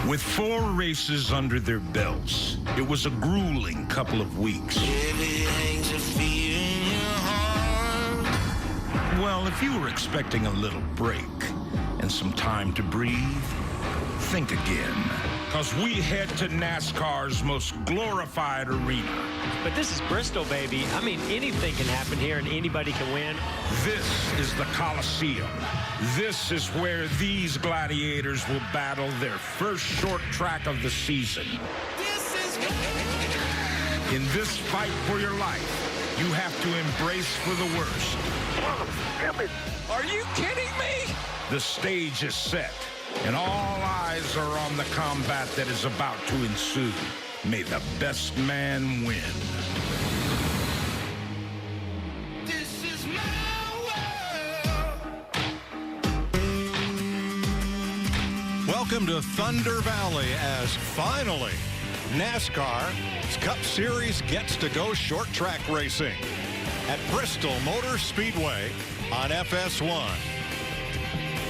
With 4 races under their belts, it was a grueling couple of weeks. Well, if you were expecting a little break and some time to breathe, think again. Because we head to NASCAR's most glorified arena. But this is Bristol, baby. I mean, anything can happen here and anybody can win. This is the Coliseum. This is where these gladiators will battle their first short track of the season. In this fight for your life, you have to embrace for the worst. Are you kidding me? The stage is set, and all eyes are on the combat that is about to ensue. May the best man win. This is my world. Welcome to Thunder Valley as finally NASCAR's Cup Series gets to go short track racing at Bristol Motor Speedway on FS1.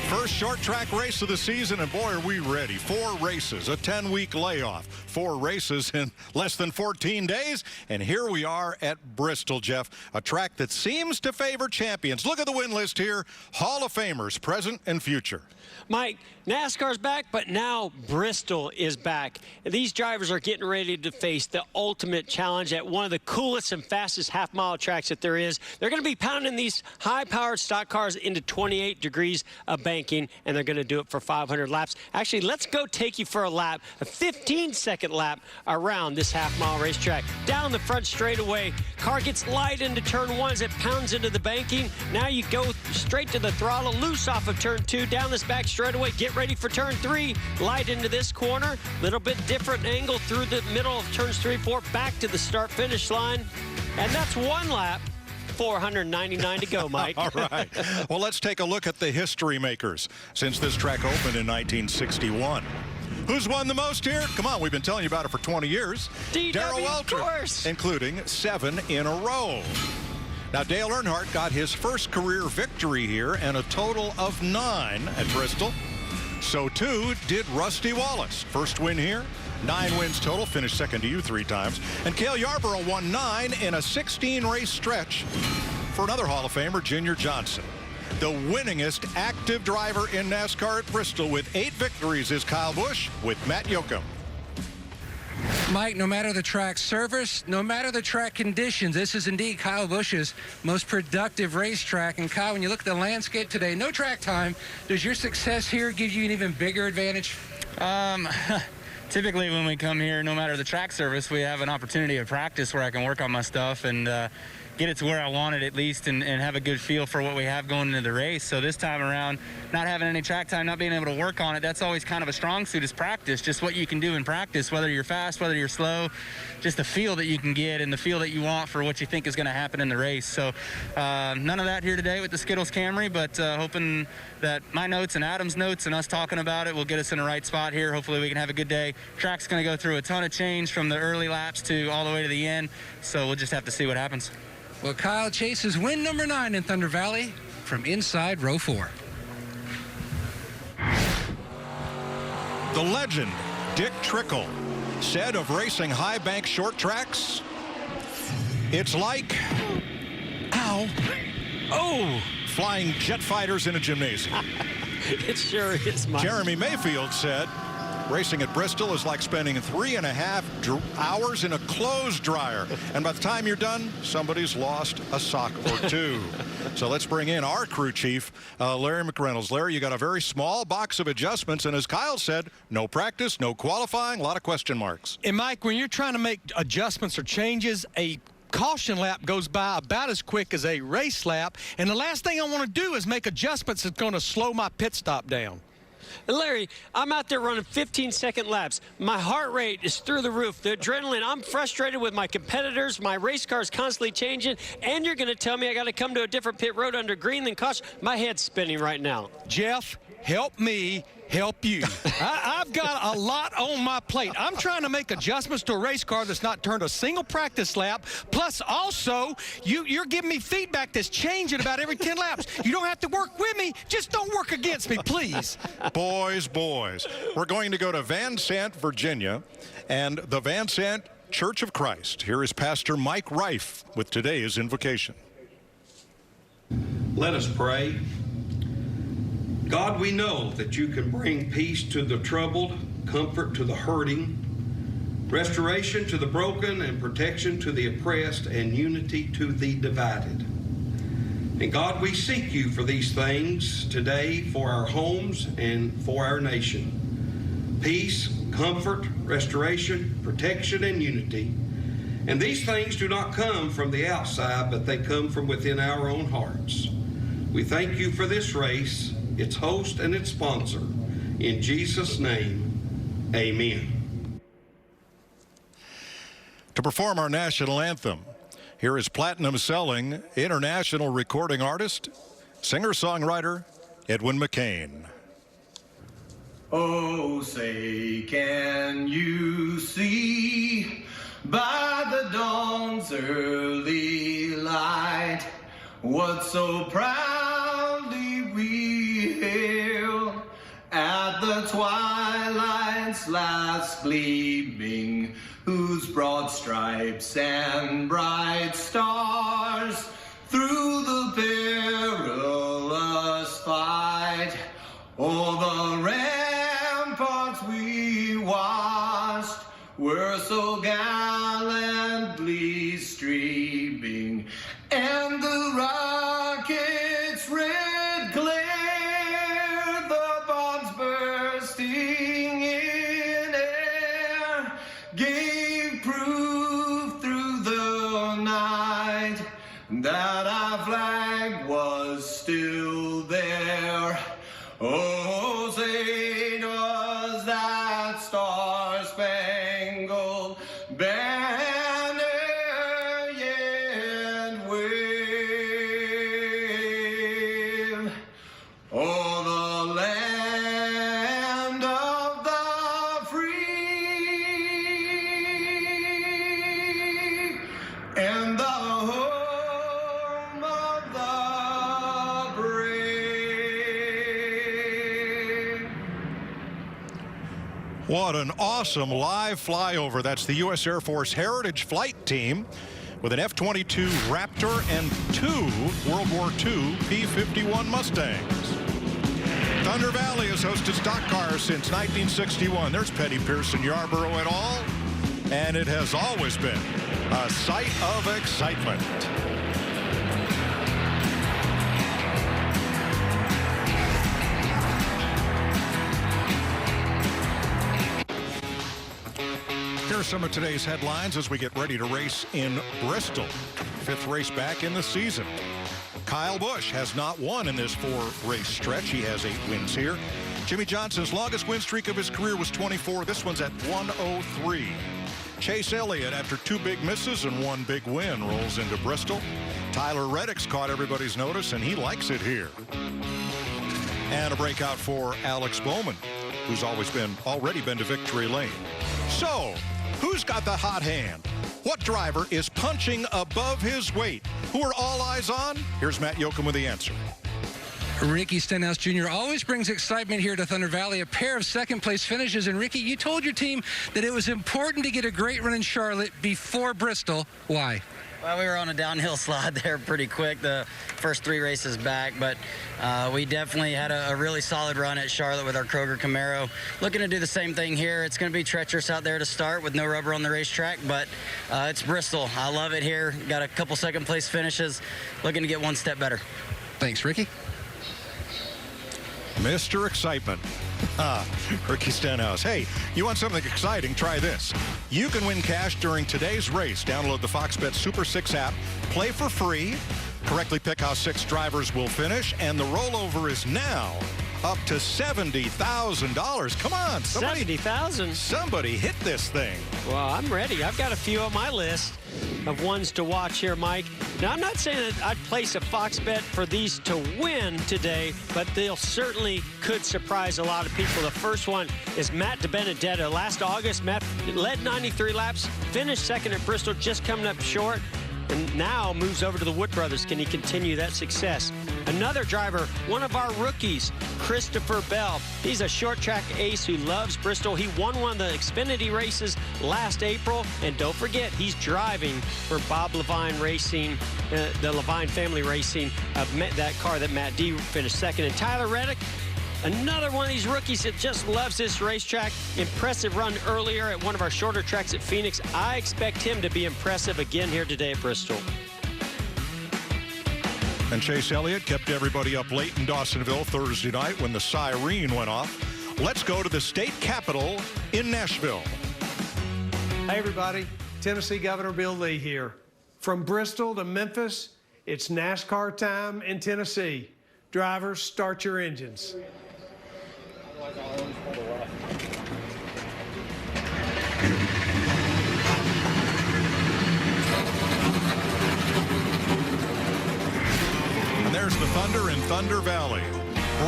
First short track race of the season, and boy, are we ready. 4 races, a 10-week layoff, 4 races in less than 14 days, and here we are at Bristol, Jeff, a track that seems to favor champions. Look at the win list here. Hall of Famers, present and future. Mike, NASCAR's back, but now Bristol is back. These drivers are getting ready to face the ultimate challenge at one of the coolest and fastest half-mile tracks that there is. They're going to be pounding these high-powered stock cars into 28 degrees of banking, and they're going to do it for 500 laps. Actually, let's go take you for a lap, a 15-second lap around this half-mile racetrack. Down the front straightaway, car gets light into turn 1 as it pounds into the banking. Now you go straight to the throttle, loose off of turn 2, down this back straightaway, get ready for turn 3, light into this corner, little bit different angle through the middle of turns 3, 4, back to the start-finish line, and that's 1 lap. 499 to go, Mike. All right. Well, let's take a look at the history makers since this track opened in 1961. Who's won the most here? Come on, we've been telling you about it for 20 years. Darrell Waltrip, including 7 in a row. Now, Dale Earnhardt got his first career victory here and a total of 9 at Bristol. So, too, did Rusty Wallace. First win here. 9 wins total, finished second to you 3 times. And Cale Yarborough won 9 in a 16-race stretch for another Hall of Famer, Junior Johnson. The winningest active driver in NASCAR at Bristol with 8 victories is Kyle Busch with Matt Yoakum. Mike, no matter the track surface, no matter the track conditions, this is indeed Kyle Busch's most productive racetrack. And Kyle, when you look at the landscape today, no track time, does your success here give you an even bigger advantage? Typically when we come here, no matter the track surface, we have an opportunity to practice where I can work on my stuff and get it to where I want it at least and have a good feel for what we have going into the race. So this time around, not having any track time, not being able to work on it, that's always kind of a strong suit is practice, just what you can do in practice, whether you're fast, whether you're slow, just the feel that you can get and the feel that you want for what you think is going to happen in the race. So none of that here today with the Skittles Camry, but hoping that my notes and Adam's notes and us talking about it will get us in the right spot here. Hopefully we can have a good day. Track's going to go through a ton of change from the early laps to all the way to the end, so we'll just have to see what happens. Well, Kyle chases win number 9 in Thunder Valley from inside row 4. The legend, Dick Trickle, said of racing high bank short tracks, it's like, ow, oh, flying jet fighters in a gymnasium. It sure is, Mike. Jeremy Mayfield said, racing at Bristol is like spending 3.5 hours in a clothes dryer. And by the time you're done, somebody's lost a sock or 2. So let's bring in our crew chief, Larry McReynolds. Larry, you got a very small box of adjustments. And as Kyle said, no practice, no qualifying, a lot of question marks. And Mike, when you're trying to make adjustments or changes, a caution lap goes by about as quick as a race lap. And the last thing I want to do is make adjustments that's going to slow my pit stop down. Larry, I'm out there running 15-second laps. My heart rate is through the roof. The adrenaline, I'm frustrated with my competitors. My race car's constantly changing. And you're going to tell me I got to come to a different pit road under green than caution. My head's spinning right now. Jeff, help me help you. I've got a lot on my plate. I'm trying to make adjustments to a race car that's not turned a single practice lap. Plus, also, you're giving me feedback that's changing about every 10 laps. You don't have to work with me. Just don't work against me, please. Boys. We're going to go to Van Sant, Virginia, and the Van Sant Church of Christ. Here is Pastor Mike Rife with today's invocation. Let us pray. God, we know that you can bring peace to the troubled, comfort to the hurting, restoration to the broken, and protection to the oppressed, and unity to the divided. And God, we seek you for these things today for our homes and for our nation. Peace, comfort, restoration, protection, and unity. And these things do not come from the outside, but they come from within our own hearts. We thank you for this race, its host and its sponsor. In Jesus' name, amen. To perform our national anthem, here is platinum-selling international recording artist, singer-songwriter Edwin McCain. Oh, say, can you see by the dawn's early light what so proudly we hailed at the twilight's last gleaming, whose broad stripes and bright stars through the perilous fight o'er the ramparts we watched were so gallantly streaming, and the rocket's red glare, the bombs bursting in air, gave proof through the night that our flag was still there. Oh, say was that star-spangled banner yet wave? Oh, the land of the free and the home of the brave. What an awesome live flyover. That's the U.S. Air Force Heritage Flight Team with an F-22 Raptor and 2 World War II P-51 Mustangs. Thunder Valley has hosted stock cars since 1961. There's Petty Pearson Yarborough et al., and it has always been a sight of excitement. Here are some of today's headlines as we get ready to race in Bristol. 5th race back in the season. Kyle Busch has not won in this 4-race stretch. He has 8 wins here. Jimmy Johnson's longest win streak of his career was 24. This one's at 103. Chase Elliott, after 2 big misses and 1 big win, rolls into Bristol. Tyler Reddick's caught everybody's notice, and he likes it here. And a breakout for Alex Bowman, who's already been to victory lane. So, who's got the hot hand? What driver is punching above his weight? Who are all eyes on? Here's Matt Yoakum with the answer. Ricky Stenhouse Jr. always brings excitement here to Thunder Valley, a pair of second-place finishes. And, Ricky, you told your team that it was important to get a great run in Charlotte before Bristol. Why? Well, we were on a downhill slide there pretty quick the first 3 races back, but we definitely had a really solid run at Charlotte with our Kroger Camaro. Looking to do the same thing here. It's going to be treacherous out there to start with no rubber on the racetrack, but it's Bristol. I love it here. Got a couple second-place finishes. Looking to get one step better. Thanks, Ricky. Mr. Excitement. Ricky Stenhouse. Hey, you want something exciting? Try this. You can win cash during today's race. Download the Fox Bet Super 6 app. Play for free. Correctly pick how 6 drivers will finish. And the rollover is now up to $70,000. Come on, somebody. $70,000? Somebody hit this thing. Well, I'm ready. I've got a few on my list of ones to watch here, Mike. Now, I'm not saying that I'd place a Fox bet for these to win today, but they'll certainly could surprise a lot of people. The first one is Matt DiBenedetto. Last August, Matt led 93 laps, finished second at Bristol, just coming up short, and now moves over to the Wood Brothers. Can he continue that success? Another driver, one of our rookies, Christopher Bell. He's a short track ace who loves Bristol. He won one of the Xfinity races last April. And don't forget, he's driving for Bob Levine Racing, the Levine family racing, that car that Matt D finished second. And Tyler Reddick, another one of these rookies that just loves this racetrack. Impressive run earlier at one of our shorter tracks at Phoenix. I expect him to be impressive again here today at Bristol. And Chase Elliott kept everybody up late in Dawsonville Thursday night when the siren went off. Let's go to the state capitol in Nashville. Hey, everybody. Tennessee Governor Bill Lee here. From Bristol to Memphis, it's NASCAR time in Tennessee. Drivers, start your engines. And there's the Thunder in Thunder Valley.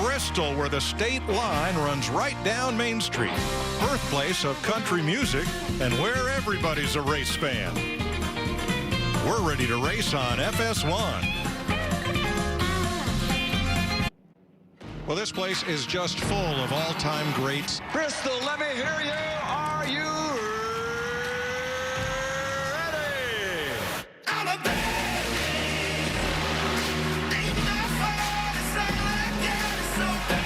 Bristol, where the state line runs right down Main Street. Birthplace of country music and where everybody's a race fan. We're ready to race on FS1. Well, this place is just full of all-time greats. Bristol, let me hear you. Are you ready? I'm a bad man. Ain't no fire to say like that. It's so bad.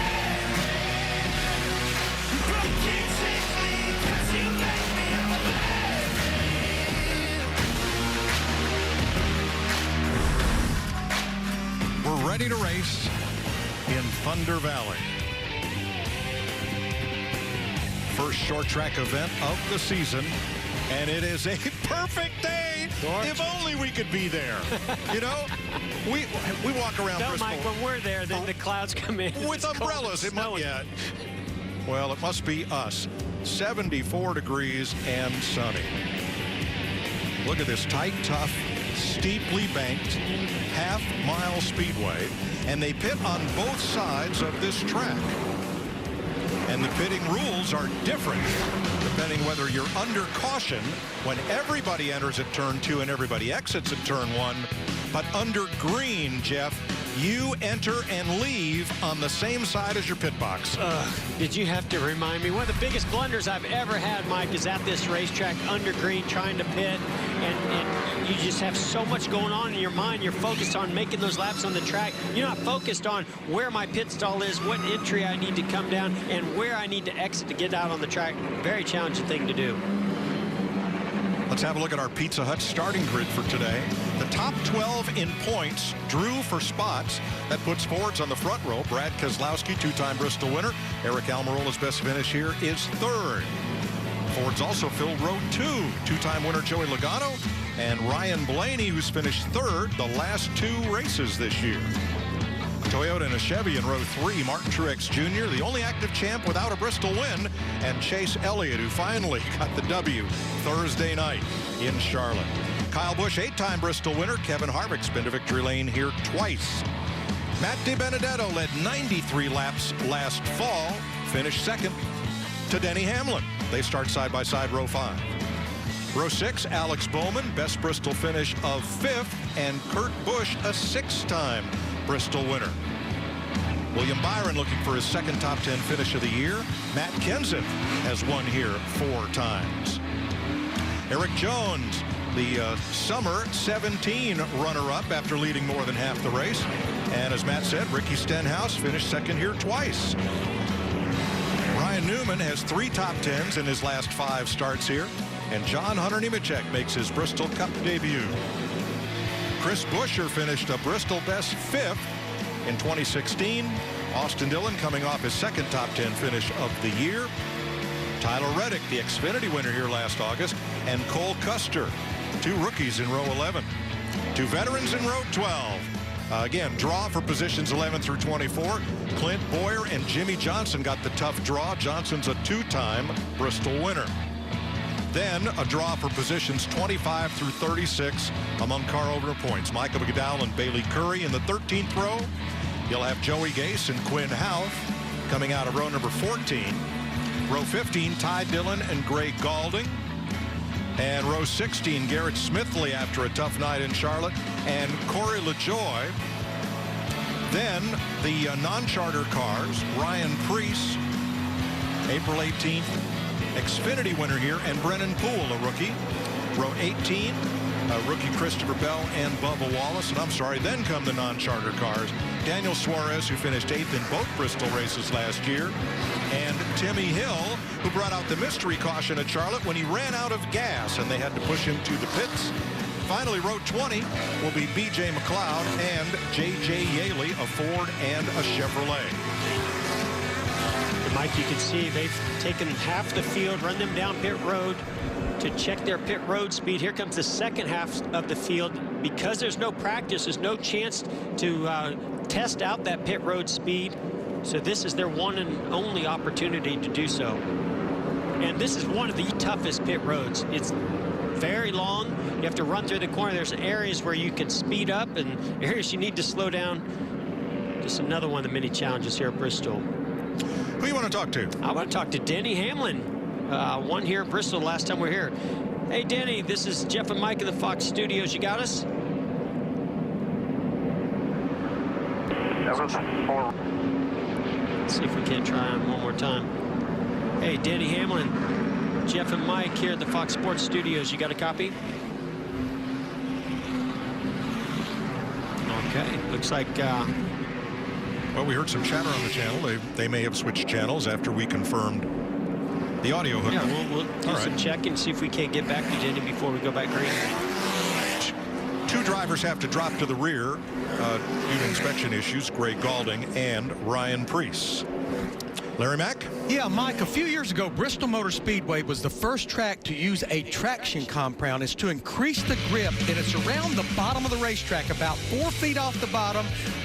But you can't take me 'cause you make me. I'm a bad man. We're ready to race in Thunder Valley. First short track event of the season, and it is a perfect day. If only we could be there. You know, we walk around No, Bristol. Mike, when we're there, then the clouds come in. With umbrellas. Well, it must be us. 74 degrees and sunny. Look at this tight, tough, steeply banked half-mile speedway, and they pit on both sides of this track. And the pitting rules are different depending whether you're under caution when everybody enters at turn 2 and everybody exits at turn 1. But under green, Jeff, you enter and leave on the same side as your pit box. Did you have to remind me? One of the biggest blunders I've ever had, Mike, is at this racetrack under green trying to pit. And you just have so much going on in your mind. You're focused on making those laps on the track. You're not focused on where my pit stall is, what entry I need to come down, and where I need to exit to get out on the track. Very challenging thing to do. Let's have a look at our Pizza Hut starting grid for today. The top 12 in points drew for spots. That puts Fords on the front row. Brad Keselowski, two-time Bristol winner. Eric Almirola's best finish here is third. Fords also filled row 2. Two-time winner Joey Logano and Ryan Blaney, who's finished third the last 2 races this year. Toyota and a Chevy in row 3. Martin Truex Jr., the only active champ without a Bristol win, and Chase Elliott, who finally got the W Thursday night in Charlotte. Kyle Busch, 8-time Bristol winner. Kevin Harvick's been to victory lane here twice. Matt DiBenedetto led 93 laps last fall, finished second to Denny Hamlin. They start side by side row 5. Row 6, Alex Bowman, best Bristol finish of 5th, and Kurt Busch, a 6-time Bristol winner. William Byron looking for his second top 10 finish of the year. Matt Kenseth has won here 4 times. Eric Jones, the summer 17 runner-up after leading more than half the race. And as Matt said, Ricky Stenhouse finished second here twice. Ryan Newman has 3 top 10s in his last 5 starts here. And John Hunter Nemechek makes his Bristol Cup debut. Chris Buescher finished a Bristol best 5th in 2016. Austin Dillon coming off his second top 10 finish of the year. Tyler Reddick, the Xfinity winner here last August, and Cole Custer, 2 rookies in row 11. 2 veterans in row 12. Again, draw for positions 11 through 24. Clint Boyer and Jimmy Johnson got the tough draw. Johnson's a two-time Bristol winner. Then a draw for positions 25 through 36 among car opener points. Michael McDowell and Bailey Curry in the 13th row. You'll have Joey Gase and Quinn Houff coming out of row number 14. Row 15, Ty Dillon and Greg Galding. And row 16, Garrett Smithley after a tough night in Charlotte, and Corey LaJoie. Then the non-charter cars, Ryan Preece, April 18th, Xfinity winner here, and Brennan Poole, a rookie. Row 18, rookie Christopher Bell and Bubba Wallace. And I'm sorry, then come the non-charter cars. Daniel Suarez, who finished 8th in both Bristol races last year, and Timmy Hill, who brought out the mystery caution at Charlotte when he ran out of gas and they had to push him to the pits. Finally, row 20 will be B.J. McLeod and J.J. Yaley, a Ford and a Chevrolet. And Mike, you can see they've taken half the field, run them down pit road to check their pit road speed. Here comes the second half of the field. Because there's no practice, there's no chance to test out that pit road speed. So this is their one and only opportunity to do so. And this is one of the toughest pit roads. It's very long. You have to run through the corner. There's areas where you can speed up and areas you need to slow down. Just another one of the many challenges here at Bristol. Who you want to talk to? I want to talk to Denny Hamlin. Won here at Bristol last time we were here. Hey, Denny, this is Jeff and Mike in the Fox Studios. You got us? Let's see if we can't try him one more time. Hey, Denny Hamlin, Jeff and Mike here at the Fox Sports Studios. You got a copy? Okay, looks like... well, we heard some chatter on the channel. They may have switched channels after we confirmed the audio hookup. Yeah, we'll do some checking, see if we can't get back to Denny before we go back green. Two drivers have to drop to the rear due to inspection issues, Greg Galding and Ryan Preece. Larry Mack? Yeah, Mike, a few years ago, Bristol Motor Speedway was the first track to use a traction compound. It's to increase the grip, and it's around the bottom of the racetrack, about 4 feet off the bottom,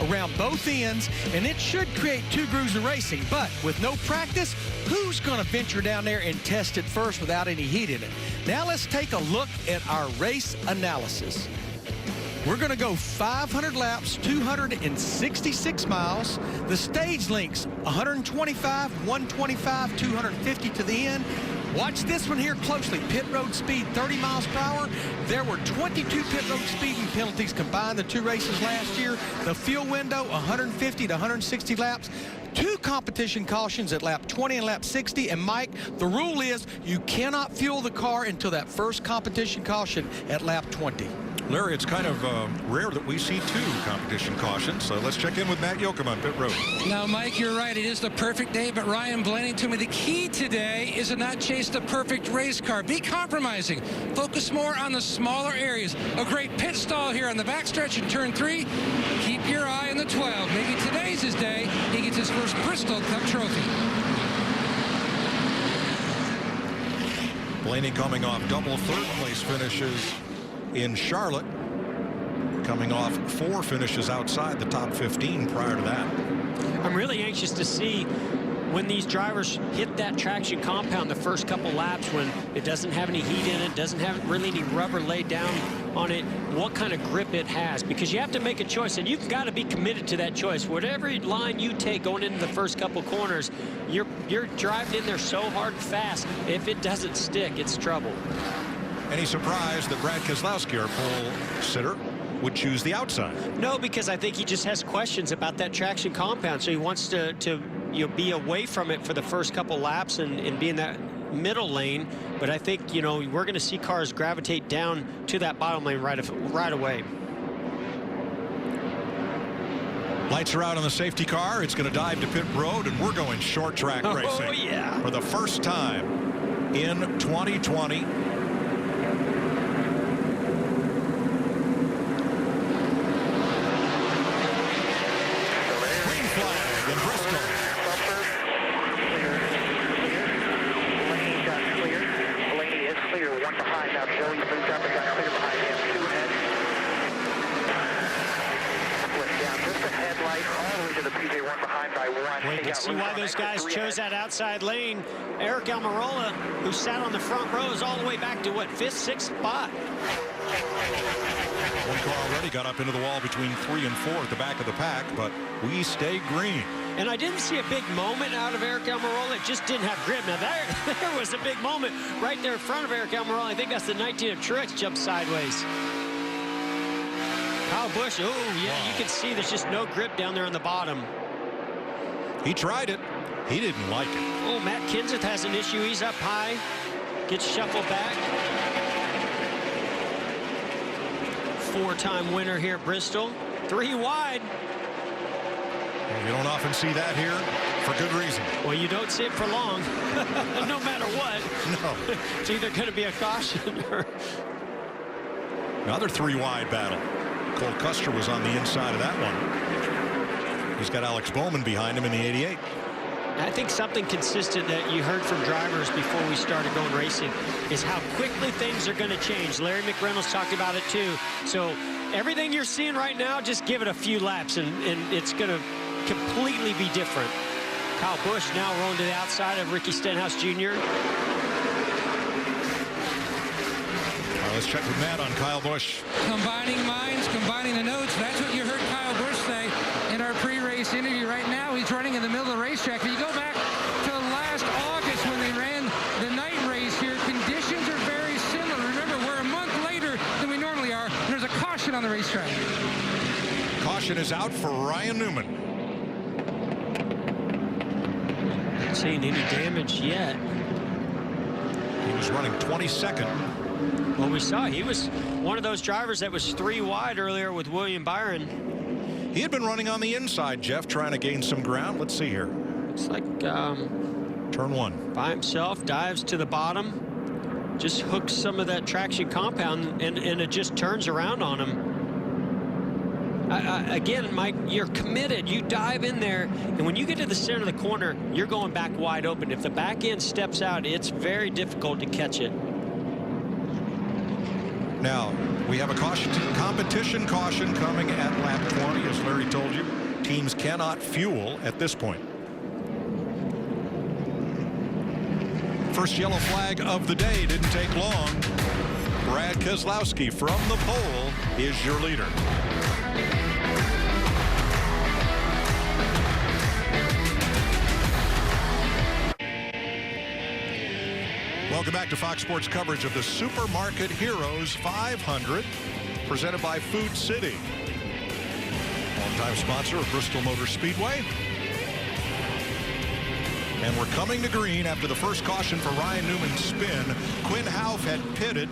around both ends, and it should create two grooves of racing. But with no practice, who's going to venture down there and test it first without any heat in it? Now let's take a look at our race analysis. We're going to go 500 laps, 266 miles. The stage lengths, 125, 125, 250 to the end. Watch this one here closely. Pit road speed, 30 miles per hour. There were 22 pit road speeding penalties combined the two races last year. The fuel window, 150 to 160 laps. 2 competition cautions at lap 20 and lap 60. And Mike, the rule is you cannot fuel the car until that first competition caution at lap 20. Larry, it's kind of rare that we see 2 competition cautions, so let's check in with Matt Yoakum on pit road. Now, Mike, you're right. It is the perfect day, but Ryan Blaney told me the key today is to not chase the perfect race car. Be compromising. Focus more on the smaller areas. A great pit stall here on the backstretch in turn 3. Keep your eye on the 12. Maybe today's his day. He gets his first Bristol Cup trophy. Blaney coming off double third-place finishes in Charlotte, coming off 4 finishes outside the top 15 prior to that. I'm really anxious to see when these drivers hit that traction compound the first couple laps, when it doesn't have any heat in it, doesn't have really any rubber laid down on it, what kind of grip it has, because you have to make a choice, and you've got to be committed to that choice. Whatever line you take going into the first couple corners, you're driving in there so hard and fast. If it doesn't stick, it's trouble. Any surprise that Brad Keselowski, our pole sitter, would choose the outside? No, because I think he just has questions about that traction compound, so he wants to be away from it for the first couple laps and be in that middle lane. But I think, we're going to see cars gravitate down to that bottom lane right away. Lights are out on the safety car. It's going to dive to pit road, and we're going short track racing. Oh, yeah. For the first time in 2020. to the PJ1 behind by 1. Well, you can see why those guys chose that outside lane. Eric Almirola, who sat on the front row, is all the way back to, what, 5th, 6th spot? One car already got up into the wall between 3 and 4 at the back of the pack, but we stay green. And I didn't see a big moment out of Eric Almirola. It just didn't have grip. Now, there was a big moment right there in front of Eric Almirola. I think that's the 19 of Truex jumped sideways. Kyle Busch, oh, yeah, wow. You can see there's just no grip down there on the bottom. He tried it. He didn't like it. Oh, Matt Kenseth has an issue. He's up high. Gets shuffled back. 4-time winner here at Bristol. 3 wide. Well, you don't often see that here for good reason. Well, you don't see it for long, no matter what. No. It's either going to be a caution or... Another 3 wide battle. Cole Custer was on the inside of that one. He's got Alex Bowman behind him in the 88. I think something consistent that you heard from drivers before we started going racing is how quickly things are going to change. Larry McReynolds talked about it too. So everything you're seeing right now, just give it a few laps and it's going to completely be different. Kyle Busch now rolling to the outside of Ricky Stenhouse Jr. Let's check with Matt on Kyle Busch. Combining minds, combining the notes. That's what you heard Kyle Busch say in our pre-race interview. Right now, he's running in the middle of the racetrack. If you go back to last August when they ran the night race here, conditions are very similar. Remember, we're a month later than we normally are, and there's a caution on the racetrack. Caution is out for Ryan Newman. Not seeing any damage yet. He was running 22nd. Well, we saw he was one of those drivers that was 3 wide earlier with William Byron. He had been running on the inside, Jeff, trying to gain some ground. Let's see here. It's like turn 1. By himself, dives to the bottom, just hooks some of that traction compound, and it just turns around on him. Again, Mike, you're committed. You dive in there, and when you get to the center of the corner, you're going back wide open. If the back end steps out, it's very difficult to catch it. Now, we have a competition caution coming at lap 20, as Larry told you. Teams cannot fuel at this point. First yellow flag of the day didn't take long. Brad Keselowski from the pole is your leader. Welcome back to Fox Sports coverage of the Supermarket Heroes 500, presented by Food City. Longtime sponsor of Bristol Motor Speedway. And we're coming to green after the first caution for Ryan Newman's spin. Quinn Houff had pitted,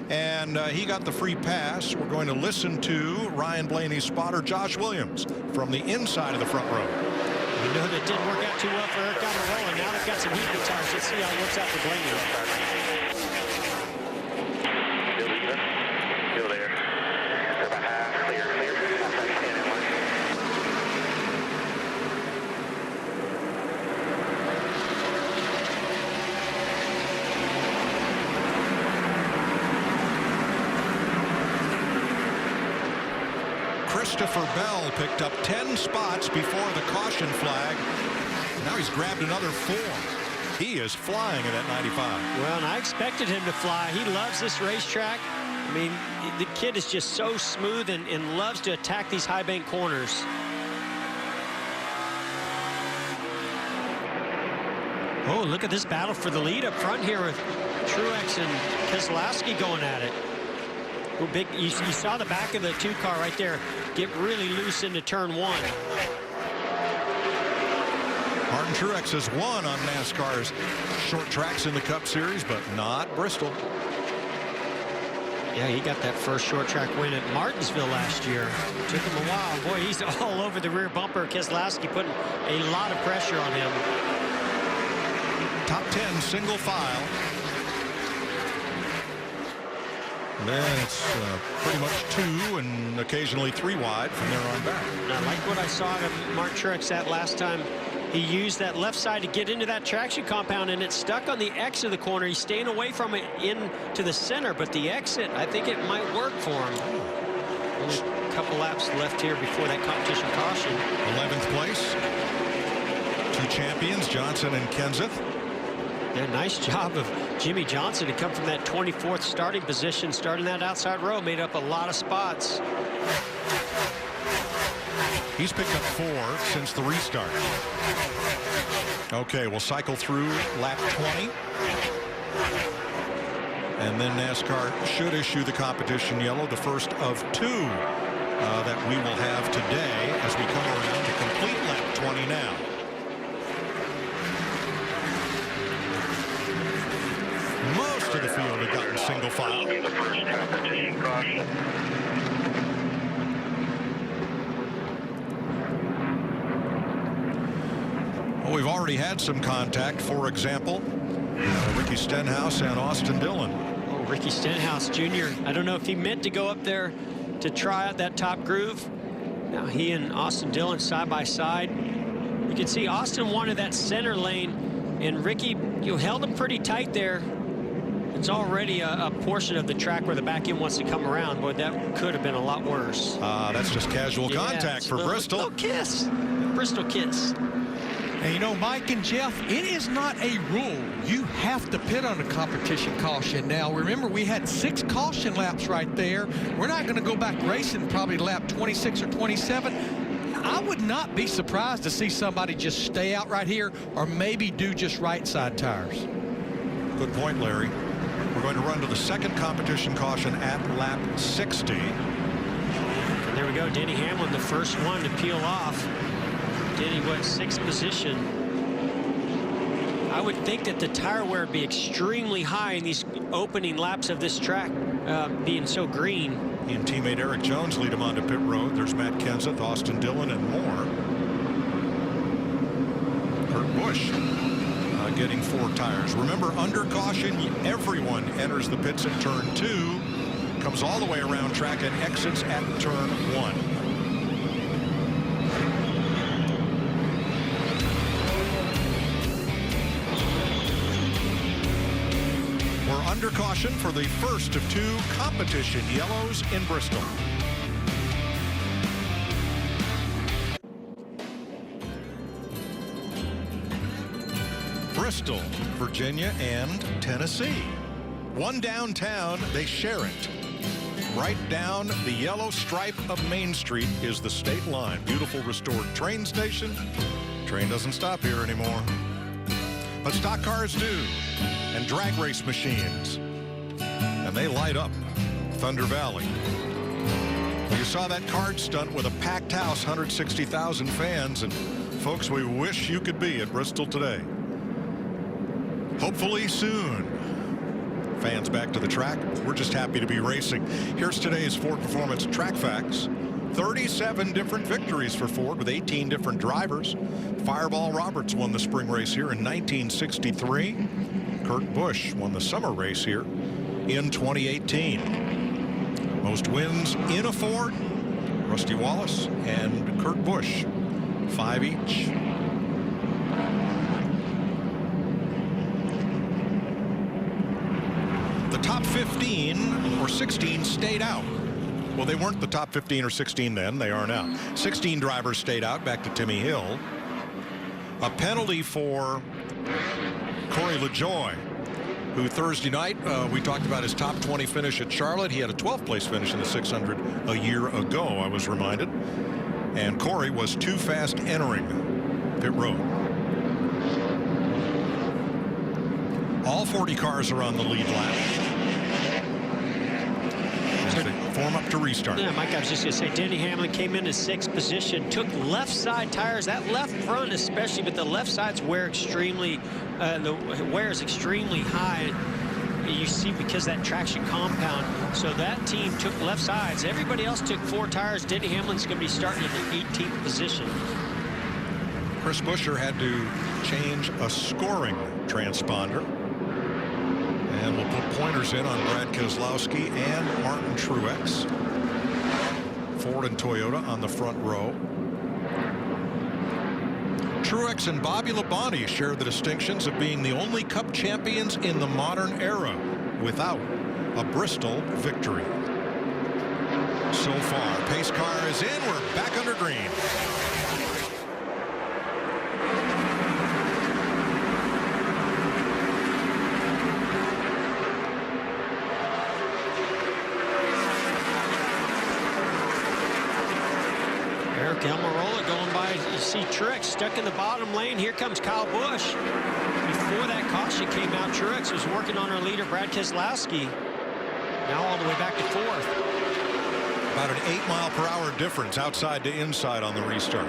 and he got the free pass. We're going to listen to Ryan Blaney's spotter, Josh Williams, from the inside of the front row. We know that didn't work out too well for Eric Almirola. Now they've got some heat in the tires. Let's see how it works out for Blaney. Still even. Still there. They're about half. Clear, clear. Outside standing one. Christopher Bell picked up 10 spots before the caution flag. Now he's grabbed another 4. He is flying at that 95. Well, and I expected him to fly. He loves this racetrack. I mean, the kid is just so smooth and loves to attack these high bank corners. Oh, look at this battle for the lead up front here with Truex and Keselowski going at it. Oh, big, you saw the back of the 2 car right there get really loose into turn 1. Martin Truex has won on NASCAR's short tracks in the Cup Series, but not Bristol. Yeah, he got that first short track win at Martinsville last year. Took him a while. Boy, he's all over the rear bumper. Keselowski putting a lot of pressure on him. Top 10 single file. And then it's pretty much 2 and occasionally 3 wide from there on back. And I like what I saw of Martin Truex that last time. He used that left side to get into that traction compound, and it stuck on the exit of the corner. He's staying away from it into the center, but the exit, I think it might work for him. couple laps left here before that competition caution. 11th place. 2 champions, Johnson and Kenseth. Yeah, nice job of Jimmie Johnson to come from that 24th starting position, starting that outside row, made up a lot of spots. He's picked up 4 since the restart. Okay, we'll cycle through lap 20. And then NASCAR should issue the competition yellow, the first of 2 that we will have today as we come around to complete lap 20 now. Most of the field have gotten single file. The first competition caution. Well, we've already had some contact. For example, Ricky Stenhouse and Austin Dillon. Oh, Ricky Stenhouse Jr. I don't know if he meant to go up there to try out that top groove. Now he and Austin Dillon side by side. You can see Austin wanted that center lane, and Ricky, you held him pretty tight there. It's already a portion of the track where the back end wants to come around. Boy, that could have been a lot worse. That's just casual contact for Bristol. Little kiss. Bristol kiss. And you know, Mike and Jeff, it is not a rule. You have to pit on a competition caution. Now, remember, we had 6 caution laps right there. We're not going to go back racing probably lap 26 or 27. I would not be surprised to see somebody just stay out right here or maybe do just right side tires. Good point, Larry. We're going to run to the second competition caution at lap 60. And there we go. Denny Hamlin, the first one to peel off. Denny, what, 6th position? I would think that the tire wear would be extremely high in these opening laps of this track, being so green. He and teammate Eric Jones lead him onto pit road. There's Matt Kenseth, Austin Dillon, and more. Kurt Busch getting 4 tires. Remember, under caution, everyone enters the pits at turn 2, comes all the way around track, and exits at turn 1. We're under caution for the first of 2 competition yellows in Bristol. Bristol, Virginia, and Tennessee. One downtown, they share it. Right down the yellow stripe of Main Street is the state line. Beautiful restored train station. Train doesn't stop here anymore. But stock cars do, and drag race machines. And they light up Thunder Valley. You saw that card stunt with a packed house, 160,000 fans, and folks, we wish you could be at Bristol today. Hopefully soon. Fans back to the track. We're just happy to be racing. Here's today's Ford Performance Track Facts. 37 different victories for Ford with 18 different drivers. Fireball Roberts won the spring race here in 1963. Kurt Busch won the summer race here in 2018. Most wins in a Ford, Rusty Wallace and Kurt Busch, 5 each. The top 15 or 16 stayed out. Well, they weren't the top 15 or 16 then. They are now. 16 drivers stayed out, back to Timmy Hill. A penalty for Corey LaJoie, who Thursday night, we talked about his top 20 finish at Charlotte. He had a 12th place finish in the 600 a year ago, I was reminded. And Corey was too fast entering pit road. All 40 cars are on the lead lap. As they form up to restart. Yeah, Mike, I was just going to say, Denny Hamlin came in 6th position, took left side tires. That left front especially, but the left sides wear extremely, the wear is extremely high. You see, because that traction compound. So that team took left sides. Everybody else took 4 tires. Denny Hamlin's going to be starting in the 18th position. Chris Buescher had to change a scoring transponder. And we'll put pointers in on Brad Keselowski and Martin Truex. Ford and Toyota on the front row. Truex and Bobby Labonte share the distinctions of being the only Cup champions in the modern era without a Bristol victory. so far. Pace car is in. We're back under green. Eric Almirola going by. You see Truex stuck in the bottom lane. Here comes Kyle Busch. Before that caution came out, Truex was working on our leader, Brad Keselowski. Now all the way back to fourth. About an 8-mile-per-hour difference outside to inside on the restart.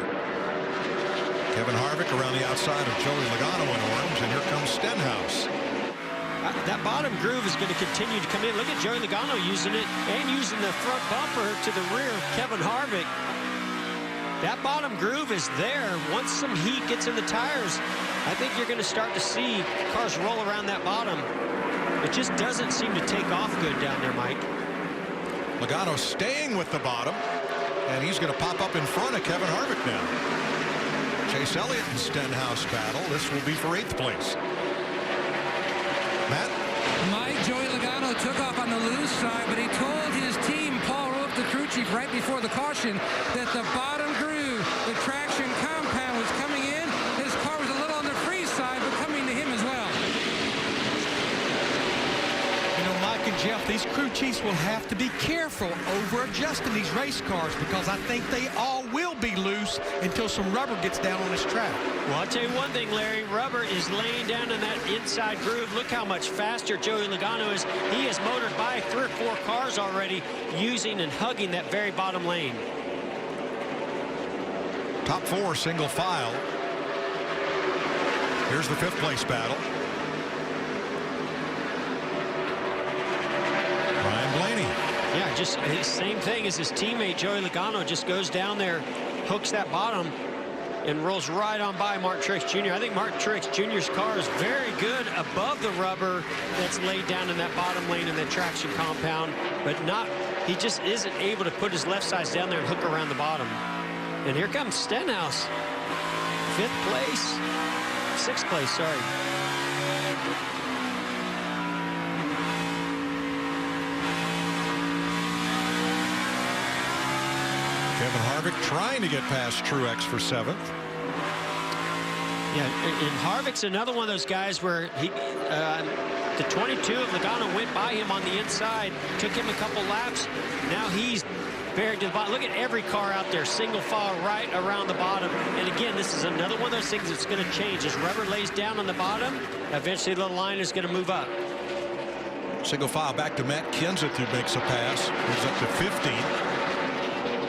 Kevin Harvick around the outside of Joey Logano in orange, and here comes Stenhouse. That bottom groove is going to continue to come in. Look at Joey Logano using it and using the front bumper to the rear of Kevin Harvick. That bottom groove is there. Once some heat gets in the tires, I think you're going to start to see cars roll around that bottom. It just doesn't seem to take off good down there, Mike. Logano staying with the bottom, and he's going to pop up in front of Kevin Harvick now. Chase Elliott and Stenhouse battle. This will be for 8th place. Matt? Mike, Joey Logano took off on the loose side, but he told his team, Paul Wolfe, the crew chief, right before the caution, that the bottom groove, the traction compound was coming in. His car was a little on the free side, but coming to him as well. You know, Mike and Jeff, these crew chiefs will have to be careful over adjusting these race cars because I think they all will be loose until some rubber gets down on this track. Well, I'll tell you one thing, Larry. Rubber is laying down in that inside groove. Look how much faster Joey Logano is. He has motored by 3 or 4 cars already using and hugging that very bottom lane. Top 4 single file. Here's the 5th place battle. Ryan Blaney. Yeah, just the same thing as his teammate Joey Logano. Just goes down there, hooks that bottom, and rolls right on by Martin Truex Jr. I think Martin Truex Jr.'s car is very good above the rubber that's laid down in that bottom lane in the traction compound, but he just isn't able to put his left sides down there and hook around the bottom. And here comes Stenhouse. 5th place, 6th place, sorry. Kevin Harvick trying to get past Truex for 7th. Yeah, and Harvick's another one of those guys where the 22 of Logano went by him on the inside, took him a couple laps. Now he's buried to the bottom. Look at every car out there, single file right around the bottom. And again, this is another one of those things that's going to change. As rubber lays down on the bottom, eventually the line is going to move up. Single file back to Matt Kenseth, who makes a pass. Moves up to 15.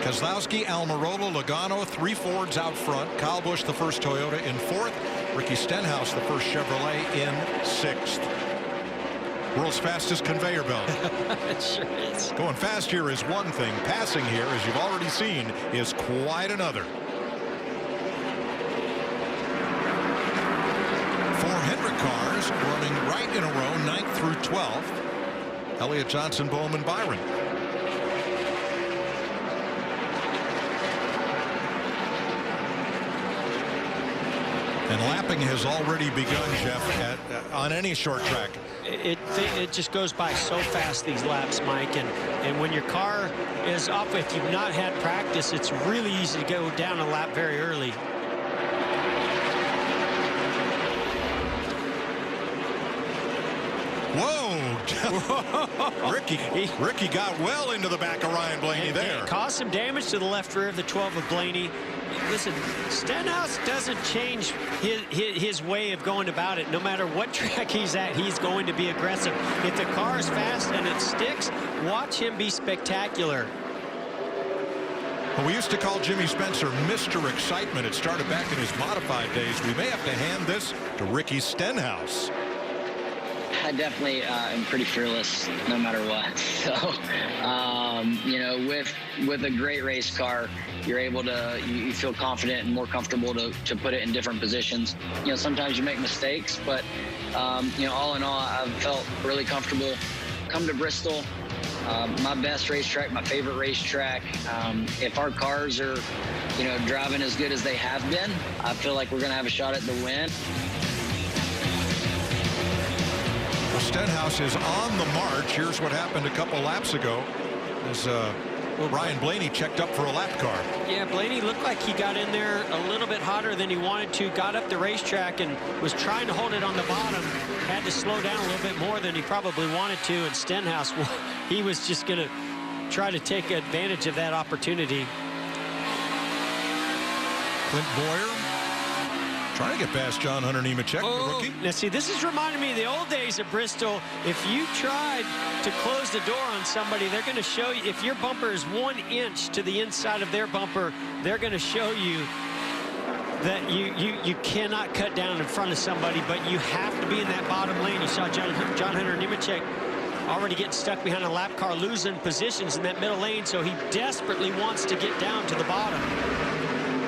Keselowski, Almirola, Logano, 3 Fords out front. Kyle Busch, the first Toyota, in 4th. Ricky Stenhouse, the first Chevrolet, in 6th. World's fastest conveyor belt. It sure is. Going fast here is one thing. Passing here, as you've already seen, is quite another. 4 Hendrick cars running right in a row, 9th through 12th. Elliott, Johnson, Bowman, Byron. And lapping has already begun, Jeff, on any short track. It just goes by so fast, these laps, Mike. And when your car is off, if you've not had practice, it's really easy to go down a lap very early. Whoa! Ricky got well into the back of Ryan Blaney there. It caused some damage to the left rear of the 12 of Blaney. Listen, Stenhouse doesn't change his way of going about it. No matter what track he's at, he's going to be aggressive. If the car is fast and it sticks, watch him be spectacular. Well, we used to call Jimmy Spencer Mr. Excitement. It started back in his modified days. We may have to hand this to Ricky Stenhouse. I definitely am pretty fearless no matter what. So, you know, with a great race car, you're able to, you feel confident and more comfortable to put it in different positions. You know, sometimes you make mistakes, but, you know, all in all, I've felt really comfortable. Come to Bristol, my best racetrack, my favorite racetrack. If our cars are, you know, driving as good as they have been, I feel like we're going to have a shot at the win. Stenhouse is on the march. Here's what happened a couple laps ago. As Well, Ryan Blaney checked up for a lap car. Yeah, Blaney looked like he got in there a little bit hotter than he wanted to, got up the racetrack and was trying to hold it on the bottom, had to slow down a little bit more than he probably wanted to, and Stenhouse, he was just going to try to take advantage of that opportunity. Clint Boyer trying to get past John Hunter Nemechek, the rookie. Now, see, this is reminding me of the old days of Bristol. If you tried to close the door on somebody, they're going to show you, if your bumper is 1 inch to the inside of their bumper, they're going to show you that you cannot cut down in front of somebody, but you have to be in that bottom lane. You saw John Hunter Nemechek already getting stuck behind a lap car, losing positions in that middle lane, so he desperately wants to get down to the bottom.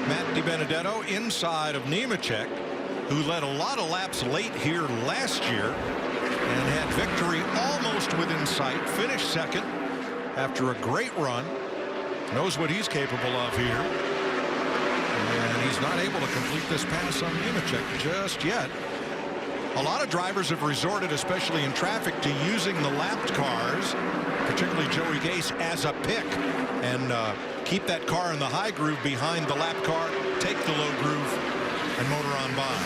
Matt DiBenedetto inside of Nemechek, who led a lot of laps late here last year and had victory almost within sight. Finished second after a great run. Knows what he's capable of here. And he's not able to complete this pass on Nemechek just yet. A lot of drivers have resorted, especially in traffic, to using the lapped cars, particularly Joey Gase, as a pick. And keep that car in the high groove behind the lap car, take the low groove, and motor on by.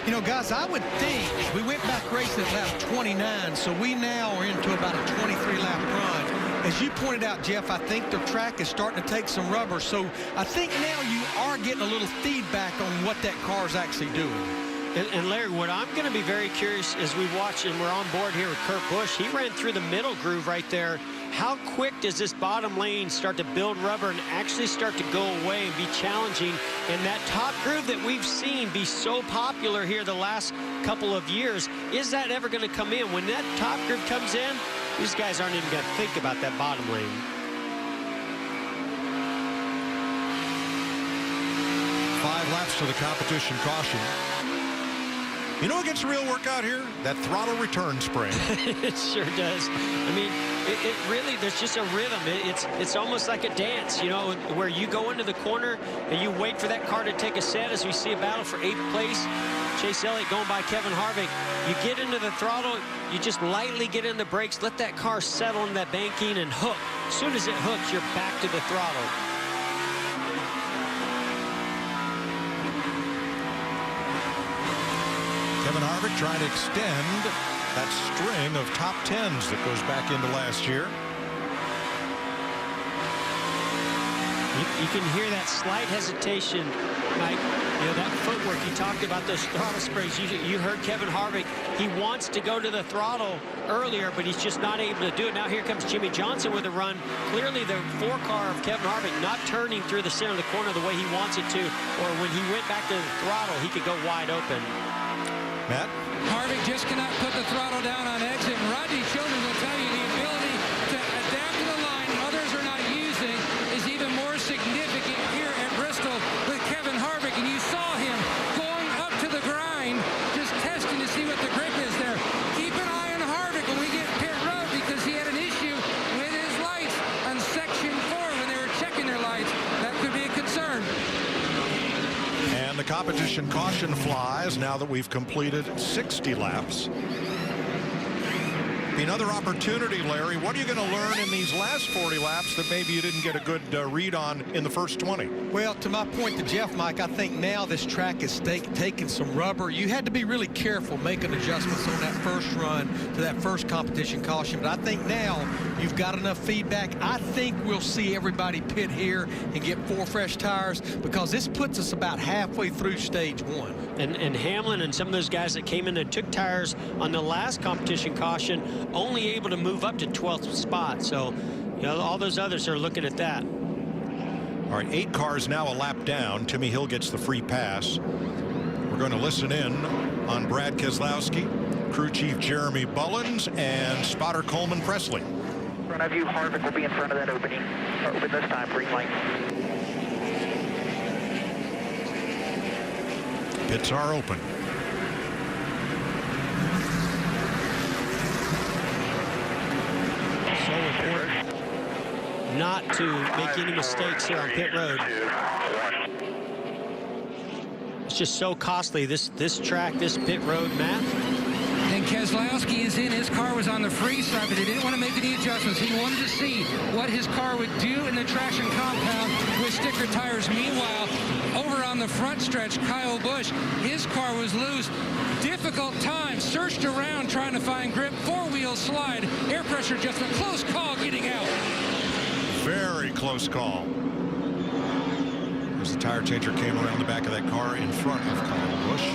You know, guys, I would think we went back racing at lap 29, so we now are into about a 23-lap run. As you pointed out, Jeff, I think the track is starting to take some rubber, so I think now you are getting a little feedback on what that car is actually doing. And Larry, what I'm going to be very curious as we watch, and we're on board here with Kurt Busch, he ran through the middle groove right there. How quick does this bottom lane start to build rubber and actually start to go away and be challenging? And that top groove that we've seen be so popular here the last couple of years, is that ever going to come in? When that top groove comes in, these guys aren't even going to think about that bottom lane. 5 laps to the competition caution. You know what gets real work out here? That throttle return spring. It sure does. I mean, it really, there's just a rhythm. It's almost like a dance, you know, where you go into the corner and you wait for that car to take a set as we see a battle for 8th place. Chase Elliott going by Kevin Harvick. You get into the throttle, you just lightly get in the brakes, let that car settle in that banking and hook. As soon as it hooks, you're back to the throttle. Kevin Harvick trying to extend that string of top 10s that goes back into last year. You can hear that slight hesitation, Mike. You know, that footwork, you talked about those throttle springs. You heard Kevin Harvick. He wants to go to the throttle earlier, but he's just not able to do it. Now here comes Jimmy Johnson with a run. Clearly the 4-car of Kevin Harvick not turning through the center of the corner the way he wants it to, or when he went back to the throttle, he could go wide open. Matt? Harvick just cannot put the throttle down on exit, and Rodney Childers will tell you the ability to adapt to the line others are not using is even more significant here at Bristol with Kevin Harvick, and you saw him going up to the grind, just testing to see what the grip is there. Keep an eye on Harvick when we get pit road, because he had an issue with his lights on section 4 when they were checking their lights. That could be a concern. And the competition caution flies now that we've completed 60 laps. Another opportunity, Larry. What are you going to learn in these last 40 laps that maybe you didn't get a good read on in the first 20? Well, to my point to Jeff, Mike, I think now this track is taking some rubber. You had to be really careful making adjustments on that first run to that first competition caution. But I think now you've got enough feedback. I think we'll see everybody pit here and get 4 fresh tires, because this puts us about halfway through stage 1. And Hamlin and some of those guys that came in and took tires on the last competition caution only able to move up to 12th spot. So, you know, all those others are looking at that. All right, 8 cars now a lap down. Timmy Hill gets the free pass. We're going to listen in on Brad Keselowski, crew chief Jeremy Bullins, and spotter Coleman Presley. In front of you, Harvick will be in front of that opening. Open this time, green light. Pits are open. So important not to make any mistakes here on pit road. It's just so costly, this track, this pit road, Matt. And Keselowski is in. His car was on the free side, but he didn't want to make any adjustments. He wanted to see what his car would do in the traction compound with sticker tires. Meanwhile, over on the front stretch, Kyle Busch, his car was loose. Difficult time, searched around trying to find grip, four-wheel slide, air pressure adjustment, close call getting out. Very close call. As the tire changer came around the back of that car in front of Kyle Busch.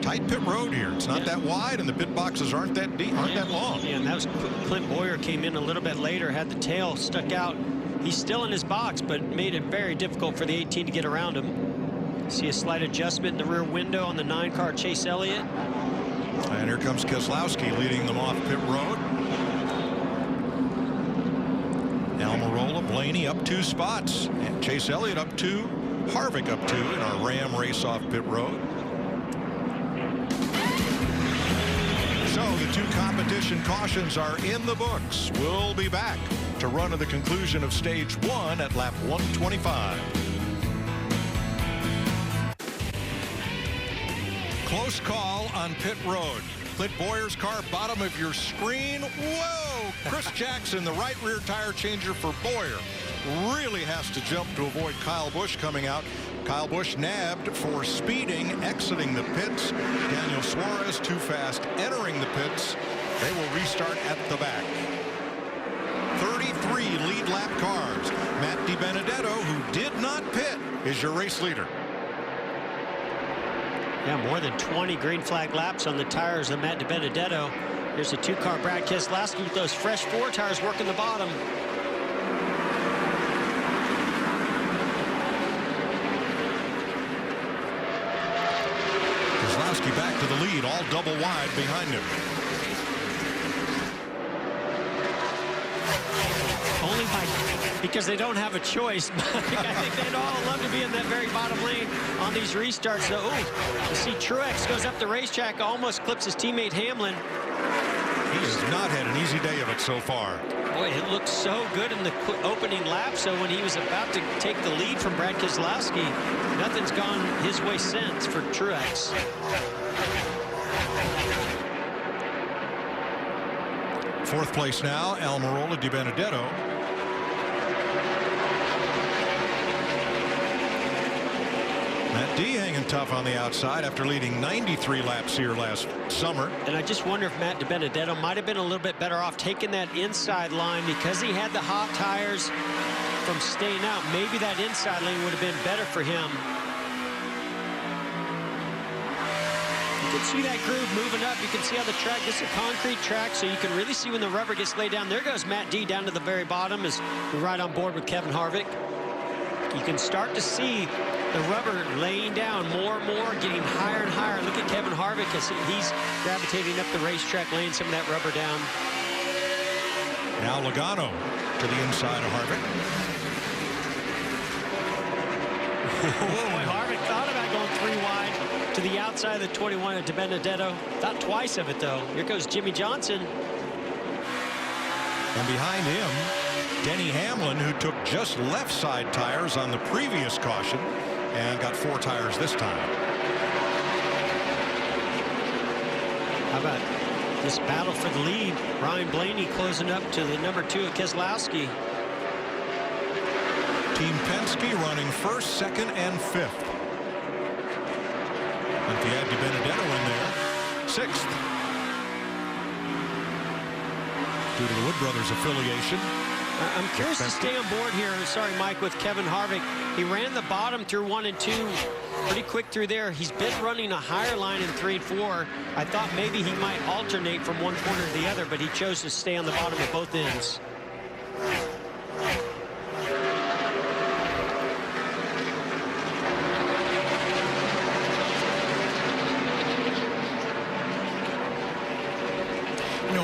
Tight pit road here. It's not that wide, and the pit boxes aren't that deep, aren't that long. Yeah, and that was Clint Bowyer came in a little bit later, had the tail stuck out. He's still in his box, but made it very difficult for the 18 to get around him. See a slight adjustment in the rear window on the 9-car Chase Elliott. And here comes Keselowski leading them off pit road. Almirola, Blaney up 2 spots, and Chase Elliott up 2, Harvick up 2 in our Ram race off pit road. So the 2 competition cautions are in the books. We'll be back to run to the conclusion of stage 1 at lap 125. Close call on pit road. Clint Bowyer's car, bottom of your screen. Whoa! Chris Jackson, the right rear tire changer for Bowyer, really has to jump to avoid Kyle Busch coming out. Kyle Busch nabbed for speeding, exiting the pits. Daniel Suarez too fast entering the pits. They will restart at the back. 33 lead lap cars. Matt DiBenedetto, who did not pit, is your race leader. Yeah, more than 20 green flag laps on the tires of Matt DiBenedetto. Here's a 2-car Brad Keselowski with those fresh 4 tires working the bottom. Keselowski back to the lead, all double wide behind him. Only because they don't have a choice. I think they'd all love to be in that very bottom lane on these restarts. So, you see Truex goes up the racetrack, almost clips his teammate Hamlin. He has not had an easy day of it so far. Boy, it looked so good in the opening lap. So when he was about to take the lead from Brad Keselowski, nothing's gone his way since for Truex. Fourth place now, Almirola, DiBenedetto. Matt D hanging tough on the outside after leading 93 laps here last summer. And I just wonder if Matt DiBenedetto might have been a little bit better off taking that inside line because he had the hot tires from staying out. Maybe that inside lane would have been better for him. You can see that groove moving up. You can see how the track, this is a concrete track, so you can really see when the rubber gets laid down. There goes Matt D down to the very bottom as we ride on board with Kevin Harvick. You can start to see the rubber laying down more and more, getting higher and higher. Look at Kevin Harvick as he's gravitating up the racetrack, laying some of that rubber down. Now Logano to the inside of Harvick. Boy, Harvick thought about going 3 wide to the outside of the 21 of DiBenedetto. Thought twice of it, though. Here goes Jimmy Johnson. And behind him, Denny Hamlin, who took just left side tires on the previous caution and got 4 tires this time. How about this battle for the lead? Ryan Blaney closing up to the number 2 of Keselowski. Team Penske running 1st, 2nd, and 5th. And if you add DiBenedetto in there, 6th. Due to the Wood Brothers affiliation. I'm curious to stay on board here. Sorry, Mike, with Kevin Harvick. He ran the bottom through 1 and 2 pretty quick through there. He's been running a higher line in 3 and 4. I thought maybe he might alternate from one corner to the other, but he chose to stay on the bottom of both ends.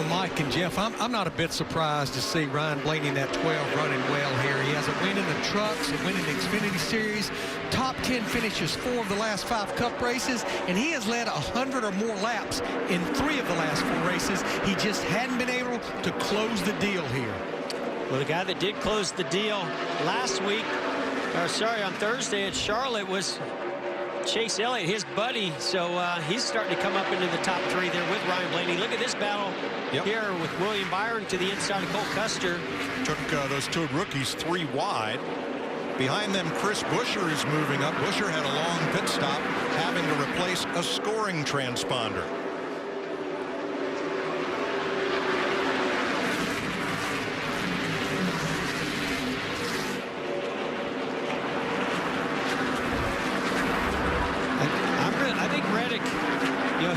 Mike and Jeff, I'm not a bit surprised to see Ryan Blaney in that 12 running well here. He has a win in the trucks, a win in the Xfinity Series, top 10 finishes 4 of the last 5 Cup races, and he has led 100 or more laps in 3 of the last 4 races. He just hadn't been able to close the deal here. Well, the guy that did close the deal last week, or sorry, on Thursday at Charlotte was Chase Elliott, his buddy, so he's starting to come up into the top 3 there with Ryan Blaney. Look at this battle here with William Byron to the inside of Cole Custer. Took those 2 rookies 3 wide. Behind them, Chris Buescher is moving up. Buescher had a long pit stop, having to replace a scoring transponder.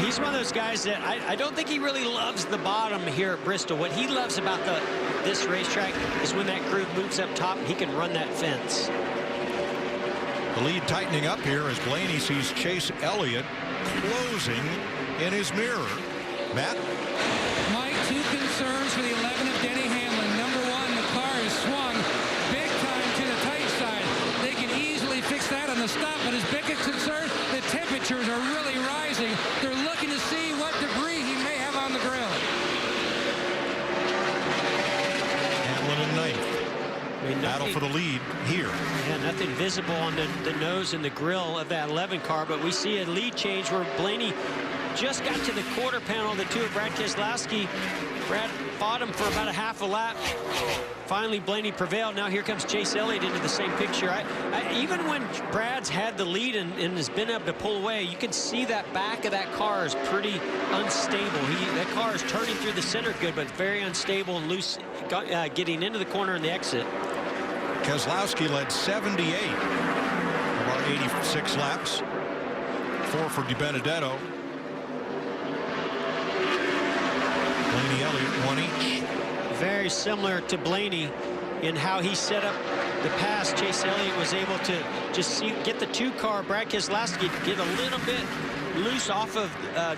He's one of those guys that I don't think he really loves the bottom here at Bristol. What he loves about this racetrack is when that groove moves up top, he can run that fence. The lead tightening up here as Blaney sees Chase Elliott closing in his mirror. Matt? Mike, 2 concerns for the 11 of Denny Hamlin. Number 1, the car is swung big time to the tight side. They can easily fix that on the stop, but his biggest concern, the temperatures are really rising. They're looking to see what debris he may have on the grill. Hamlin in 9th. Battle for the lead here. Yeah, nothing visible on the nose and the grill of that 11 car, but we see a lead change where Blaney just got to the quarter panel. The 2 of Brad Keselowski. Brad fought him for about a half a lap. Finally, Blaney prevailed. Now here comes Chase Elliott into the same picture. Even when Brad's had the lead and has been able to pull away, you can see that back of that car is pretty unstable. That car is turning through the center good, but very unstable and loose, getting into the corner and the exit. Keselowski led 78 of our 86 laps. 4 for DiBenedetto. Blaney, Elliott, 1 each. Very similar to Blaney in how he set up the pass. Chase Elliott was able to just get the 2 car, Brad Keselowski, get a little bit loose off of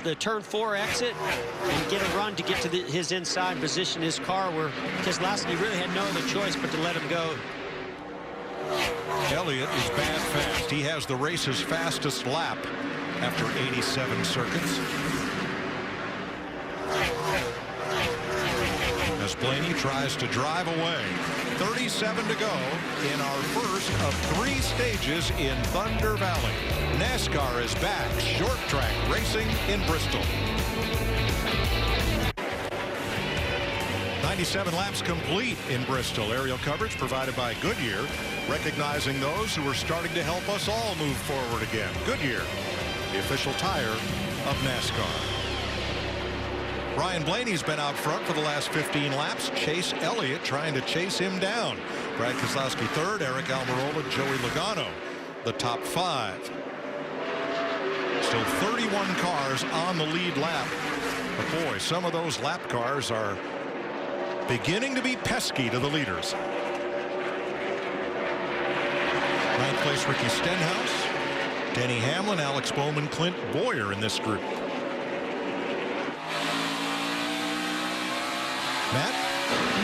the turn 4 exit and get a run to get to his inside position, his car, where Keselowski really had no other choice but to let him go. Elliott is bad fast. He has the race's fastest lap after 87 circuits. As Blaney tries to drive away. 37 to go in our first of 3 stages in Thunder Valley. NASCAR is back. Short track racing in Bristol. 97 laps complete in Bristol. Aerial coverage provided by Goodyear, recognizing those who are starting to help us all move forward again. Goodyear, the official tire of NASCAR. Ryan Blaney's been out front for the last 15 laps. Chase Elliott trying to chase him down. Brad Keselowski 3rd, Eric Almirola, Joey Logano, the top 5. Still 31 cars on the lead lap. But boy, some of those lap cars are beginning to be pesky to the leaders. 9th place, Ricky Stenhouse. Denny Hamlin, Alex Bowman, Clint Bowyer in this group. Matt?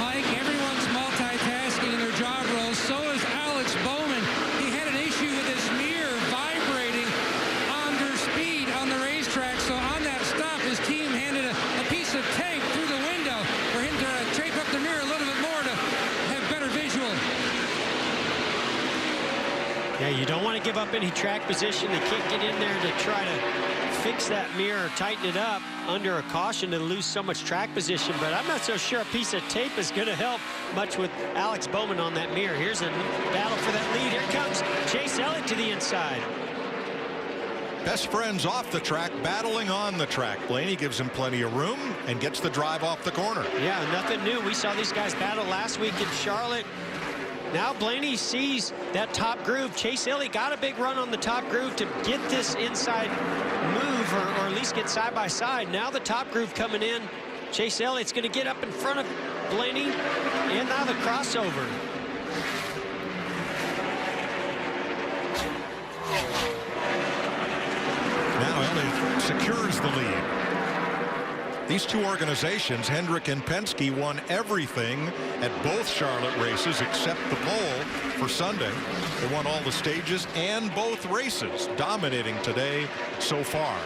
Mike, everyone's multitasking in their job roles. So is Alex Bowman. He had an issue with his mirror vibrating under speed on the racetrack. So on that stop, his team handed a piece of tape through the window for him to tape up the mirror a little bit more to have better visual. Yeah, you don't want to give up any track position. They can't get in there to try to fix that mirror, tighten it up under a caution to lose so much track position, but I'm not so sure a piece of tape is going to help much with Alex Bowman on that mirror. Here's a battle for that lead. Here comes Chase Elliott to the inside. Best friends off the track, battling on the track. Blaney gives him plenty of room and gets the drive off the corner. Yeah, nothing new. We saw these guys battle last week in Charlotte. Now Blaney sees that top groove. Chase Elliott got a big run on the top groove to get this inside move, or at least get side by side. Now the top groove coming in. Chase Elliott's going to get up in front of Blaney, and now the crossover. Now Elliott secures the lead. These 2 organizations, Hendrick and Penske, won everything at both Charlotte races except the pole for Sunday. They won all the stages and both races, dominating today so far.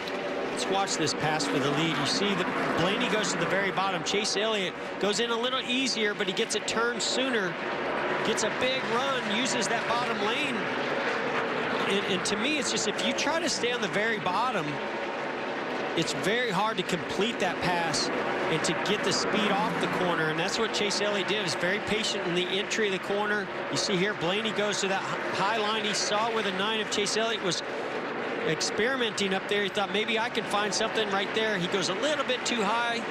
Let's watch this pass for the lead. You see that Blaney goes to the very bottom. Chase Elliott goes in a little easier, but he gets it turned sooner. Gets a big run, uses that bottom lane. And to me, it's just if you try to stay on the very bottom, it's very hard to complete that pass and to get the speed off the corner. And that's what Chase Elliott did. Is very patient in the entry of the corner. You see here, Blaney goes to that high line. He saw where the 9 of Chase Elliott was experimenting up there. He thought maybe I can find something right there. He goes a little bit too high,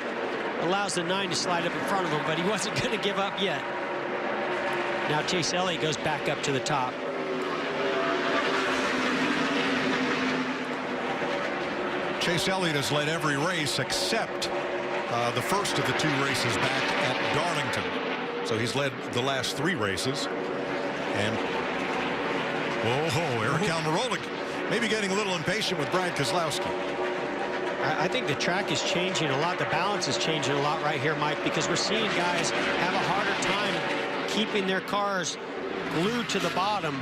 allows the 9 to slide up in front of him, but he wasn't going to give up yet. Now Chase Elliott goes back up to the top. Chase Elliott has led every race except the first of the 2 races back at Darlington. So he's led the last 3 races. And Eric Almirola maybe getting a little impatient with Brad Keselowski. I think the track is changing a lot. The balance is changing a lot right here, Mike, because we're seeing guys have a harder time keeping their cars glued to the bottom.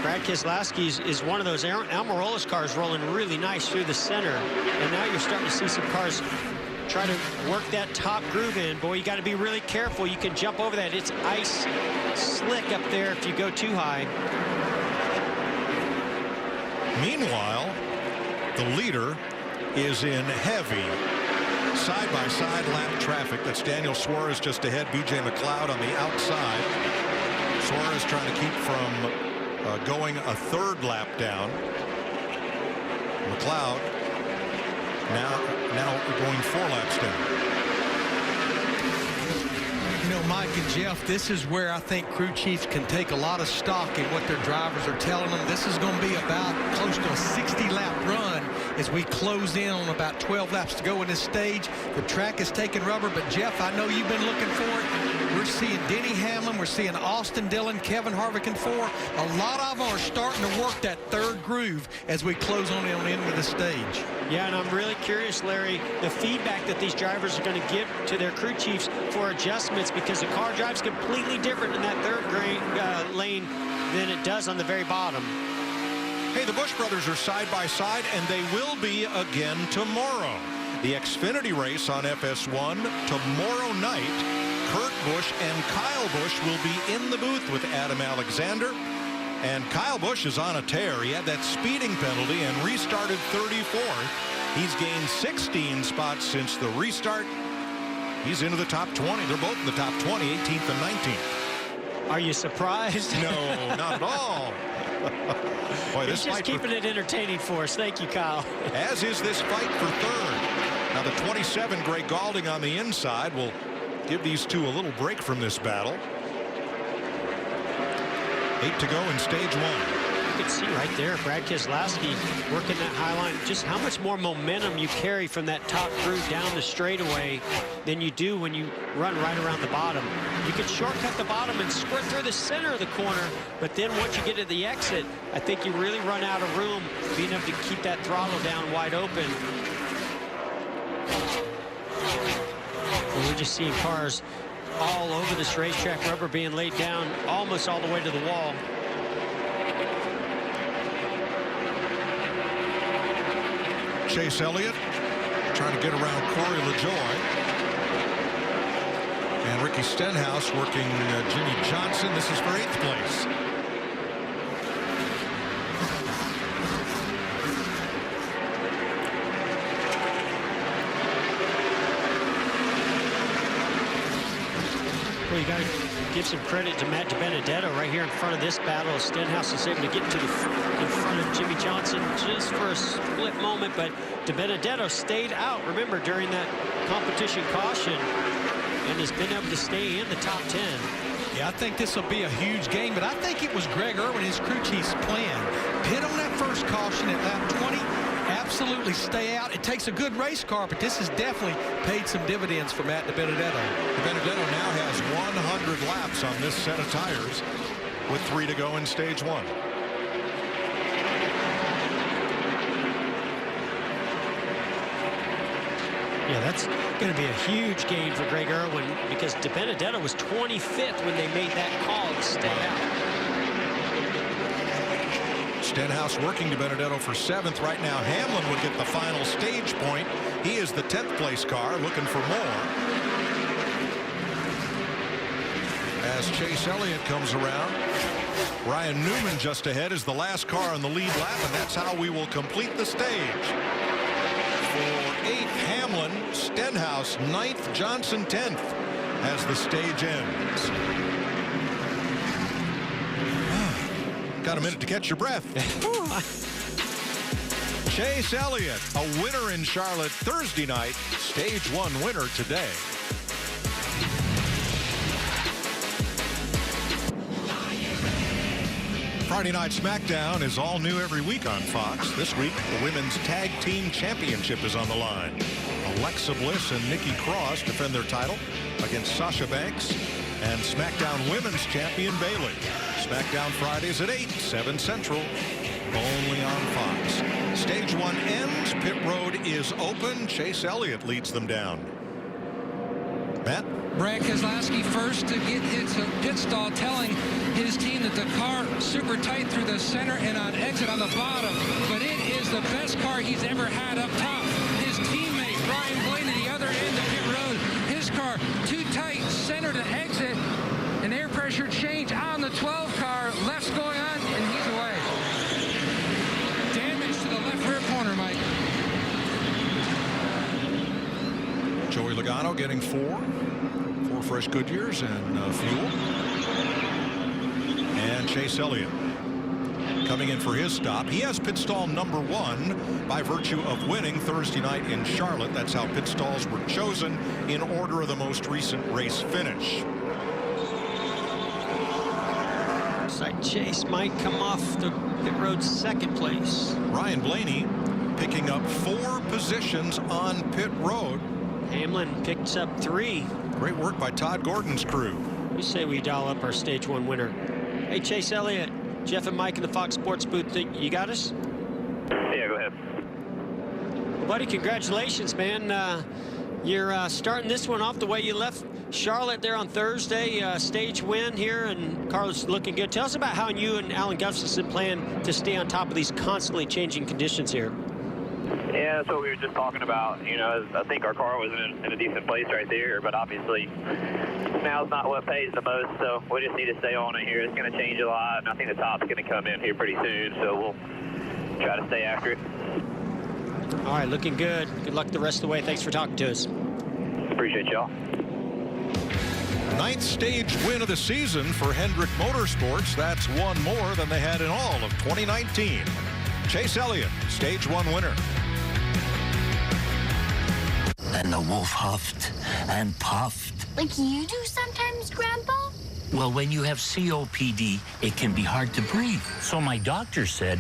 Brad Keselowski is one of those. Almirola's cars rolling really nice through the center. And now you're starting to see some cars try to work that top groove in. Boy, you got to be really careful. You can jump over that. It's ice slick up there if you go too high. Meanwhile, the leader is in heavy side-by-side lap traffic. That's Daniel Suarez just ahead, BJ McLeod on the outside. Suarez trying to keep from going a 3rd lap down. McLeod now going 4 laps down. You know, Mike and Jeff, this is where I think crew chiefs can take a lot of stock in what their drivers are telling them. This is going to be about close to a 60-lap run as we close in on about 12 laps to go in this stage. The track is taking rubber, but Jeff, I know you've been looking for it. We're seeing Denny Hamlin, we're seeing Austin Dillon, Kevin Harvick in 4. A lot of them are starting to work that 3rd groove as we close on the end of the stage. Yeah, and I'm really curious, Larry, the feedback that these drivers are going to give to their crew chiefs for adjustments, because the car drives completely different in that 3rd lane than it does on the very bottom. Hey, the Busch brothers are side by side, and they will be again tomorrow. The Xfinity race on FS1 tomorrow night. Kurt Busch and Kyle Busch will be in the booth with Adam Alexander. And Kyle Busch is on a tear. He had that speeding penalty and restarted 34th. He's gained 16 spots since the restart. He's into the top 20. They're both in the top 20, 18th and 19th. Are you surprised? No, not at all. Boy, He's just keeping it entertaining for us. Thank you, Kyle. As is this fight for 3rd. Now the 27, Greg Galding on the inside, will give these 2 a little break from this battle. 8 to go in stage 1. You can see right there, Brad Keselowski working that high line. Just how much more momentum you carry from that top groove down the straightaway than you do when you run right around the bottom. You can shortcut the bottom and squirt through the center of the corner, but then once you get to the exit, I think you really run out of room being able to keep that throttle down wide open. And we're just seeing cars all over this racetrack, rubber being laid down almost all the way to the wall. Chase Elliott trying to get around Corey LaJoie. And Ricky Stenhouse working Jimmy Johnson. This is for 8th place. Well, you got to give some credit to Matt DiBenedetto right here in front of this battle. Stenhouse is able to get to in front of Jimmy Johnson just for a split moment, but DiBenedetto stayed out, remember, during that competition caution, and has been able to stay in the top 10. Yeah, I think this will be a huge game, but I think it was Greg Irwin, his crew chief's plan. Pit on that first caution at lap 20. Absolutely stay out. It takes a good race car, but this has definitely paid some dividends for Matt DiBenedetto. DiBenedetto now has 100 laps on this set of tires with 3 to go in stage 1. Yeah, that's going to be a huge gain for Greg Irwin, because DiBenedetto was 25th when they made that call to stay out. Stenhouse working DiBenedetto for 7th. Right now, Hamlin would get the final stage point. He is the 10th place car, looking for more. As Chase Elliott comes around. Ryan Newman just ahead is the last car on the lead lap, and that's how we will complete the stage. For 8th, Hamlin, Stenhouse 9th, Johnson 10th as the stage ends. Got a minute to catch your breath. Chase Elliott, a winner in Charlotte Thursday night, stage 1 winner today. Friday Night SmackDown is all new every week on Fox. This week, the Women's Tag Team Championship is on the line. Alexa Bliss and Nikki Cross defend their title against Sasha Banks and SmackDown Women's Champion Bayley. SmackDown Fridays at 8, 7 Central, only on Fox. Stage 1 ends. Pit road is open. Chase Elliott leads them down. Matt? Brad Keselowski first to get into pit stall, telling his team that the car super tight through the center and on exit on the bottom, but it is the best car he's ever had up top. His teammate Ryan Blaney, the other end of pit road, his car too tight, center to exit, an air pressure change on the 12 car, left's going on, and he's away. Damage to the left rear corner, Mike. Joey Logano getting 4 fresh Goodyears and fuel. And Chase Elliott coming in for his stop. He has pit stall number 1 by virtue of winning Thursday night in Charlotte. That's how pit stalls were chosen in order of the most recent race finish. Looks like Chase might come off the pit road second place. Ryan Blaney picking up 4 positions on pit road. Hamlin picks up 3. Great work by Todd Gordon's crew. We say we dial up our stage 1 winner. Hey, Chase Elliott, Jeff and Mike in the Fox Sports booth. You got us? Yeah, go ahead. Well, buddy, congratulations, man. You're starting this one off the way you left Charlotte there on Thursday. Stage win here, and Carlos looking good. Tell us about how you and Alan Gustafson plan to stay on top of these constantly changing conditions here. Yeah, that's what we were just talking about. You know, I think our car was in a decent place right there, but obviously now's not what pays the most, so we just need to stay on it here. It's going to change a lot, and I think the top's going to come in here pretty soon, so we'll try to stay after it. All right, looking good. Good luck the rest of the way. Thanks for talking to us. Appreciate y'all. 9th stage win of the season for Hendrick Motorsports. That's 1 more than they had in all of 2019. Chase Elliott, stage 1 winner. And the wolf huffed and puffed. Like you do sometimes, Grandpa? Well, when you have COPD, it can be hard to breathe. So my doctor said...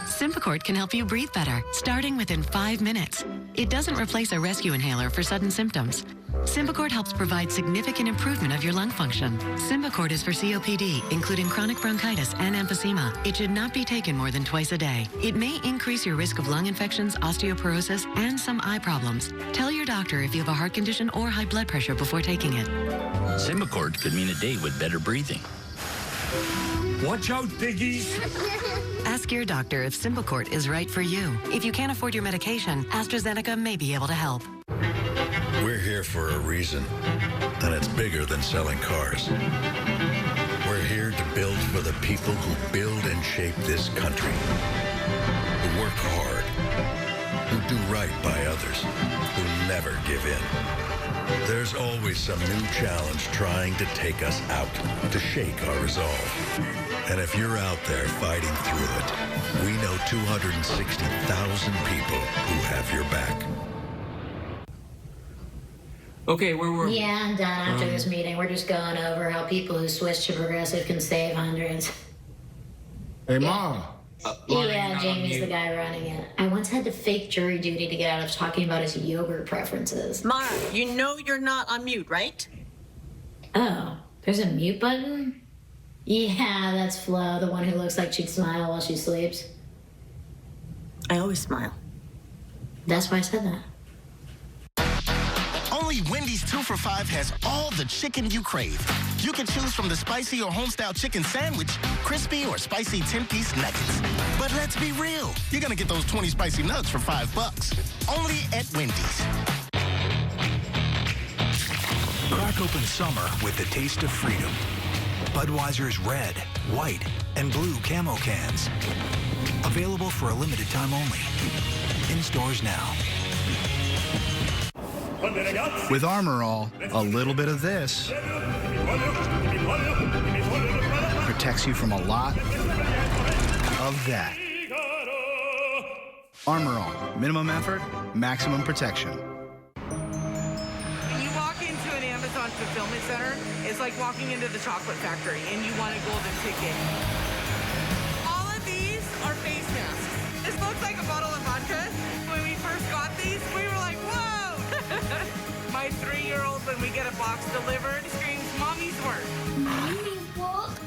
Symbicort can help you breathe better, starting within 5 minutes. It doesn't replace a rescue inhaler for sudden symptoms. Symbicort helps provide significant improvement of your lung function. Symbicort is for COPD, including chronic bronchitis and emphysema. It should not be taken more than twice a day. It may increase your risk of lung infections, osteoporosis, and some eye problems. Tell your doctor if you have a heart condition or high blood pressure before taking it. Symbicort could mean a day with better breathing. Watch out, piggies! Ask your doctor if Symbicort is right for you. If you can't afford your medication, AstraZeneca may be able to help. We're here for a reason, and it's bigger than selling cars. We're here to build for the people who build and shape this country, who work hard, who do right by others, who never give in. There's always some new challenge trying to take us out, to shake our resolve. And if you're out there fighting through it, we know 260,000 people who have your back. Okay, where were we? Yeah, I'm done after this meeting. We're just going over how people who switch to Progressive can save hundreds. Hey, Mom. Yeah, Jamie's the guy running it. I once had to fake jury duty to get out of talking about his yogurt preferences. Mara, you know you're not on mute, right? Oh, there's a mute button? Yeah, that's Flo, the one who looks like she'd smile while she sleeps. I always smile. That's why I said that. Only Wendy's 2 for $5 has all the chicken you crave. You can choose from the spicy or homestyle chicken sandwich, crispy or spicy 10-piece nuggets. But let's be real, you're gonna get those 20 spicy nugs for $5. Only at Wendy's. Crack open summer with the taste of freedom. Budweiser's red, white, and blue camo cans. Available for a limited time only. In stores now. With Armor All, a little bit of this protects you from a lot of that. Armor All, minimum effort, maximum protection. When you walk into an Amazon fulfillment center, it's like walking into the chocolate factory and you want a golden ticket. All of these are face masks. This looks like a bottle of vodka. When we first got these, we were like, whoa! My 3-year-old, when we get a box delivered, screams, Mommy's work. Mommy's work?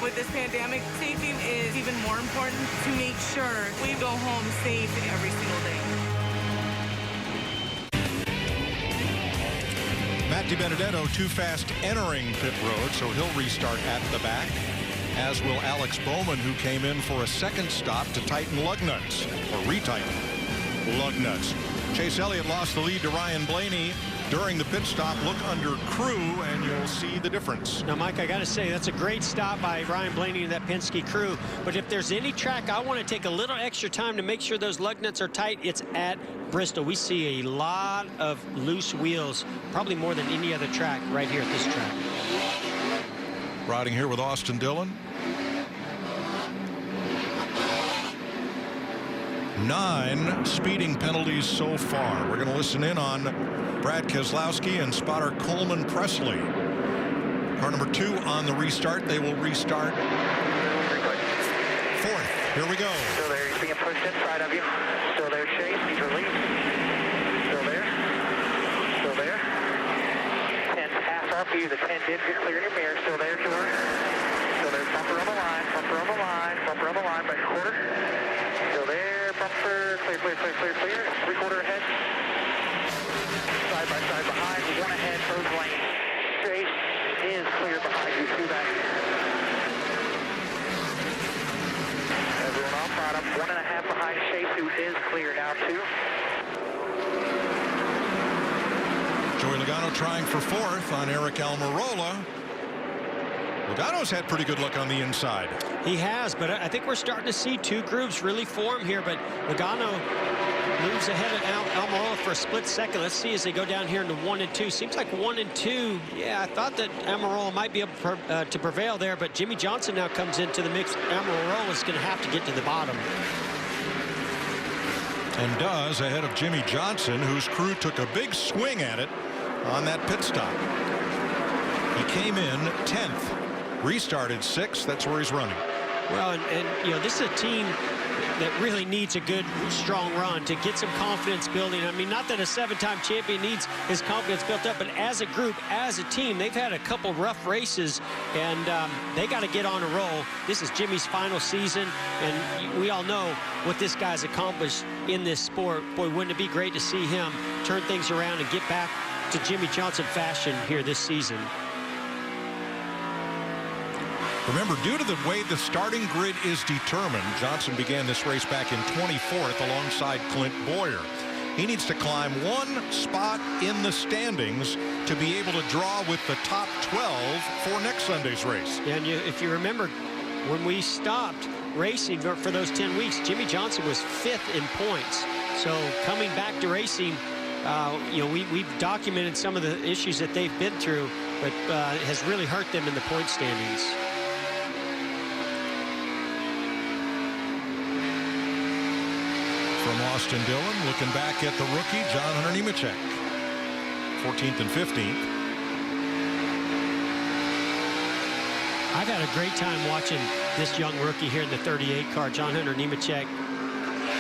With this pandemic, safety is even more important to make sure we go home safe every single day. Matt DiBenedetto too fast entering pit road, so he'll restart at the back, as will Alex Bowman, who came in for a second stop to tighten lug nuts, or retighten lug nuts. Chase Elliott lost the lead to Ryan Blaney during the pit stop. Look under crew and you'll see the difference. Now, Mike, I got to say, that's a great stop by Ryan Blaney and that Penske crew. But if there's any track I want to take a little extra time to make sure those lug nuts are tight, it's at Bristol. We see a lot of loose wheels, probably more than any other track right here at this track. Riding here with Austin Dillon. 9 speeding penalties so far. We're going to listen in on Brad Keselowski and spotter Coleman Presley. Car number 2 on the restart. They will restart 4th. Here we go. Still there. He's being pushed inside of you. Still there, Chase. He's released. Still there. Still there. 10's half up you. The 10 did get clear in your mirror. Still there, George. Still there. Bumper on the line. Bumper on the line. Bumper on the line by quarter. Still there. Bumper, clear, clear, clear, clear, clear. 3/4 ahead. Side by side behind. 1 ahead, 3rd lane. Chase is clear behind you. See that? Everyone on bottom. 1.5 behind Chase, who is clear now, too. Joey Logano trying for 4th on Eric Almirola. Logano's had pretty good luck on the inside. He has, but I think we're starting to see 2 groups really form here. But Logano moves ahead of Almirola for a split second. Let's see as they go down here into 1 and 2. Seems like 1 and 2. Yeah, I thought that Almirola might be able to prevail there, but Jimmy Johnson now comes into the mix. Almirola is going to have to get to the bottom. And does, ahead of Jimmy Johnson, whose crew took a big swing at it on that pit stop. He came in 10th. Restarted 6th. That's where he's running. Well, and you know, this is a team that really needs a good, strong run to get some confidence building. I mean, not that a 7-time champion needs his confidence built up, but as a group, as a team, they've had a couple rough races, and they got to get on a roll. This is Jimmy's final season, and we all know what this guy's accomplished in this sport. Boy, wouldn't it be great to see him turn things around and get back to Jimmy Johnson fashion here this season. Remember, due to the way the starting grid is determined, Johnson began this race back in 24th alongside Clint Boyer. He needs to climb 1 spot in the standings to be able to draw with the top 12 for next Sunday's race. Yeah, and if you remember, when we stopped racing for those 10 weeks, Jimmy Johnson was 5th in points. So coming back to racing, you know, we've documented some of the issues that they've been through, but it has really hurt them in the point standings. From Austin Dillon, looking back at the rookie, John Hunter Nemechek, 14th and 15th. I've had a great time watching this young rookie here in the 38 car, John Hunter Nemechek.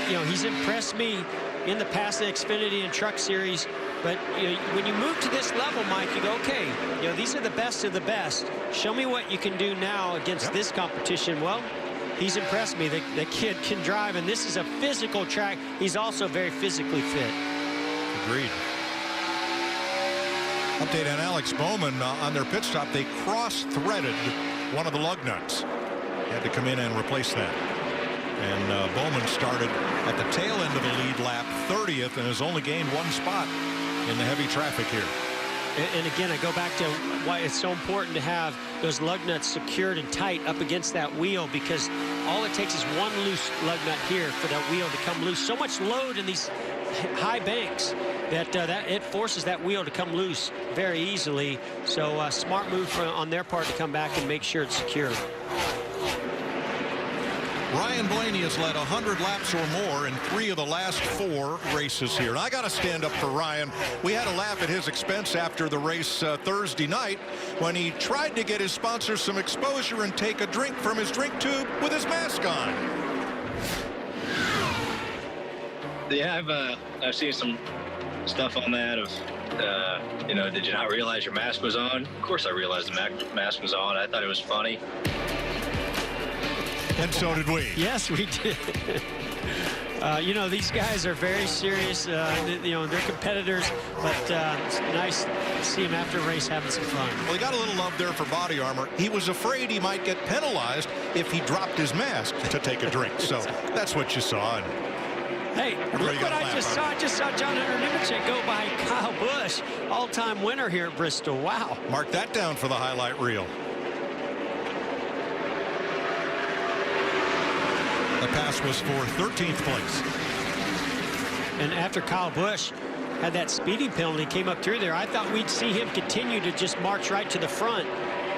You know, he's impressed me in the past, the Xfinity and Truck Series, but you know, when you move to this level, Mike, you go, okay, you know, these are the best of the best. Show me what you can do now against this competition. Well, he's impressed me. The kid can drive, and this is a physical track. He's also very physically fit. Agreed. Update on Alex Bowman on their pit stop. They cross-threaded one of the lug nuts. Had to come in and replace that. And Bowman started at the tail end of the lead lap, 30th, and has only gained 1 spot in the heavy traffic here. And again, I go back to why it's so important to have those lug nuts secured and tight up against that wheel, because all it takes is one loose lug nut here for that wheel to come loose. So much load in these high banks that it forces that wheel to come loose very easily. So smart move on their part to come back and make sure it's secure. Ryan Blaney has led 100 laps or more in 3 of the last 4 races here. And I got to stand up for Ryan. We had a laugh at his expense after the race Thursday night when he tried to get his sponsor some exposure and take a drink from his drink tube with his mask on. Yeah, I've seen some stuff on that of, you know, did you not realize your mask was on? Of course I realized the mask was on. I thought it was funny. And so did we. Yes, we did. You know, these guys are very serious. You know, they're competitors, but it's nice to see them after a race having some fun. Well, he got a little love there for Body Armor. He was afraid he might get penalized if he dropped his mask to take a drink. So that's what you saw. And hey, look what I just saw. I just saw John Hunter Nemechek go by Kyle Busch, all-time winner here at Bristol. Wow. Mark that down for the highlight reel. The pass was for 13th place. And after Kyle Busch had that speeding penalty, came up through there, I thought we'd see him continue to just march right to the front.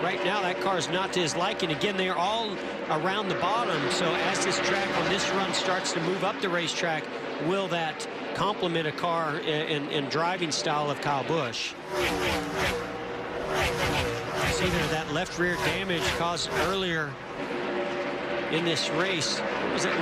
Right now, that car is not to his liking. Again, they are all around the bottom. So as this track on this run starts to move up the racetrack, will that complement a car in driving style of Kyle Busch? See there, that left rear damage caused earlier in this race. Was that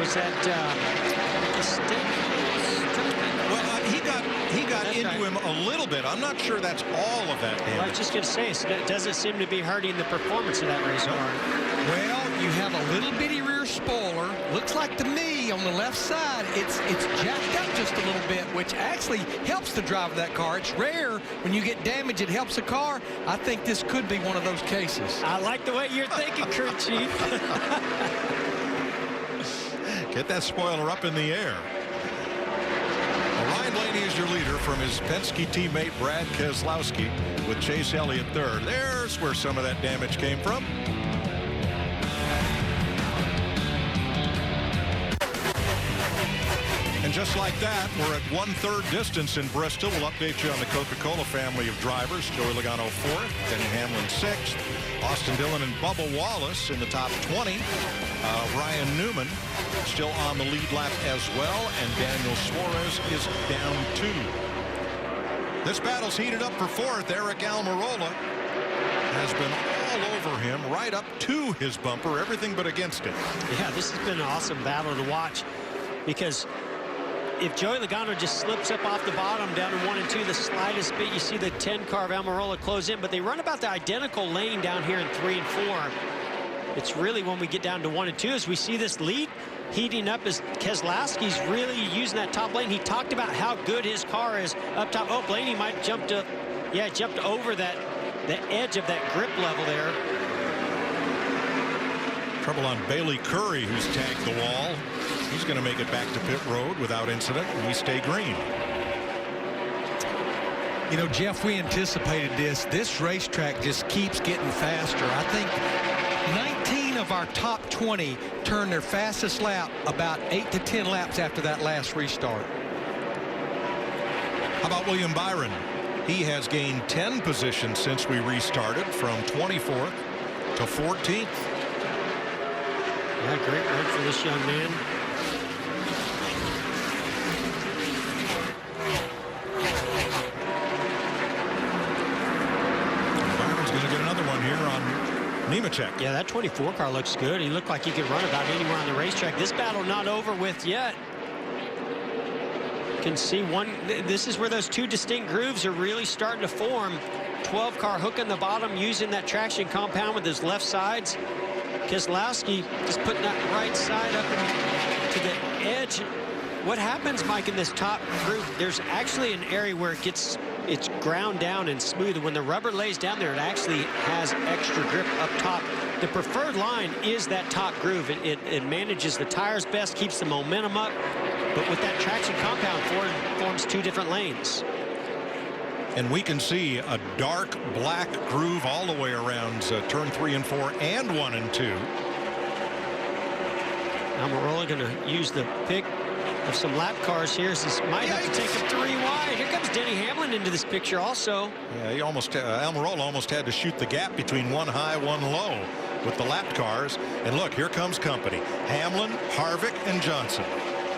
he got into him a little bit. I'm not sure that's all of that damage. Well, I was just going to say, so that doesn't seem to be hurting the performance of that race car. Well, you have a little bitty rear spoiler. Looks like to me on the left side, it's jacked up just a little bit, which actually helps the drive of that car. It's rare when you get damage, it helps the car. I think this could be one of those cases. I like the way you're thinking, crew chief. Get that spoiler up in the air. Well, Ryan Blaney is your leader from his Penske teammate Brad Keselowski with Chase Elliott third. There's where some of that damage came from. And just like that, we're at 1/3 distance in Bristol. We'll update you on the Coca-Cola family of drivers. Joey Logano 4th, Denny Hamlin 6th, Austin Dillon and Bubba Wallace in the top 20. Ryan Newman still on the lead lap as well, and Daniel Suarez is down 2. This battle's heated up for 4th. Eric Almirola has been all over him, right up to his bumper, everything but against it. Yeah, this has been an awesome battle to watch, because if Joey Logano just slips up off the bottom down in 1 and 2, the slightest bit, you see the 10 car of Almirola close in, but they run about the identical lane down here in 3 and 4. It's really when we get down to 1 and 2 as we see this lead heating up, as Keselowski's really using that top lane. He talked about how good his car is up top. Oh, Blaney might jumped over the edge of that grip level there. Trouble on Bailey Curry, who's tagged the wall. He's going to make it back to pit road without incident, and we stay green. You know, Jeff, we anticipated this. This racetrack just keeps getting faster. I think 19 of our top 20 turned their fastest lap about 8 to 10 laps after that last restart. How about William Byron? He has gained 10 positions since we restarted, from 24th to 14th. Yeah, great run for this young man. Byron's going to get another one here on Nemechek. Yeah, that 24 car looks good. He looked like he could run about anywhere on the racetrack. This battle not over with yet. You can see one. This is where those 2 distinct grooves are really starting to form. 12 car hook in the bottom, using that traction compound with his left sides. Keselowski just putting that right side up to the edge. What happens, Mike, in this top groove, there's actually an area where it's ground down and smooth. When the rubber lays down there, it actually has extra grip up top. The preferred line is that top groove. It manages the tires best, keeps the momentum up, but with that traction compound, Ford forms 2 different lanes. And we can see a dark black groove all the way around turn 3 and 4 and 1 and 2. Almirola going to use the pick of some lap cars here. This might have to take him 3 wide. Here comes Denny Hamlin into this picture also. Yeah, he Almirola almost had to shoot the gap between one high, one low with the lap cars. And look, here comes company. Hamlin, Harvick, and Johnson.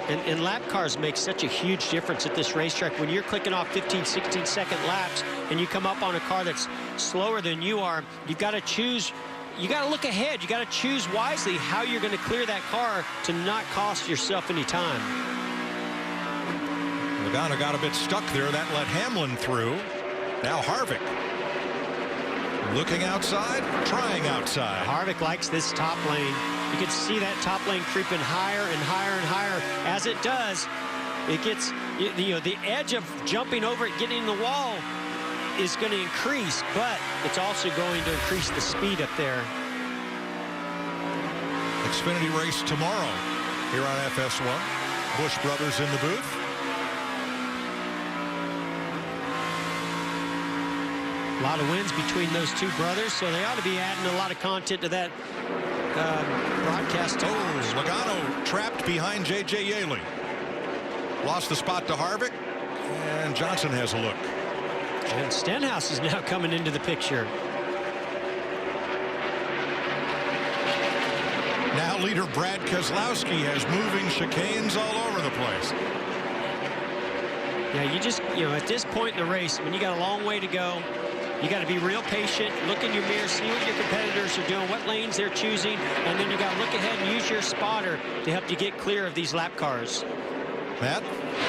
And lap cars make such a huge difference at this racetrack. When you're clicking off 15, 16-second laps and you come up on a car that's slower than you are, you've got to choose. You got to look ahead. You got to choose wisely how you're going to clear that car to not cost yourself any time. Logano got a bit stuck there. That let Hamlin through. Now Harvick looking outside, trying outside. Harvick likes this top lane. You can see that top lane creeping higher and higher and higher. As it does, it gets, you know, the edge of jumping over it, getting in the wall is going to increase, but it's also going to increase the speed up there. Xfinity race tomorrow here on FS1. Busch brothers in the booth. A lot of wins between those two brothers, so they ought to be adding a lot of content to that broadcast. Oh, Logano trapped behind J.J. Yeley. Lost the spot to Harvick, and Johnson has a look. And Stenhouse is now coming into the picture. Now leader Brad Keselowski has moving chicanes all over the place. Yeah, you know, at this point in the race, when you got a long way to go, you got to be real patient, look in your mirror, see what your competitors are doing, what lanes they're choosing, and then you got to look ahead and use your spotter to help you get clear of these lap cars. Matt?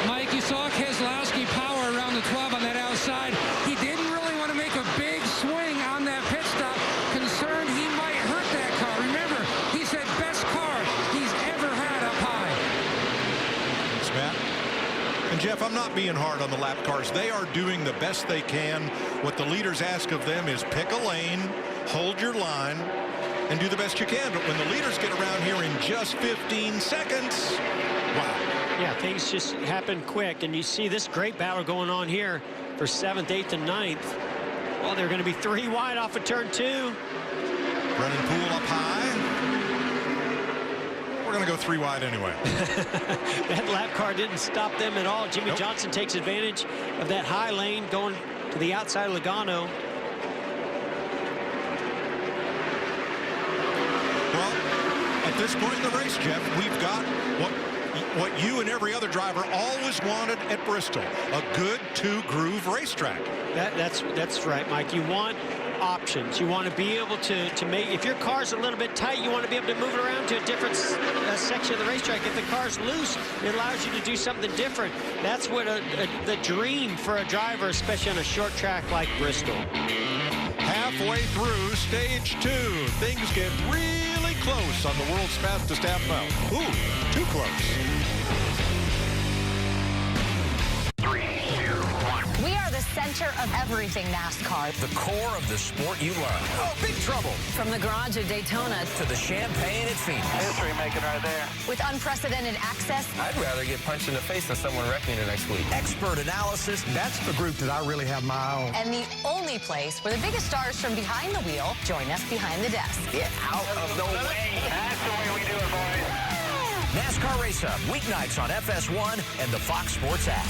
Mike, you saw Keselowski power around the 12 on that outside. He didn't really want to make a big swing on that pit stop, concerned he might hurt that car. Remember, he said best car he's ever had up high. Thanks, Matt. And Jeff, I'm not being hard on the lap cars. They are doing the best they can. What the leaders ask of them is pick a lane, hold your line, and do the best you can. But when the leaders get around here in just 15 seconds, wow. Yeah, things just happen quick, and you see this great battle going on here for 7th, 8th, and 9th. Well, they're going to be 3 wide off of turn 2. Brennan Poole up high. We're going to go 3 wide anyway. That lap car didn't stop them at all. Jimmy Johnson takes advantage of that high lane going to the outside of Logano. Well, at this point in the race, Jeff, we've got what you and every other driver always wanted at Bristol, a good 2-groove racetrack. That's right, Mike. You want options. You want to be able to make, if your car's a little bit tight, you want to be able to move it around to a different section of the racetrack. If the car's loose, it allows you to do something different. That's what the dream for a driver, especially on a short track like Bristol. Halfway through stage 2, things get really close on the world's fastest half mile. Ooh, too close. 3, 2, 1. We are the center of everything NASCAR. The core of the sport you love. Oh, big trouble. From the garage at Daytona to the champagne at Phoenix. History making right there. With unprecedented access. I'd rather get punched in the face than someone wreck me the next week. Expert analysis. That's the group that I really have my eye on. And the only place where the biggest stars from behind the wheel join us behind the desk. Get out of the way. That's the way we do it, boys. NASCAR Race Up, weeknights on FS1 and the Fox Sports app.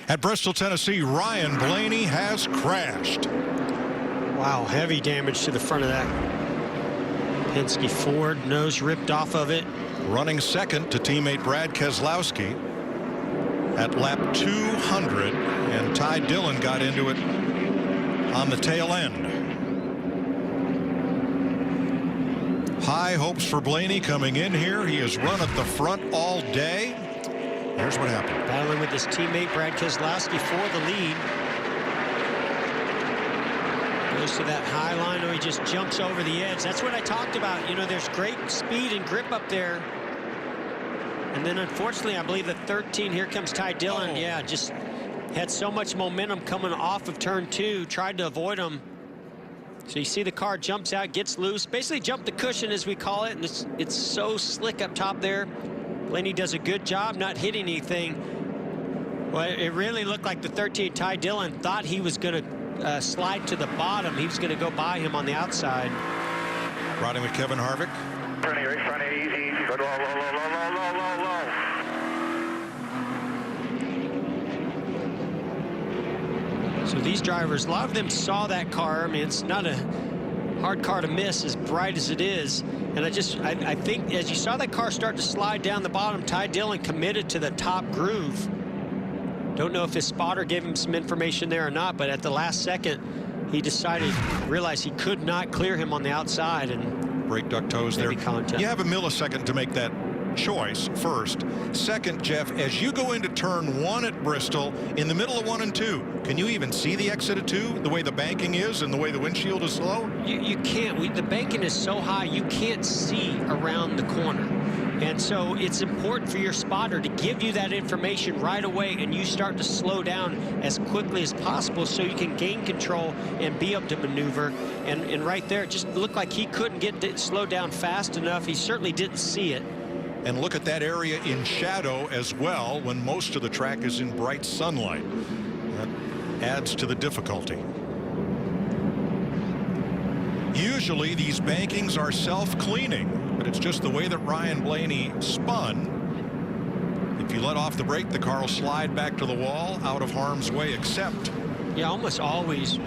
At Bristol, Tennessee, Ryan Blaney has crashed. Wow, heavy damage to the front of that Penske Ford. Nose ripped off of it. Running second to teammate Brad Keselowski at lap 200, and Ty Dillon got into it on the tail end. High hopes for Blaney coming in here. He has run at the front all day. Here's what happened. Battling with his teammate Brad Keselowski for the lead. goes to that high line, or he just jumps over the edge. That's what I talked about. You know, there's great speed and grip up there. And then, unfortunately, I believe the 13, here comes Ty Dillon. Yeah, just had so much momentum coming off of turn 2, tried to avoid him. So you see the car jumps out, gets loose, basically jumped the cushion, as we call it, and it's so slick up top there. Blaney does a good job not hitting anything. Well, it really looked like the 13, Ty Dillon, thought he was going to slide to the bottom. He was going to go by him on the outside. Riding with Kevin Harvick. Front end, easy. Go low, low, low, low, low, low, low. So these drivers, a lot of them saw that car. I mean, it's not a hard car to miss, as bright as it is. And I think as you saw that car start to slide down the bottom, Ty Dillon committed to the top groove. Don't know if his spotter gave him some information there or not, but at the last second, he realized he could not clear him on the outside, and brake duct toes there. Contact. You have a millisecond to make that choice first. Second, Jeff, as you go into turn 1 at Bristol, in the middle of 1 and 2, can you even see the exit of 2, the way the banking is and the way the windshield is low? You can't. The banking is so high, you can't see around the corner. And so it's important for your spotter to give you that information right away, and you start to slow down as quickly as possible so you can gain control and be able to maneuver. And right there, it just looked like he couldn't get slowed down fast enough. He certainly didn't see it. And look at that area in shadow as well, when most of the track is in bright sunlight. That adds to the difficulty. Usually these bankings are self-cleaning, but it's just the way that Ryan Blaney spun. If you let off the brake, the car will slide back to the wall, out of harm's way, except... Yeah, almost always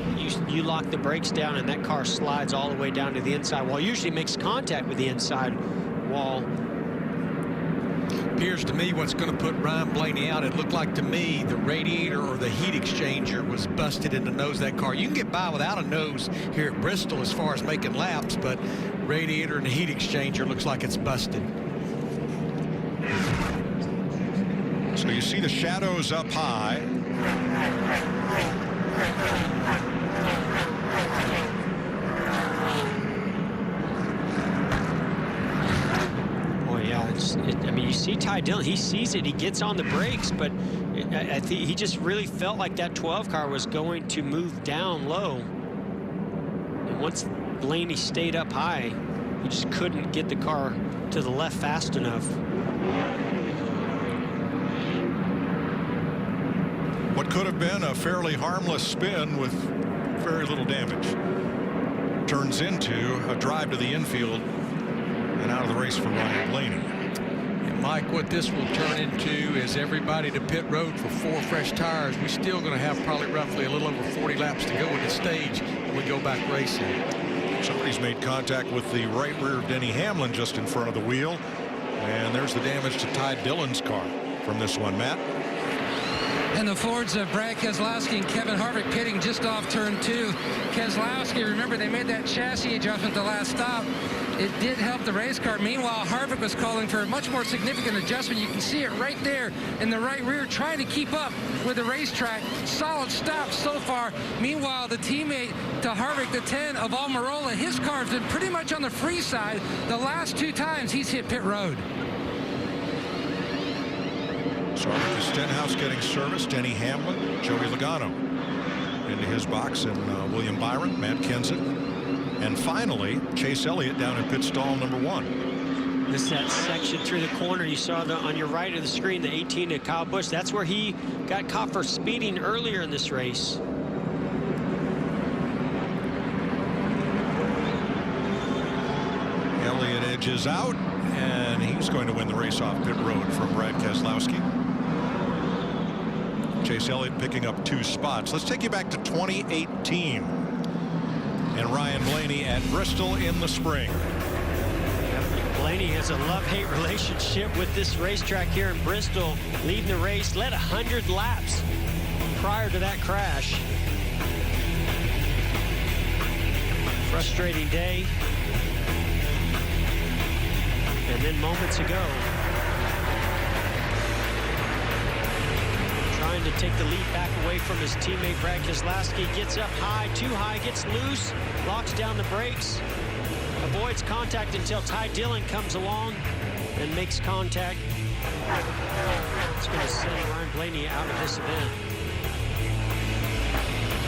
you lock the brakes down and that car slides all the way down to the inside wall. Usually makes contact with the inside wall. Appears to me what's going to put Ryan Blaney out, it looked like to me the radiator or the heat exchanger was busted in the nose of that car. You can get by without a nose here at Bristol as far as making laps, but radiator and the heat exchanger looks like it's busted. So you see the shadows up high. I mean, you see Ty Dillon, he sees it, he gets on the brakes, but I think he just really felt like that 12 car was going to move down low. And once Blaney stayed up high, he just couldn't get the car to the left fast enough. What could have been a fairly harmless spin with very little damage turns into a drive to the infield and out of the race for Ryan Blaney. Mike, what this will turn into is everybody to pit road for 4 fresh tires. We're still going to have probably roughly a little over 40 laps to go at the stage when we go back racing. Somebody's made contact with the right rear of Denny Hamlin just in front of the wheel. And there's the damage to Ty Dillon's car from this one, Matt. And the Fords of Brad Keselowski and Kevin Harvick pitting just off turn 2. Keselowski, remember, they made that chassis adjustment the last stop. It did help the race car. Meanwhile, Harvick was calling for a much more significant adjustment. You can see it right there in the right rear, trying to keep up with the racetrack. Solid stop so far. Meanwhile, the teammate to Harvick, the 10 of Almirola, his car's been pretty much on the free side the last 2 times he's hit pit road. So the Stenhouse getting service. Denny Hamlin, Joey Logano into his box, and William Byron, Matt Kenseth. And finally, Chase Elliott down in pit stall number 1. This is that section through the corner you saw on your right of the screen, the 18 to Kyle Busch. That's where he got caught for speeding earlier in this race. Elliott edges out, and he's going to win the race off pit road from Brad Keselowski. Chase Elliott picking up 2 spots. Let's take you back to 2018. And Ryan Blaney at Bristol in the spring. Blaney has a love-hate relationship with this racetrack here in Bristol. Leading the race, led 100 laps prior to that crash. Frustrating day. And then moments ago, trying to take the lead back away from his teammate Brad Keselowski. Gets up high, too high, gets loose, locks down the brakes, avoids contact until Ty Dillon comes along and makes contact. It's going to send Ryan Blaney out of this event.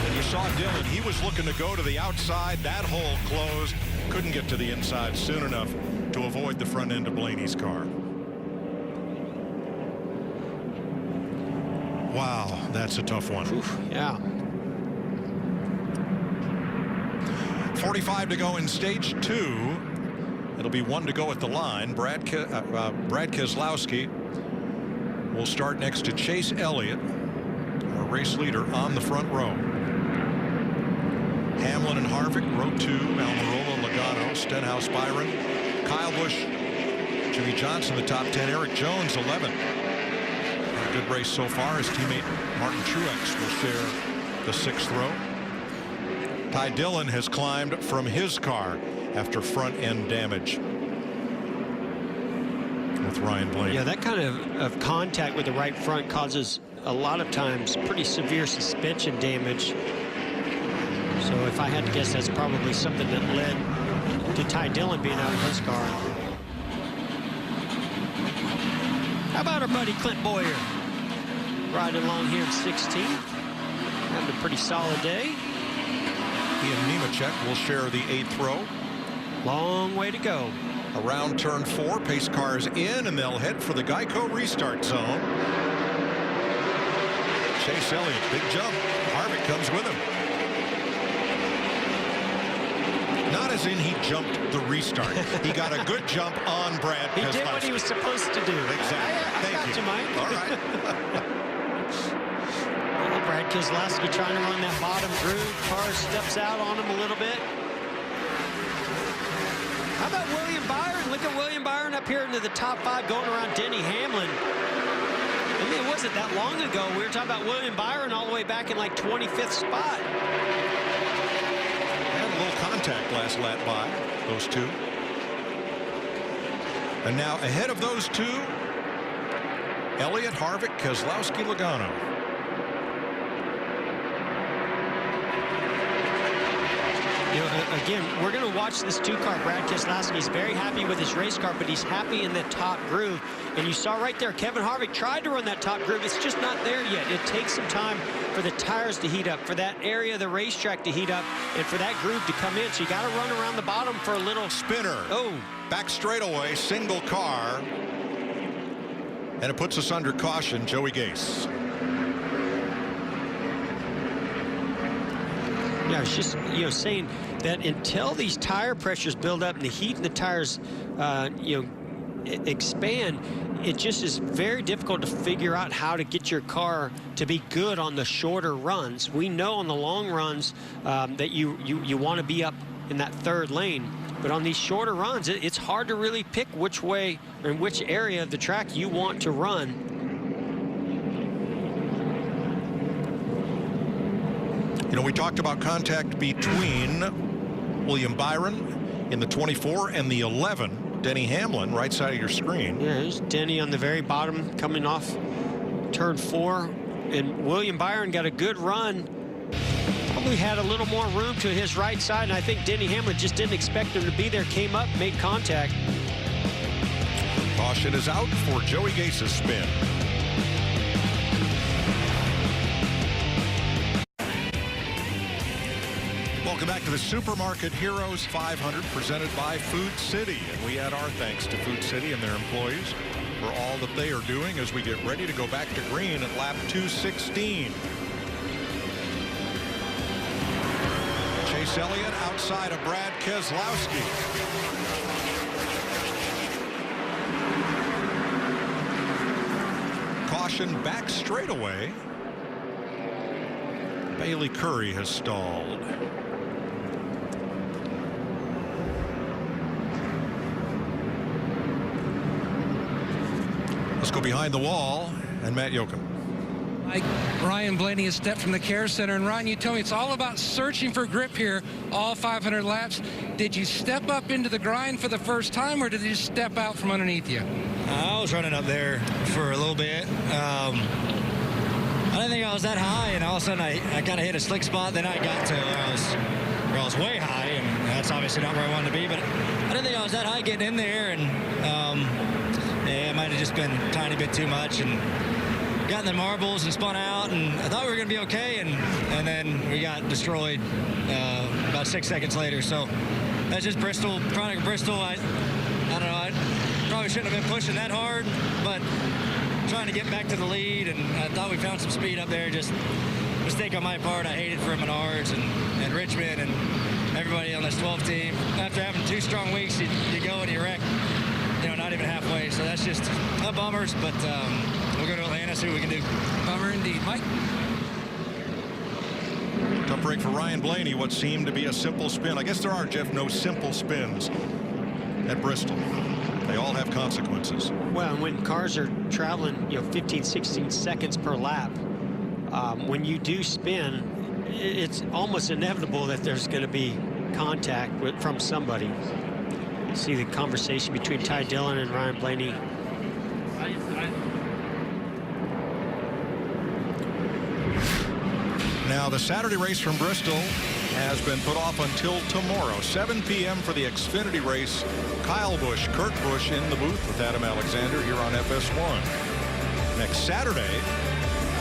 And you saw Dillon, he was looking to go to the outside. That hole closed. Couldn't get to the inside soon enough to avoid the front end of Blaney's car. Wow, that's a tough one. Oof, yeah. 45 to go in stage 2. It'll be 1 to go at the line. Brad Keselowski will start next to Chase Elliott, our race leader, on the front row. Hamlin and Harvick, row 2. Almirola, Logano, Stenhouse, Byron, Kyle Busch, Jimmy Johnson, the top 10. Eric Jones, 11. A good race so far. His teammate Martin Truex will share the 6th row. Ty Dillon has climbed from his car after front end damage with Ryan Blaney. Yeah, that kind of contact with the right front causes a lot of times pretty severe suspension damage. So if I had to guess, that's probably something that led to Ty Dillon being out of his car. How about our buddy Clint Bowyer riding along here in 16, having a pretty solid day. He and Nemechek will share the 8th row. Long way to go. Around turn 4, pace cars in, and they'll head for the Geico restart zone. Chase Elliott, big jump. Harvick comes with him. Not as in he jumped the restart. He got a good jump on Brad Keselowski. He did what he was supposed to do. Exactly. Thank you, Mike. All right. Brad Keselowski trying to run that bottom groove. Car steps out on him a little bit. How about William Byron? Look at William Byron up here into the top 5 going around Denny Hamlin. I mean, it wasn't that long ago. We were talking about William Byron all the way back in like 25th spot. They had a little contact last lap by those two. And now ahead of those two, Elliott, Harvick, Keselowski, Logano. You know, again, we're going to watch this 2-car. Brad Keselowski is very happy with his race car, but he's happy in that top groove. And you saw right there, Kevin Harvick tried to run that top groove. It's just not there yet. It takes some time for the tires to heat up, for that area of the racetrack to heat up, and for that groove to come in. So you got to run around the bottom for a little spinner. Oh, back straightaway, single car, and it puts us under caution. Joey Gase. Yeah, I was just, saying that until these tire pressures build up and the heat in the tires, expand, it just is very difficult to figure out how to get your car to be good on the shorter runs. We know on the long runs that you want to be up in that 3rd lane, but on these shorter runs, it's hard to really pick which way or in which area of the track you want to run. You know, we talked about contact between William Byron in the 24 and the 11. Denny Hamlin, right side of your screen. Yeah, there's Denny on the very bottom coming off turn 4. And William Byron got a good run. Probably had a little more room to his right side. And I think Denny Hamlin just didn't expect him to be there. Came up, made contact. Caution is out for Joey Gase's spin. Welcome back to the Supermarket Heroes 500 presented by Food City. And we add our thanks to Food City and their employees for all that they are doing as we get ready to go back to green at lap 216. Chase Elliott outside of Brad Keselowski. Caution back straightaway. Bailey Curry has stalled. Let's go behind the wall and Matt Yoakum. Ryan Blaney has stepped from the care center. And Ryan, you told me it's all about searching for grip here, all 500 laps. Did you step up into the grind for the first time, or did you step out from underneath you? I was running up there for a little bit. I didn't think I was that high, and all of a sudden I kind of hit a slick spot. Then I got to where I was way high, and that's obviously not where I wanted to be. But I didn't think I was that high getting in there, and yeah, it might have just been a tiny bit too much. And got in the marbles and spun out, and I thought we were going to be okay, and then we got destroyed about 6 seconds later. So that's just Bristol, product of Bristol. I don't know. I probably shouldn't have been pushing that hard, but trying to get back to the lead, and I thought we found some speed up there. Just mistake on my part. I hated for Menards and Richmond and everybody on this 12 team. After having 2 strong weeks, you go and you wreck, not even halfway. So that's just a bummer, but we'll go to Atlanta, see what we can do. Bummer indeed. Mike? Tough break for Ryan Blaney. What seemed to be a simple spin. I guess there are, Jeff, no simple spins at Bristol. They all have consequences. Well, when cars are traveling, 15, 16 seconds per lap, when you do spin, it's almost inevitable that there's going to be contact from somebody. See the conversation between Ty Dillon and Ryan Blaney. Now, the Saturday race from Bristol has been put off until tomorrow, 7 p.m. for the Xfinity race. Kyle Busch, Kurt Busch in the booth with Adam Alexander here on FS1. Next Saturday,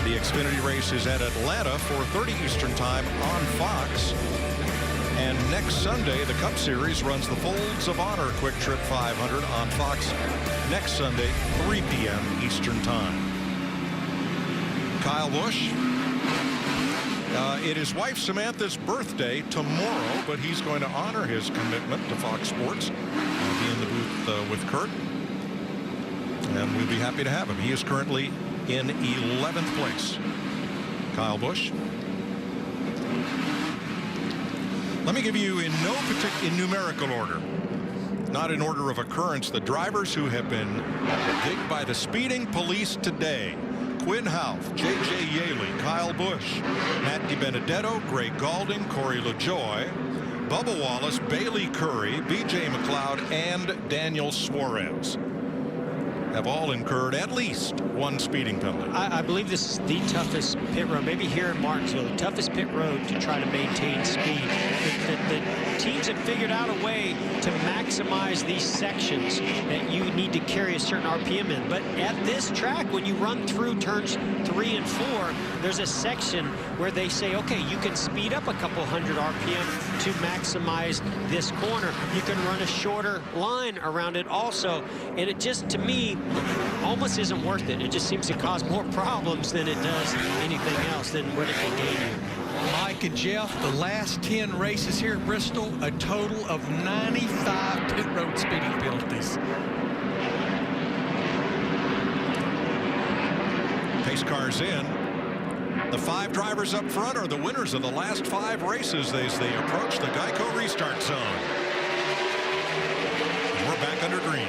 the Xfinity race is at Atlanta, 4:30 Eastern Time on Fox. And next Sunday, the Cup Series runs the Folds of Honor Quick Trip 500 on Fox next Sunday, 3 p.m. Eastern Time. Kyle Busch. It is wife Samantha's birthday tomorrow, but he's going to honor his commitment to Fox Sports. He'll be in the booth with Kurt, and we'll be happy to have him. He is currently in 11th place. Kyle Busch. Let me give you in numerical order, not in order of occurrence, the drivers who have been digged by the speeding police today. Quinn Houff, J.J. Yaley, Kyle Busch, Matt DiBenedetto, Greg Galding, Corey LaJoie, Bubba Wallace, Bailey Curry, B.J. McLeod, and Daniel Suarez have all incurred at least 1 speeding penalty. I believe this is the toughest pit road, maybe here in Martinsville, the toughest pit road to try to maintain speed. The teams have figured out a way to maximize these sections that you need to carry a certain RPM in. But at this track, when you run through turns 3 and 4, there's a section where they say, okay, you can speed up a couple hundred RPM to maximize this corner. You can run a shorter line around it also. And it just, to me, almost isn't worth it. It just seems to cause more problems than it does anything else than what it can gain you. Mike and Jeff, the last 10 races here at Bristol, a total of 95 pit road speeding penalties. Pace cars in. The 5 drivers up front are the winners of the last 5 races as they approach the Geico restart zone. And we're back under green.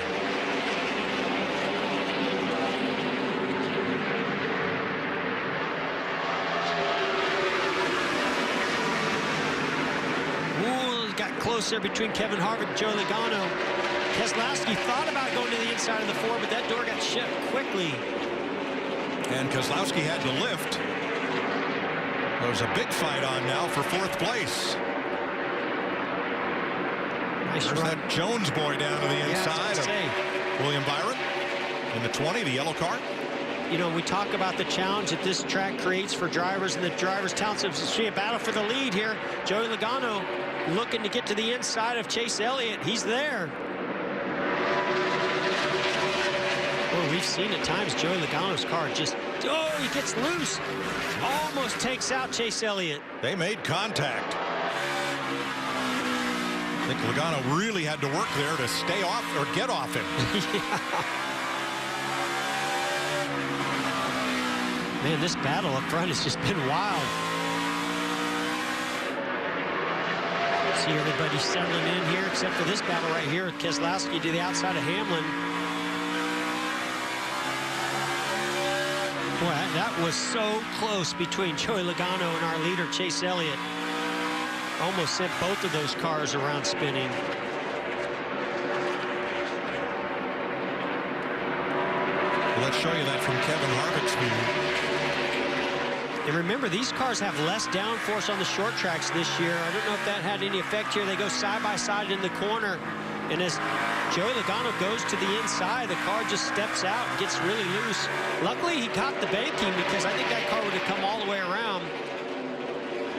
Close there between Kevin Harvick and Joey Logano. Keselowski thought about going to the inside of the 4, but that door got shut quickly. And Keselowski had to lift. There's a big fight on now for 4th place. Nice There's run. that Jones boy down to the inside of William Byron in the 20, the yellow car. We talk about the challenge that this track creates for drivers, and the drivers tell us to see a battle for the lead here. Joey Logano looking to get to the inside of Chase Elliott. He's there. Well, we've seen at times Joey Logano's car just, he gets loose. Almost takes out Chase Elliott. They made contact. I think Logano really had to work there to stay off or get off him. Man, this battle up front has just been wild. See everybody settling in here except for this battle right here. Keselowski to the outside of Hamlin. Boy, that was so close between Joey Logano and our leader, Chase Elliott. Almost sent both of those cars around spinning. Let's show you that from Kevin Harvick's view. And remember, these cars have less downforce on the short tracks this year. I don't know if that had any effect here. They go side by side in the corner. And as Joey Logano goes to the inside, the car just steps out and gets really loose. Luckily, he caught the banking because I think that car would have come all the way around.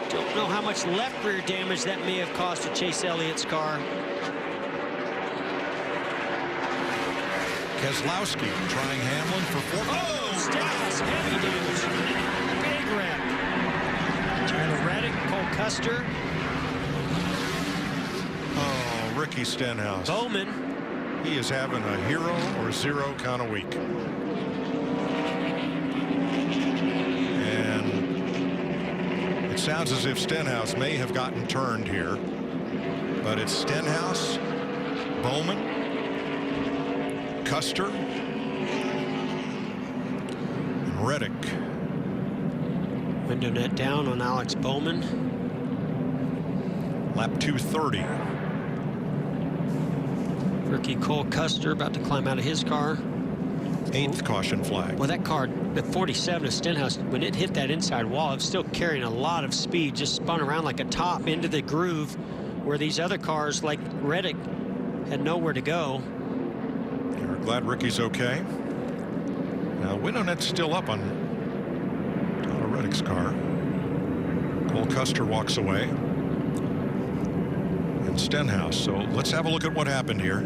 Don't know how much left rear damage that may have caused to Chase Elliott's car. Keselowski trying Hamlin for 4. Oh, Stenhouse, heavy damage. Big wreck. Tyler Reddick, Cole Custer. Oh, Ricky Stenhouse. Bowman. He is having a hero or zero kind of week. And it sounds as if Stenhouse may have gotten turned here. But it's Stenhouse, Bowman, Custer, and Reddick. Window net down on Alex Bowman. Lap 230. Rookie Cole Custer about to climb out of his car. 8th caution flag. Well, that car, the 47 of Stenhouse, when it hit that inside wall, it was still carrying a lot of speed, just spun around like a top into the groove, where these other cars like Reddick had nowhere to go. We're glad Ricky's okay. Now, window net's still up on Tyler Reddick's car. Cole Custer walks away. And Stenhouse. So let's have a look at what happened here.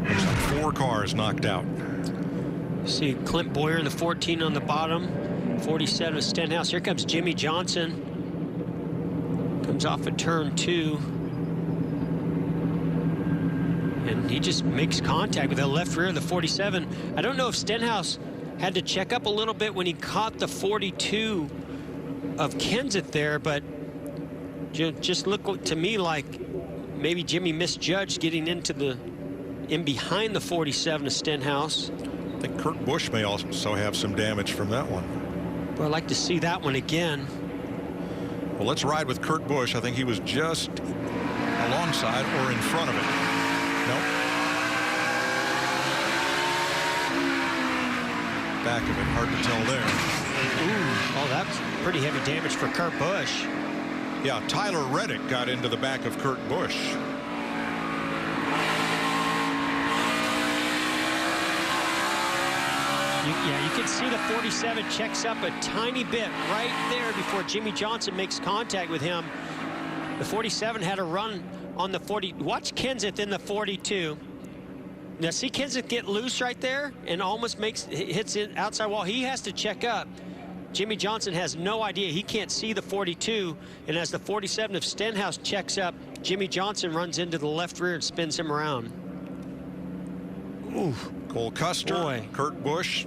There's like 4 cars knocked out. See Clint Boyer in the 14 on the bottom. 47 of Stenhouse. Here comes Jimmy Johnson. Comes off of turn 2. And he just makes contact with the left rear of the 47. I don't know if Stenhouse had to check up a little bit when he caught the 42 of Kenseth there, but just looked to me like maybe Jimmy misjudged getting in behind the 47 of Stenhouse. I think Kurt Busch may also have some damage from that one. Well, I'd like to see that one again. Well, let's ride with Kurt Busch. I think he was just alongside or in front of it. Nope. Back of it, hard to tell there. Ooh, oh, that's pretty heavy damage for Kurt Busch. Yeah, Tyler Reddick got into the back of Kurt Busch. You can see the 47 checks up a tiny bit right there before Jimmy Johnson makes contact with him. The 47 had a run on the 40. Watch Kenseth in the 42. Now see Kenseth get loose right there and almost hits it outside wall. He has to check up. Jimmy Johnson has no idea. He can't see the 42. And as the 47 of Stenhouse checks up, Jimmy Johnson runs into the left rear and spins him around. Ooh. Cole Custer, Kurt Busch,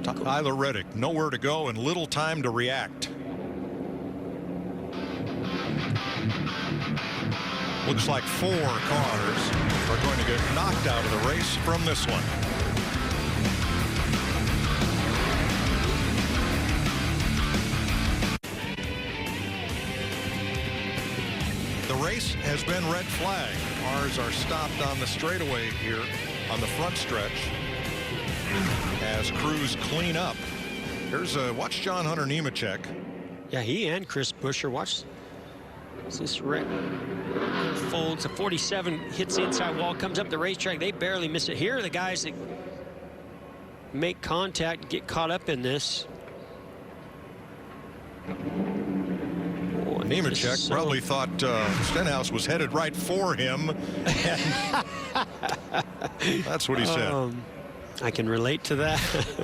Tyler Reddick. Nowhere to go and little time to react. Looks like 4 cars are going to get knocked out of the race from this one. The race has been red flag. Cars are stopped on the straightaway here on the front stretch as crews clean up. Here's watch John Hunter Nemechek. Yeah, he and Chris Buescher. Watch this wreck. Folds. A 47 hits the inside wall, comes up the racetrack. They barely miss it. Here are the guys that make contact, get caught up in this. Nemechek probably thought Stenhouse was headed right for him. That's what he said. I can relate to that.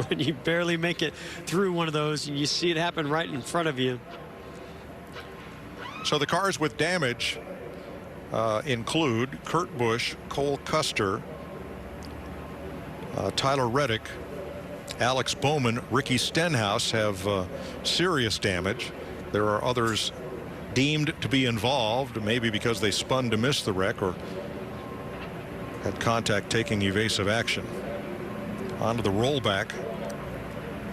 When you barely make it through one of those and you see it happen right in front of you. So the cars with damage include Kurt Busch, Cole Custer, Tyler Reddick, Alex Bowman, Ricky Stenhouse have serious damage. There are others deemed to be involved, maybe because they spun to miss the wreck or had contact taking evasive action. Onto the rollback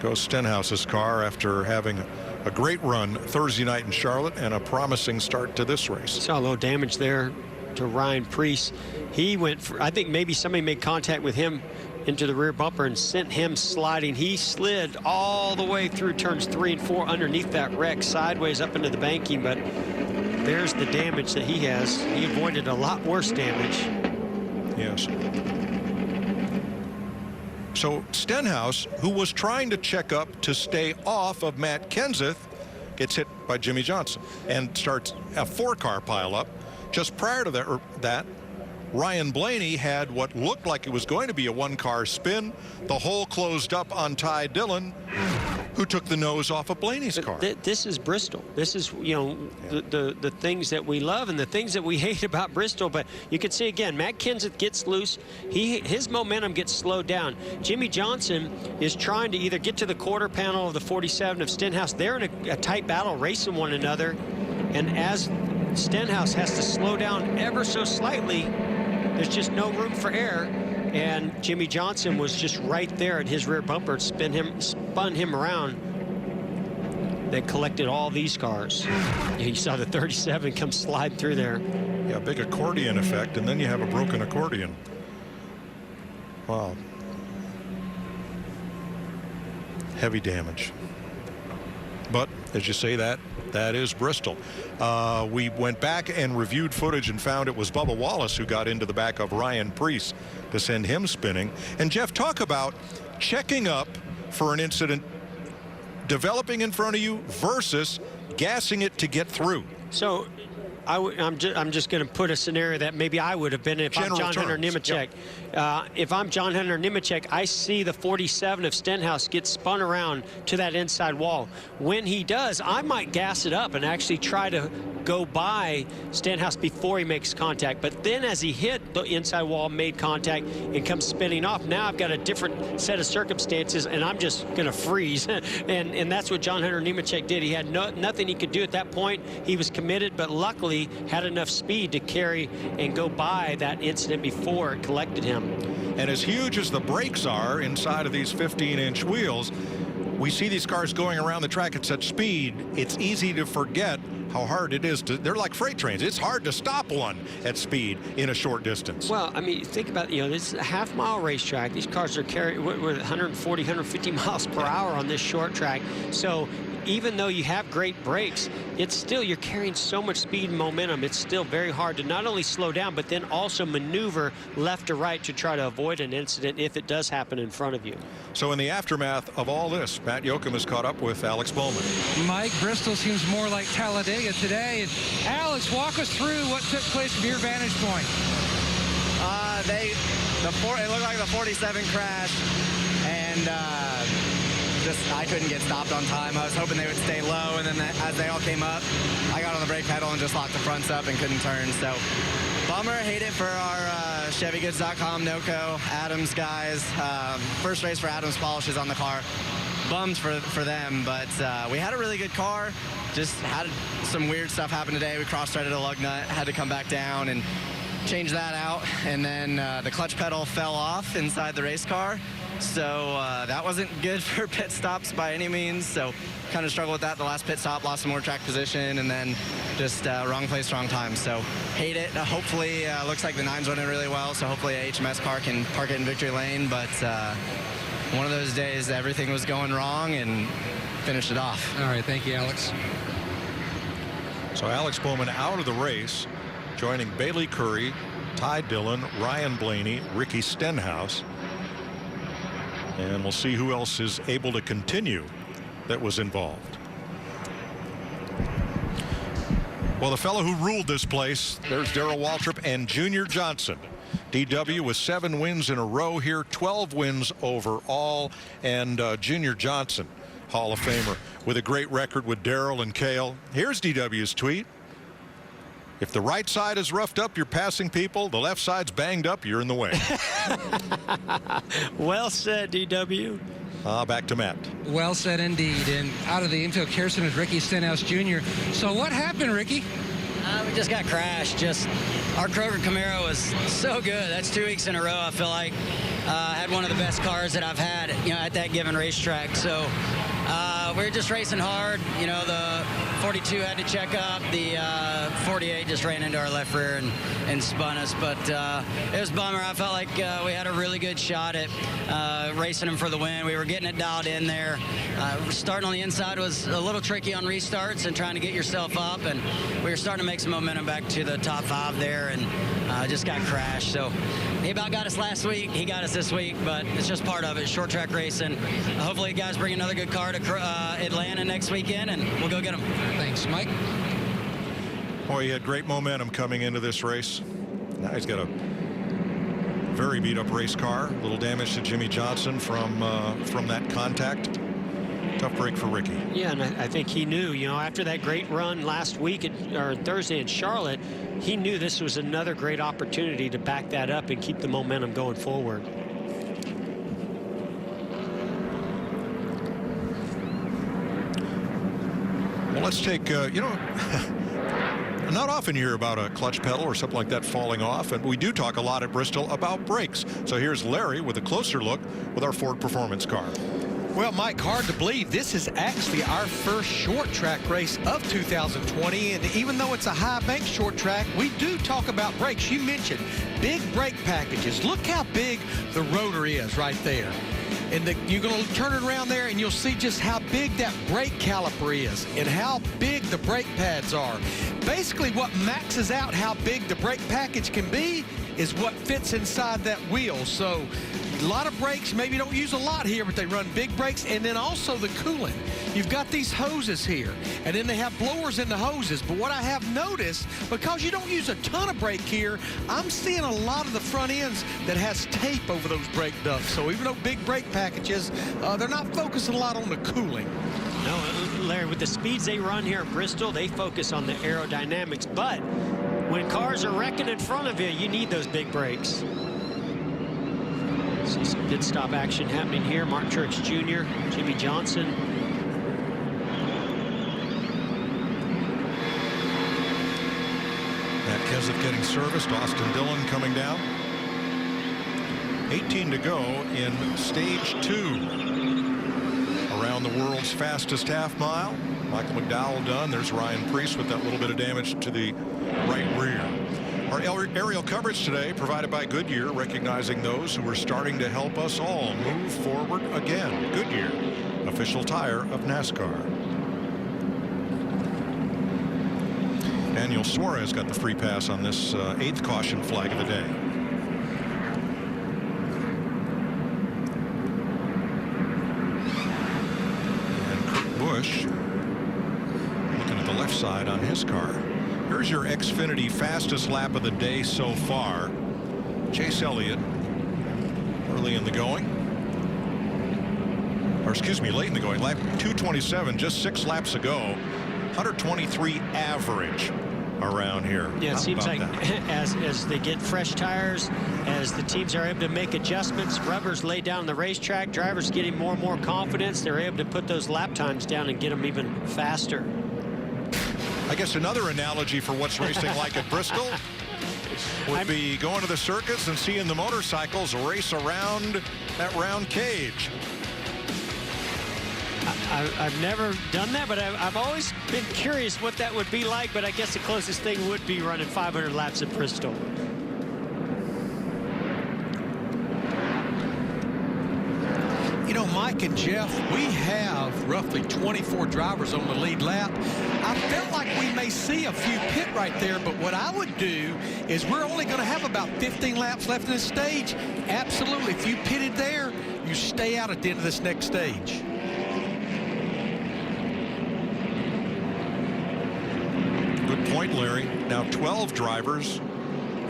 goes Stenhouse's car after having a great run Thursday night in Charlotte and a promising start to this race. Saw a little damage there to Ryan Preece. He went for, I think maybe somebody made contact with him into the rear bumper and sent him sliding. He slid all the way through turns 3 and 4 underneath that wreck, sideways up into the banking, but there's the damage that he has. He avoided a lot worse damage. Yes. So Stenhouse, who was trying to check up to stay off of Matt Kenseth, gets hit by Jimmie Johnson and starts a 4-car pileup. Just prior to that, Ryan Blaney had what looked like it was going to be a 1-car spin. The hole closed up on Ty Dillon, who took the nose off of Blaney's car. This is Bristol. This is, you know, the things that we love and the things that we hate about Bristol. But you can see again, Matt Kenseth gets loose. His momentum gets slowed down. Jimmie Johnson is trying to either get to the quarter panel of the 47 of Stenhouse. They're in a tight battle, racing one another. And as Stenhouse has to slow down ever so slightly, there's just no room for air. And Jimmie Johnson was just right there at his rear bumper, spun him around. They collected all these cars. You saw the 37 come slide through there. Yeah, big accordion effect, and then you have a broken accordion. Wow. Heavy damage. But as you say, that is Bristol. We went back and reviewed footage and found it was Bubba Wallace who got into the back of Ryan Preece to send him spinning. And Jeff, talk about checking up for an incident developing in front of you versus gassing it to get through. So I'm just going to put a scenario that maybe I would have been if I'm John Hunter Nemechek. Yep. If I'm John Hunter Nemechek, I see the 47 of Stenhouse get spun around to that inside wall. When he does, I might gas it up and actually try to go by Stenhouse before he makes contact. But then as he hit the inside wall, made contact, and comes spinning off, now I've got a different set of circumstances, and I'm just going to freeze. and that's what John Hunter Nemechek did. He had nothing he could do at that point. He was committed, but luckily had enough speed to carry and go by that incident before it collected him. And as huge as the brakes are inside of these 15-inch wheels, we see these cars going around the track at such speed, it's easy to forget how hard it is to, they're like freight trains. It's hard to stop one at speed in a short distance. Well, I mean, think about, you know, this is a half-mile racetrack. These cars are carrying with 140, 150 miles per hour on this short track. So even though you have great brakes, it's still, you're carrying so much speed and momentum, it's still very hard to not only slow down, but then also maneuver left to right to try to avoid an incident if it does happen in front of you. So in the aftermath of all this, Matt Yoakum has caught up with Alex Bowman. Mike, Bristol seems more like Talladega today. And Alex, walk us through what took place from your vantage point. It looked like the 47 crashed, and I couldn't get stopped on time. I was hoping they would stay low, and then as they all came up, I got on the brake pedal and just locked the fronts up and couldn't turn. So bummer. Hate it for our ChevyGoods.com, NOCO, Adams guys. First race for Adams Polishes on the car. Bummed for them, but we had a really good car. Just had some weird stuff happen today. We cross-threaded a lug nut, had to come back down and change that out, and then the clutch pedal fell off inside the race car. So that wasn't good for pit stops by any means. So kind of struggled with that the last pit stop, lost some more track position, and then just wrong place, wrong time. So hate it. Hopefully, looks like the 9's running really well. So hopefully a HMS car can park it in victory lane. But one of those days, everything was going wrong and finished it off. All right, thank you, Alex. So Alex Bowman out of the race, joining Bailey Curry, Ty Dillon, Ryan Blaney, Ricky Stenhouse. And we'll see who else is able to continue that was involved. Well, the fellow who ruled this place, there's Darrell Waltrip and Junior Johnson. DW with 7 wins in a row here, 12 wins overall. And Junior Johnson, Hall of Famer, with a great record with Darrell and Cale. Here's DW's tweet. If the right side is roughed up, you're passing people. The left side's banged up, you're in the way. Well said, DW. Back to Matt. Well said indeed. And out of the infield, Kirsten is Ricky Stenhouse Jr. So what happened, Ricky? We just got crashed. Our Kroger Camaro was so good. That's 2 weeks in a row. I feel like had one of the best cars that I've had, at that given racetrack. So we were just racing hard. The 42 had to check up. The 48 just ran into our left rear and spun us. But it was a bummer. I felt like we had a really good shot at racing him for the win. We were getting it dialed in there. Starting on the inside was a little tricky on restarts and trying to get yourself up. And we were starting to make some momentum back to the top 5 there, and just got crashed. So he about got us last week. He got us this week, but it's just part of it. Short track racing. Hopefully, you guys bring another good car to Atlanta next weekend, and we'll go get them. Thanks, Mike. Boy, he had great momentum coming into this race. Now he's got a very beat-up race car. A little damage to Jimmy Johnson from that contact. Tough break for Ricky. Yeah, and I think he knew, after that great run last week or Thursday in Charlotte, he knew this was another great opportunity to back that up and keep the momentum going forward. Well, let's take, not often you hear about a clutch pedal or something like that falling off, and we do talk a lot at Bristol about brakes. So here's Larry with a closer look with our Ford Performance car. Well, Mike, hard to believe this is actually our first short track race of 2020, and even though it's a high bank short track, we do talk about brakes. You mentioned big brake packages. Look how big the rotor is right there. And you're going to turn it around there and you'll see just how big that brake caliper is and how big the brake pads are. Basically, what maxes out how big the brake package can be is what fits inside that wheel. So a lot of brakes, maybe don't use a lot here, but they run big brakes. And then also the coolant. You've got these hoses here, and then they have blowers in the hoses. But what I have noticed, because you don't use a ton of brake here, I'm seeing a lot of the front ends that has tape over those brake ducts. So even though big brake packages, they're not focusing a lot on the cooling. No, Larry, with the speeds they run here at Bristol, they focus on the aerodynamics. But when cars are wrecking in front of you, you need those big brakes. See some pit stop action happening here. Mark Truex Jr., Jimmy Johnson. Matt Kenseth getting serviced. Austin Dillon coming down. 18 to go in stage 2. Around the world's fastest half mile. Michael McDowell done. There's Ryan Preece with that little bit of damage to the right rear. Our aerial coverage today provided by Goodyear, recognizing those who are starting to help us all move forward again. Goodyear, official tire of NASCAR. Daniel Suarez got the free pass on this 8th caution flag of the day. And Kurt Busch looking at the left side on his car. Here's your Xfinity fastest lap of the day so far. Chase Elliott early in the going. Or excuse me, late in the going. Lap 227, just 6 laps ago. 123 average around here. Yeah, it seems like that? as they get fresh tires, as the teams are able to make adjustments, rubbers lay down the racetrack, drivers getting more and more confidence, they're able to put those lap times down and get them even faster. I guess another analogy for what's racing like at Bristol would be going to the circus and seeing the motorcycles race around that round cage. I've never done that, but I've always been curious what that would be like, but I guess the closest thing would be running 500 laps at Bristol. You know, Mike and Jeff, we have roughly 24 drivers on the lead lap. I felt like we may see a few pit right there, but what I would do is we're only going to have about 15 laps left in this stage. Absolutely, if you pitted there, you stay out at the end of this next stage. Good point, Larry. Now 12 drivers,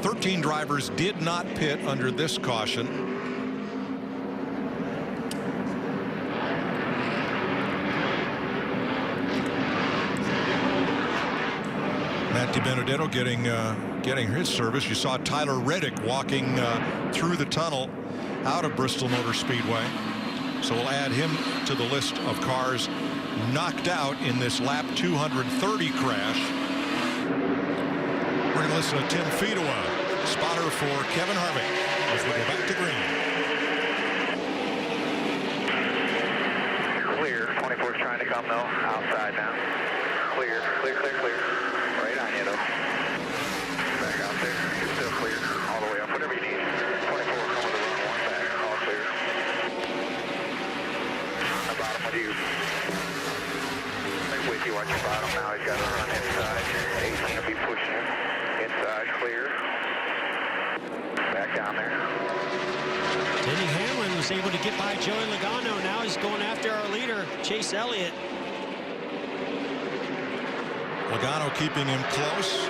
13 drivers did not pit under this caution. Matt DiBenedetto getting his service. You saw Tyler Reddick walking through the tunnel out of Bristol Motor Speedway. So we'll add him to the list of cars knocked out in this lap 230 crash. We're going to listen to Tim Fedewa, spotter for Kevin Harvick, as we go back to green. Clear. 24's trying to come though. Outside now. clear. Right on you, though. Back out there. You're still clear. All the way up. Whatever you need. 24, come with the run one back. All clear. On the bottom with you. With you, watch your bottom now. He's got to run inside. 18 will be pushing him. Inside, clear. Back down there. Denny Hamlin was able to get by Joey Logano. Now he's going after our leader, Chase Elliott. Logano keeping him close.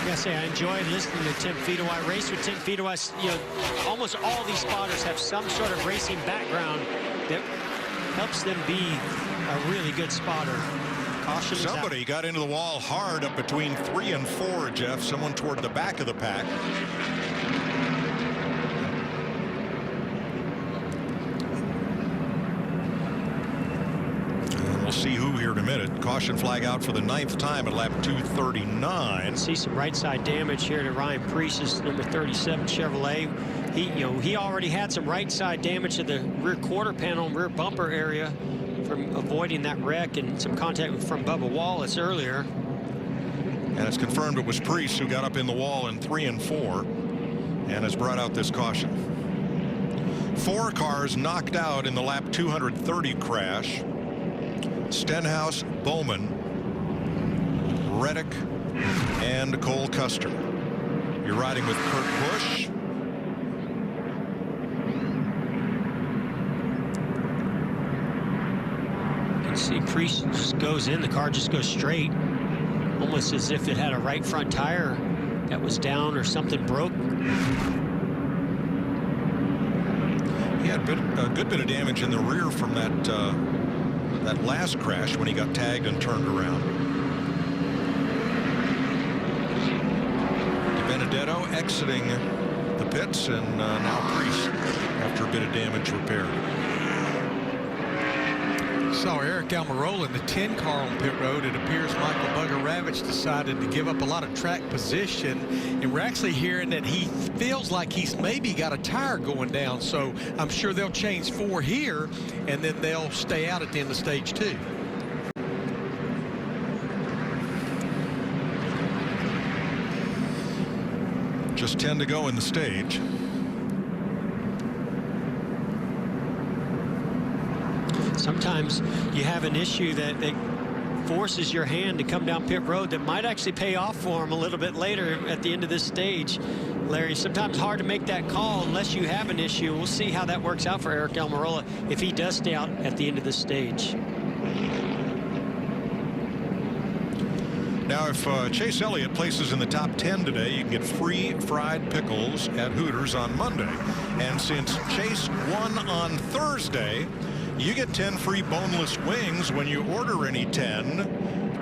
I gotta say, I enjoyed listening to Tim Fedewa. I race with Tim Fedewa. You know, almost all these spotters have some sort of racing background that helps them be a really good spotter. Caution is out. Somebody got into the wall hard up between 3 and 4, Jeff. Someone toward the back of the pack. And we'll see who here in a minute. Caution flag out for the 9th time at lap 239. See some right side damage here to Ryan Preece's number 37 Chevrolet. He already had some right side damage to the rear quarter panel and rear bumper area from avoiding that wreck, and some contact from Bubba Wallace earlier. And it's confirmed it was Preece who got up in the wall in 3 and 4 and has brought out this caution. 4 cars knocked out in the lap 230 crash. Stenhouse, Bowman, Reddick, and Cole Custer. You're riding with Kurt Busch. See, Preece just goes in, the car just goes straight, almost as if it had a right front tire that was down or something broke. He had a good bit of damage in the rear from that last crash when he got tagged and turned around. Benedetto exiting the pits, and now Preece after a bit of damage repaired. Saw Eric Almirola in the 10 car on pit road. It appears Michael Bugger-Ravitch decided to give up a lot of track position, and we're actually hearing that he feels like he's maybe got a tire going down, so I'm sure they'll change 4 here, and then they'll stay out at the end of stage 2. Just 10 to go in the stage. Sometimes you have an issue that forces your hand to come down pit road that might actually pay off for him a little bit later at the end of this stage. Larry, sometimes hard to make that call unless you have an issue. We'll see how that works out for Eric Almirola if he does stay out at the end of this stage. Now, if Chase Elliott places in the top 10 today, you can get free fried pickles at Hooters on Monday. And since Chase won on Thursday, you get 10 free boneless wings when you order any 10.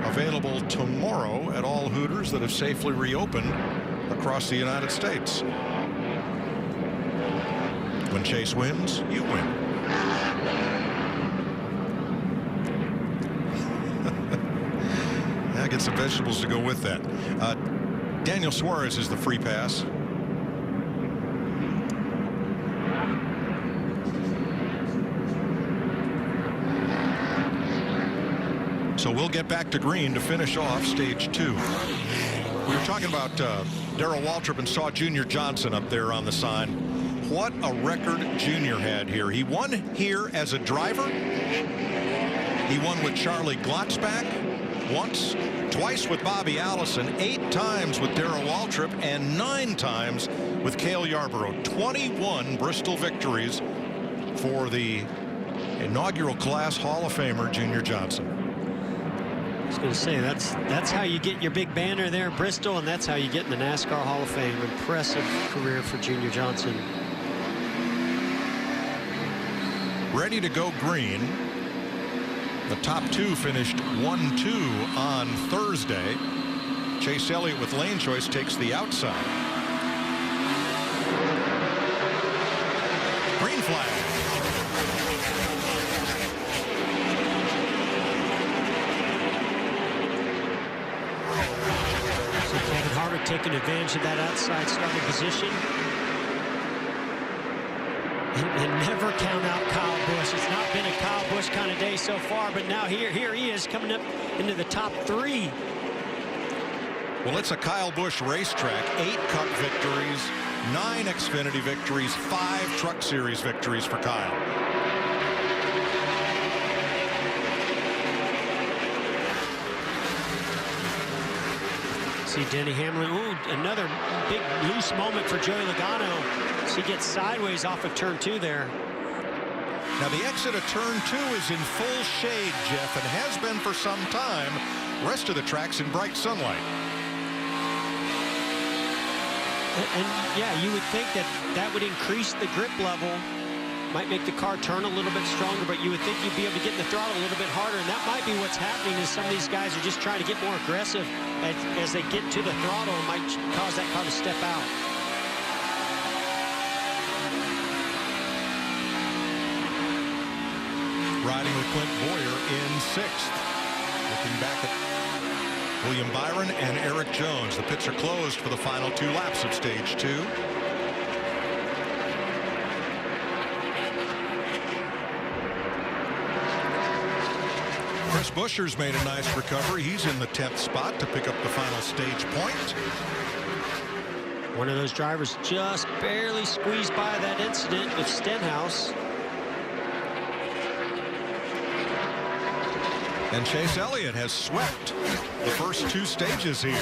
Available tomorrow at all Hooters that have safely reopened across the United States. When Chase wins, you win. I get some vegetables to go with that. Daniel Suarez is the free pass. So we'll get back to green to finish off stage 2. We were talking about Darrell Waltrip and saw Junior Johnson up there on the sign. What a record Junior had here. He won here as a driver. He won with Charlie Glotzback once, twice with Bobby Allison, 8 times with Darrell Waltrip, and 9 times with Cale Yarborough. 21 Bristol victories for the inaugural Class Hall of Famer Junior Johnson. I was going to say, that's how you get your big banner there in Bristol, and that's how you get in the NASCAR Hall of Fame. Impressive career for Junior Johnson. Ready to go green. The top 2 finished 1-2 on Thursday. Chase Elliott with lane choice takes the outside. Green flag. Taking advantage of that outside starting position. And never count out Kyle Busch. It's not been a Kyle Busch kind of day so far, but now here he is coming up into the top 3. Well, it's a Kyle Busch racetrack. 8 Cup victories, 9 Xfinity victories, 5 Truck Series victories for Kyle. See Denny Hamlin. Ooh, another big loose moment for Joey Logano. She gets sideways off of turn 2 there. Now the exit of turn 2 is in full shade, Jeff, and has been for some time. Rest of the track's in bright sunlight. And yeah, you would think that would increase the grip level, might make the car turn a little bit stronger, but you would think you'd be able to get in the throttle a little bit harder, and that might be what's happening is some of these guys are just trying to get more aggressive as they get to the throttle. It might cause that car to step out. Riding with Clint Bowyer in 6th. Looking back at William Byron and Eric Jones. The pits are closed for the final 2 laps of stage 2. Chris Buescher's made a nice recovery. He's in the 10th spot to pick up the final stage point. One of those drivers just barely squeezed by that incident with Stenhouse. And Chase Elliott has swept the first 2 stages here.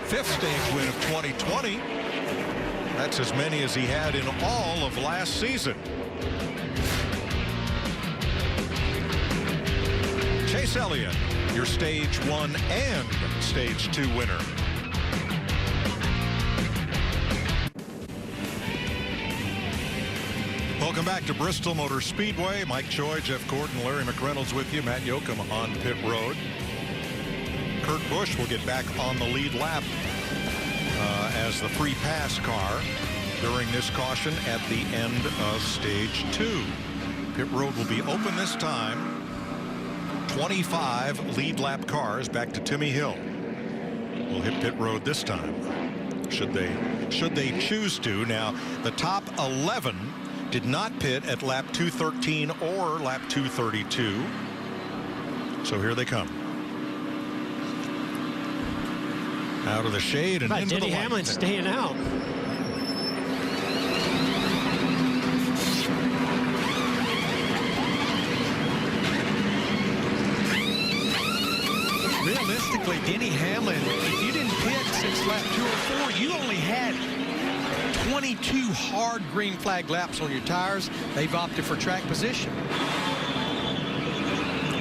5th stage win of 2020. That's as many as he had in all of last season. Chase Elliott, your stage 1 and stage 2 winner. Welcome back to Bristol Motor Speedway. Mike Choi, Jeff Gordon, Larry McReynolds with you. Matt Yoakum on pit road. Kurt Busch will get back on the lead lap as the free pass car during this caution at the end of stage 2. Pit road will be open this time. 25 lead lap cars back to Timmy Hill will hit pit road this time, should they choose to. Now the top 11 did not pit at lap 213 or lap 232. So here they come. Out of the shade and into Denny the light. Hamlin staying out. Realistically, Denny Hamlin, if you didn't pit since lap 2 or 4, you only had 22 hard green flag laps on your tires. They've opted for track position.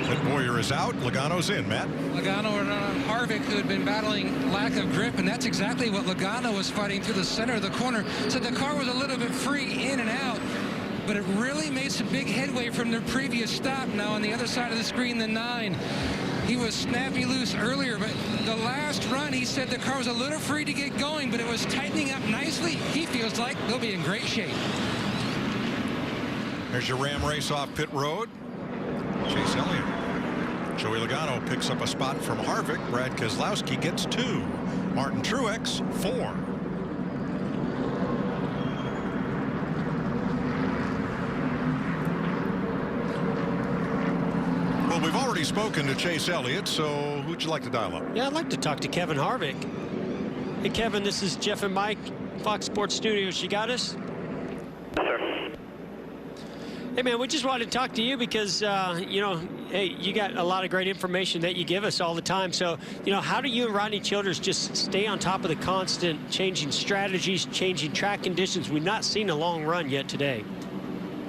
Clint Bowyer is out. Logano's in, Matt. Logano and Harvick, who had been battling lack of grip, and that's exactly what Logano was fighting through the center of the corner. So the car was a little bit free in and out, but it really made some big headway from their previous stop. Now on the other side of the screen, the 9. He was snappy loose earlier, but the last run, he said the car was a little free to get going, but it was tightening up nicely. He feels like they'll be in great shape. There's your Ram race off pit road. Chase Elliott. Joey Logano picks up a spot from Harvick. Brad Keselowski gets 2. Martin Truex 4. Well, we've already spoken to Chase Elliott, so who'd you like to dial up? Yeah, I'd like to talk to Kevin Harvick. Hey, Kevin, this is Jeff and Mike, Fox Sports Studios. You got us? Hey, man, we just wanted to talk to you because, you know, hey, you got a lot of great information that you give us all the time. So, you know, how do you and Rodney Childers just stay on top of the constant changing strategies, changing track conditions? We've not seen a long run yet today.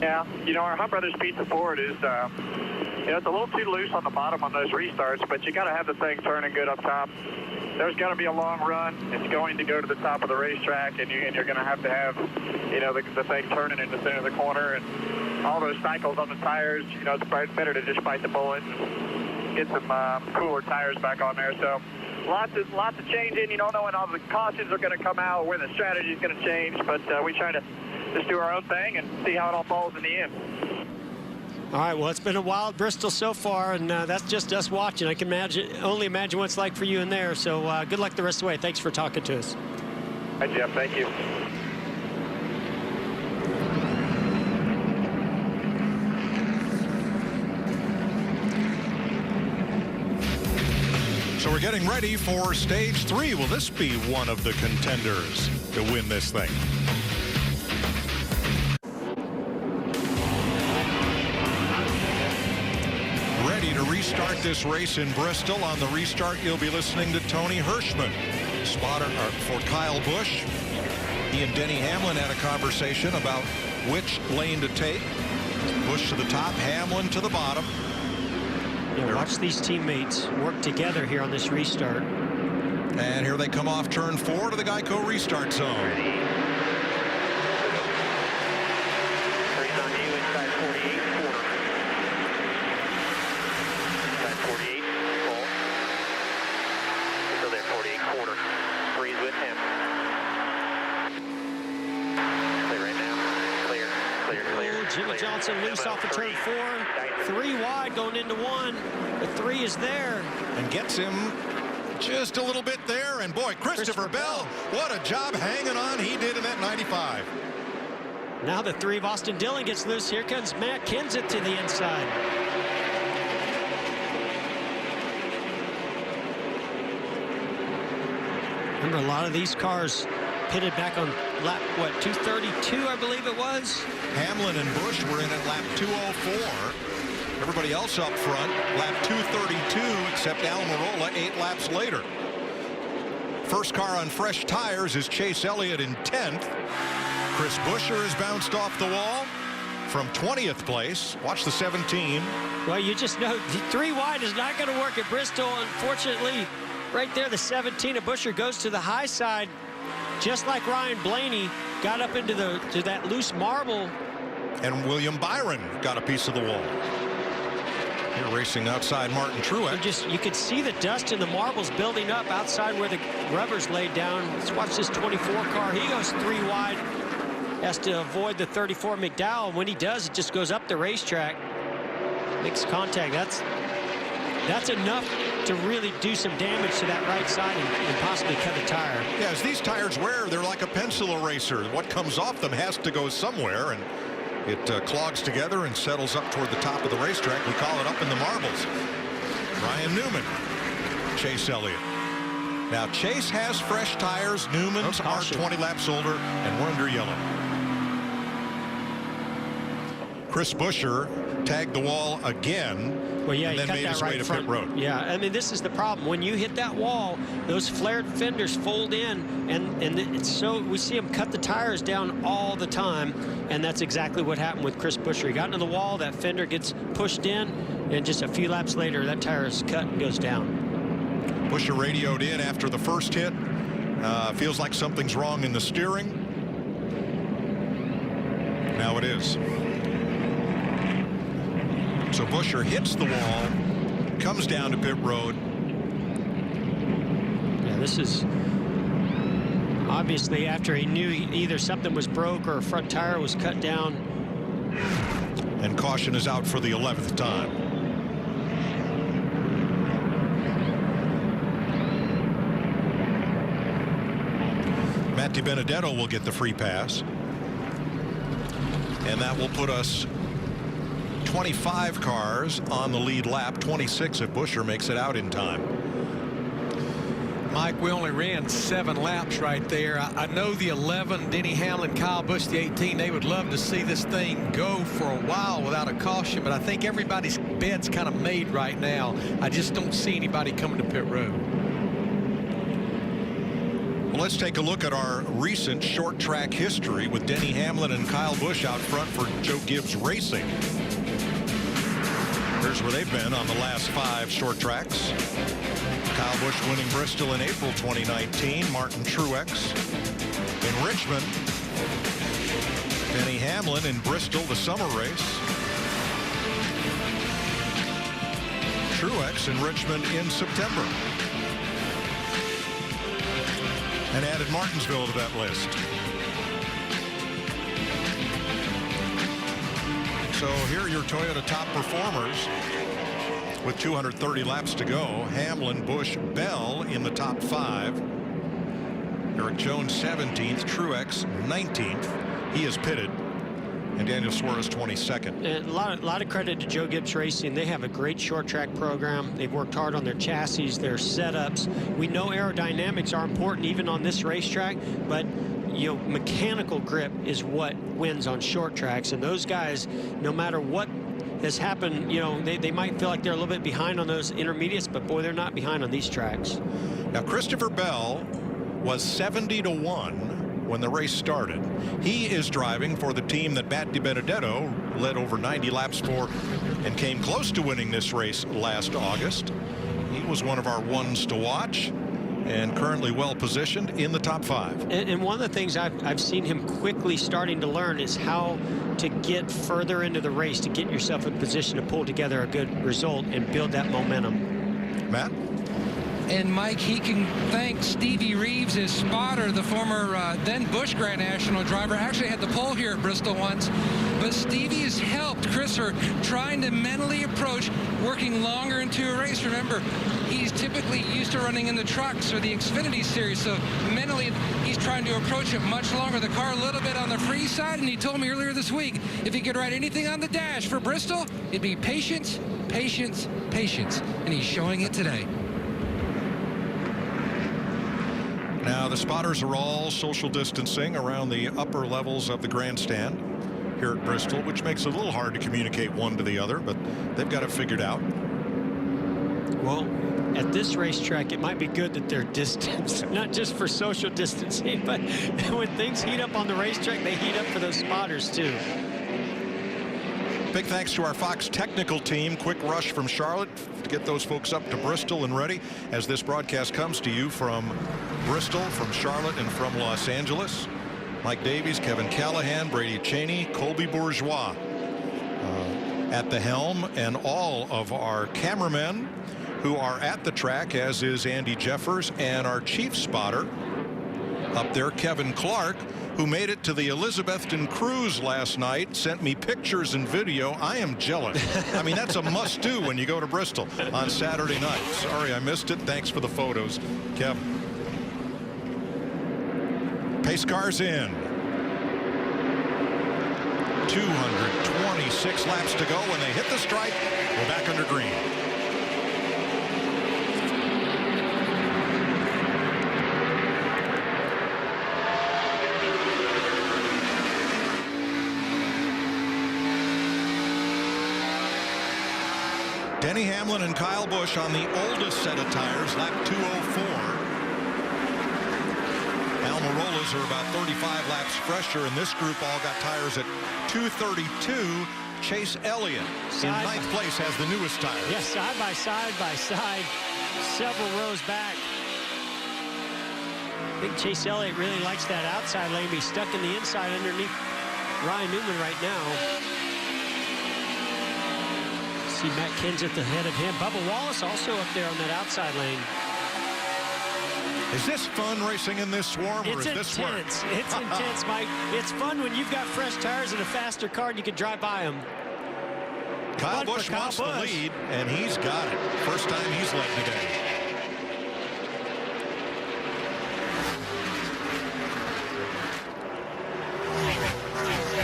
Yeah, you know, our Hunt Brothers Pizza Ford is, you know, it's a little too loose on the bottom on those restarts, but you got to have the thing turning good up top. There's got to be a long run. It's going to go to the top of the racetrack, and you're going to have, you know, the thing turning in the center of the corner. And all those cycles on the tires, you know, it's better to just bite the bullet and get some cooler tires back on there. So lots of changing. You don't know when all the cautions are going to come out, when the strategy is going to change, but we try to just do our own thing and see how it all falls in the end. All right, well, it's been a wild Bristol so far, and that's just us watching. I can only imagine what it's like for you in there. So good luck the rest of the way. Thanks for talking to us. Hi, Jeff. Thank you. we're getting ready for stage 3. Will this be one of the contenders to win this thing? Ready to restart this race in Bristol. On the restart, you'll be listening to Tony Hirschman, spotter for Kyle Busch. He and Denny Hamlin had a conversation about which lane to take. Busch to the top, Hamlin to the bottom. Yeah, watch these teammates work together here on this restart. And here they come off turn 4 to the Geico restart zone. Freeze on you inside 48, quarter. Inside 48, full. So there, 48, quarter. Freeze with him. Clear right now. Clear, clear, clear. Jimmy Johnson loose off of turn 4. 3 wide going into 1. The 3 is there. And gets him just a little bit there. And boy, Christopher Bell, what a job hanging on he did in that 95. Now the 3 of Austin Dillon gets loose. Here comes Matt Kenseth to the inside. Remember, a lot of these cars pitted back on lap, what, 232, I believe it was? Hamlin and Busch were in at lap 204. Everybody else up front, lap 232, except Almirola 8 laps later. First car on fresh tires is Chase Elliott in 10th. Chris Buescher has bounced off the wall from 20th place. Watch the 17. Well, you just know 3 wide is not going to work at Bristol. Unfortunately, right there, the 17 of Buescher goes to the high side, just like Ryan Blaney got up into that loose marble. And William Byron got a piece of the wall. Here racing outside Martin Truex. You could see the dust in the marbles building up outside where the rubber's laid down. Let's watch this 24 car. He goes 3 wide. Has to avoid the 34 McDowell. When he does, it just goes up the racetrack. Makes contact. That's enough to really do some damage to that right side and possibly cut a tire. Yeah, as these tires wear, they're like a pencil eraser. What comes off them has to go somewhere, and it clogs together and settles up toward the top of the racetrack. We call it up in the marbles. Ryan Newman, Chase Elliott. Now, Chase has fresh tires. Newman's are 20 laps older, and we're under yellow. Chris Buescher tagged the wall again. Well, yeah, and then made his way to pit road. Yeah, I mean, this is the problem. When you hit that wall, those flared fenders fold in, and it's so we see him cut the tires down all the time, and that's exactly what happened with Chris Buescher. He got into the wall, that fender gets pushed in, and just a few laps later, that tire is cut and goes down. Buescher radioed in after the first hit. Feels like something's wrong in the steering. Now it is. So Buescher hits the wall, comes down to pit road. Yeah, this is obviously after he knew either something was broke or a front tire was cut down. And caution is out for the 11th time. Matt DiBenedetto will get the free pass. And that will put us 25 cars on the lead lap, 26 if Buescher makes it out in time. Mike, we only ran 7 laps right there. I know the 11, Denny Hamlin, Kyle Busch, the 18, they would love to see this thing go for a while without a caution, but I think everybody's bed's kind of made right now. I just don't see anybody coming to pit road. Well, let's take a look at our recent short track history with Denny Hamlin and Kyle Busch out front for Joe Gibbs Racing. Here's where they've been on the last 5 short tracks. Kyle Busch winning Bristol in April 2019. Martin Truex in Richmond. Denny Hamlin in Bristol, the summer race. Truex in Richmond in September. And added Martinsville to that list. So here are your Toyota top performers with 230 laps to go. Hamlin, Busch, Bell in the top 5. Erik Jones 17th, Truex 19th. He is pitted. and Daniel Suarez 22nd. And a lot of credit to Joe Gibbs Racing. They have a great short track program. They've worked hard on their chassis, their setups. We know aerodynamics are important even on this racetrack, but mechanical grip is what wins on short tracks. And those guys, no matter what has happened, they might feel like they're a little bit behind on those intermediates, but boy, they're not behind on these tracks. Now, Christopher Bell was 70-1 when the race started. He is driving for the team that Matt DiBenedetto led over 90 laps for and came close to winning this race last August. He was one of our ones to watch and currently well positioned in the top 5. And one of the things I've seen him quickly starting to learn is how to get further into the race, to get yourself in position to pull together a good result and build that momentum. Matt? And Mike, he can thank Stevie Reeves, his spotter, the former then Busch Grand National driver. Actually had the pole here at Bristol once. But Stevie has helped Christopher trying to mentally approach working longer into a race. Remember, he's typically used to running in the trucks or the Xfinity Series. So mentally, he's trying to approach it much longer. The car a little bit on the free side. And he told me earlier this week, if he could write anything on the dash for Bristol, it'd be patience, patience, patience. And he's showing it today. Now, the spotters are all social distancing around the upper levels of the grandstand here at Bristol, which makes it a little hard to communicate one to the other, but they've got it figured out. Well, at this racetrack, it might be good that they're distanced, not just for social distancing, but when things heat up on the racetrack, they heat up for those spotters, too. Big thanks to our Fox technical team. Quick rush from Charlotte to get those folks up to Bristol and ready as this broadcast comes to you from Bristol, from Charlotte, and from Los Angeles. Mike Davies, Kevin Callahan, Brady Cheney, Colby Bourgeois at the helm, and all of our cameramen who are at the track, as is Andy Jeffers, and our chief spotter up there, Kevin Clark, who made it to the Elizabethton Cruise last night, sent me pictures and video. I am jealous. I mean, that's a must-do when you go to Bristol on Saturday night. Sorry I missed it. Thanks for the photos, Kevin. Pace cars in. 226 laps to go. When they hit the stripe, we're back under green. Denny Hamlin and Kyle Busch on the oldest set of tires, lap 204. Almirola's are about 35 laps fresher, and this group all got tires at 232. Chase Elliott in ninth place has the newest tires. Yes, side by side, several rows back. I think Chase Elliott really likes that outside lane. He's stuck in the inside underneath Ryan Newman right now. See Matt Kenseth ahead of him. Bubba Wallace also up there on that outside lane. Is this fun racing in this swarm, or is this work? It's intense, Mike. It's fun when you've got fresh tires and a faster car and you can drive by them. Kyle Busch wants the lead, and he's got it. First time he's led today.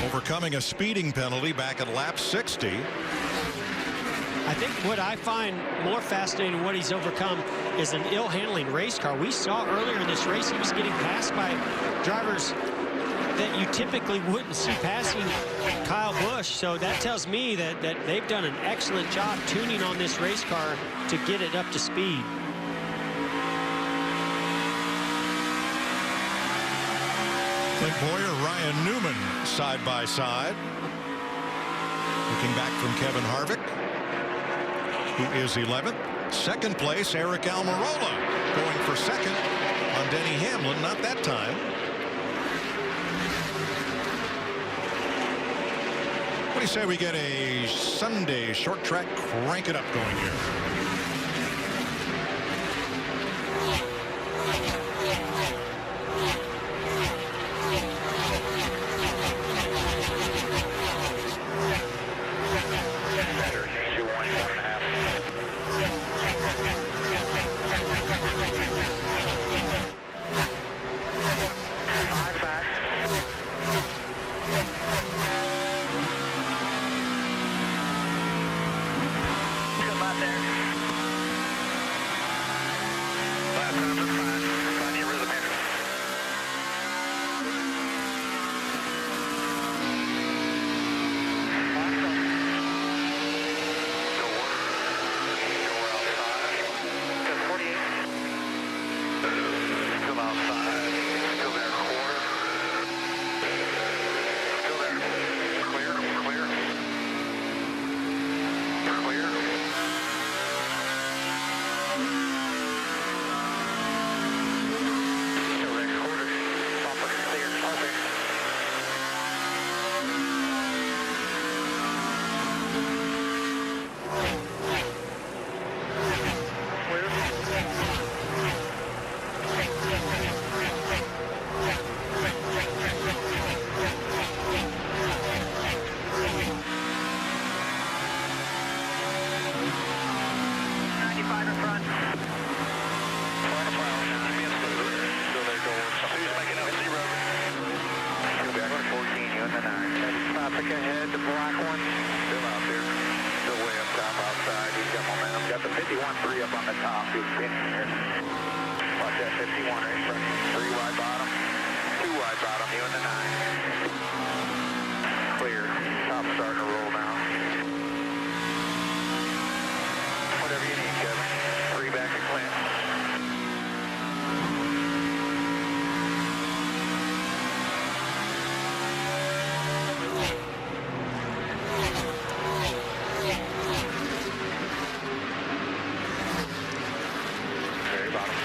Overcoming a speeding penalty back at lap 60. I think what I find more fascinating than what he's overcome is an ill-handling race car. We saw earlier in this race he was getting passed by drivers that you typically wouldn't see passing Kyle Busch. So that tells me that they've done an excellent job tuning on this race car to get it up to speed. Clint Boyer, Ryan Newman side by side. Looking back from Kevin Harvick, who is 11th. Second place, Eric Almirola going for second on Denny Hamlin. Not that time. What do you say we get a Sunday short track crank it up going here? ahead, the black one. Still out there. Still way up top outside. He's got momentum. Got the 51.3 up on the top. He's spinning here. Watch that 51 right in front of you. 3 wide bottom. 2 wide bottom. You in the 9. Clear. Top starting to roll now. Whatever you need, Kevin. 3 back to Clint. Very bottom.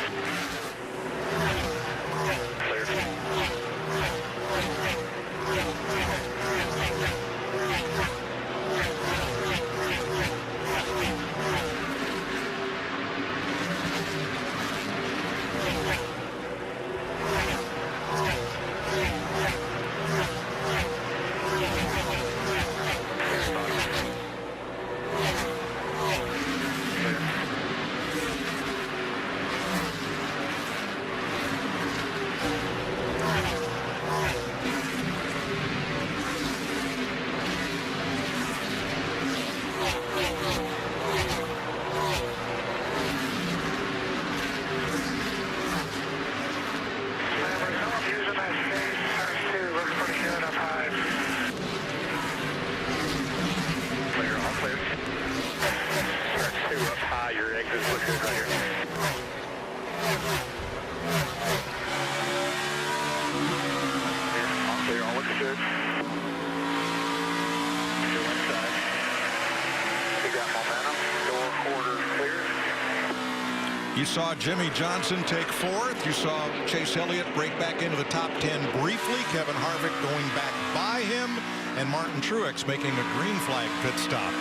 Clear. You saw Jimmy Johnson take 4th. You saw Chase Elliott break back into the top 10 briefly. Kevin Harvick going back by him, and Martin Truex making a green flag pit stop.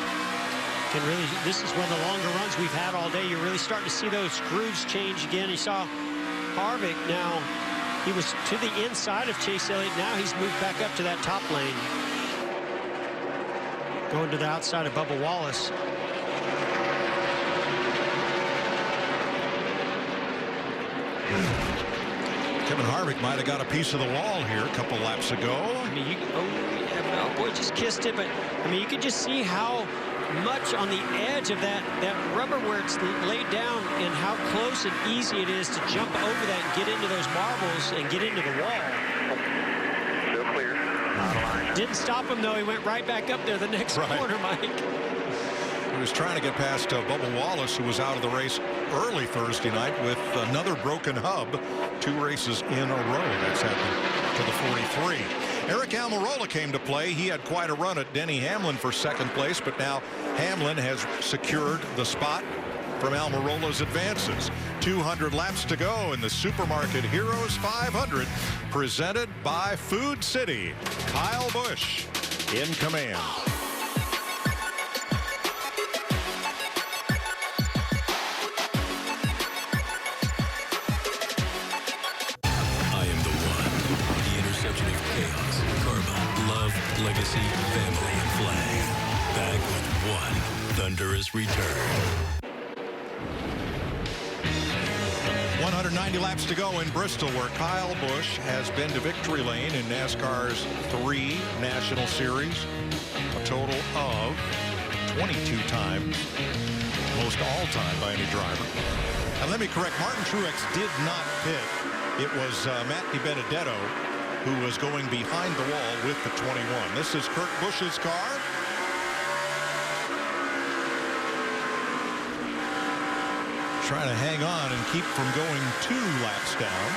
And really, this is one of the longer runs we've had all day. You're really starting to see those grooves change again. You saw Harvick now. He was to the inside of Chase Elliott. Now he's moved back up to that top lane. Going to the outside of Bubba Wallace. Kevin Harvick might have got a piece of the wall here a couple laps ago. I mean, oh boy, just kissed it, but I mean, you can just see how much on the edge of that rubber where it's laid down and how close and easy it is to jump over that and get into those marbles and get into the wall. Still clear. Out of line. Didn't stop him, though. He went right back up there the next corner, Mike. He was trying to get past Bubba Wallace, who was out of the race early Thursday night with another broken hub. 2 races in a row. That's happened to the 43. Eric Almirola came to play. He had quite a run at Denny Hamlin for 2nd place, but now Hamlin has secured the spot from Almirola's advances. 200 laps to go in the Supermarket Heroes 500, presented by Food City. Kyle Busch in command. Legacy, family, and flag. Back with one thunderous return. 190 laps to go in Bristol, where Kyle Busch has been to victory lane in NASCAR's 3 National Series. A total of 22 times. Most all time by any driver. And let me correct, Martin Truex did not pit. It was Matt DiBenedetto who was going behind the wall with the 21. This is Kurt Busch's car. Trying to hang on and keep from going 2 laps down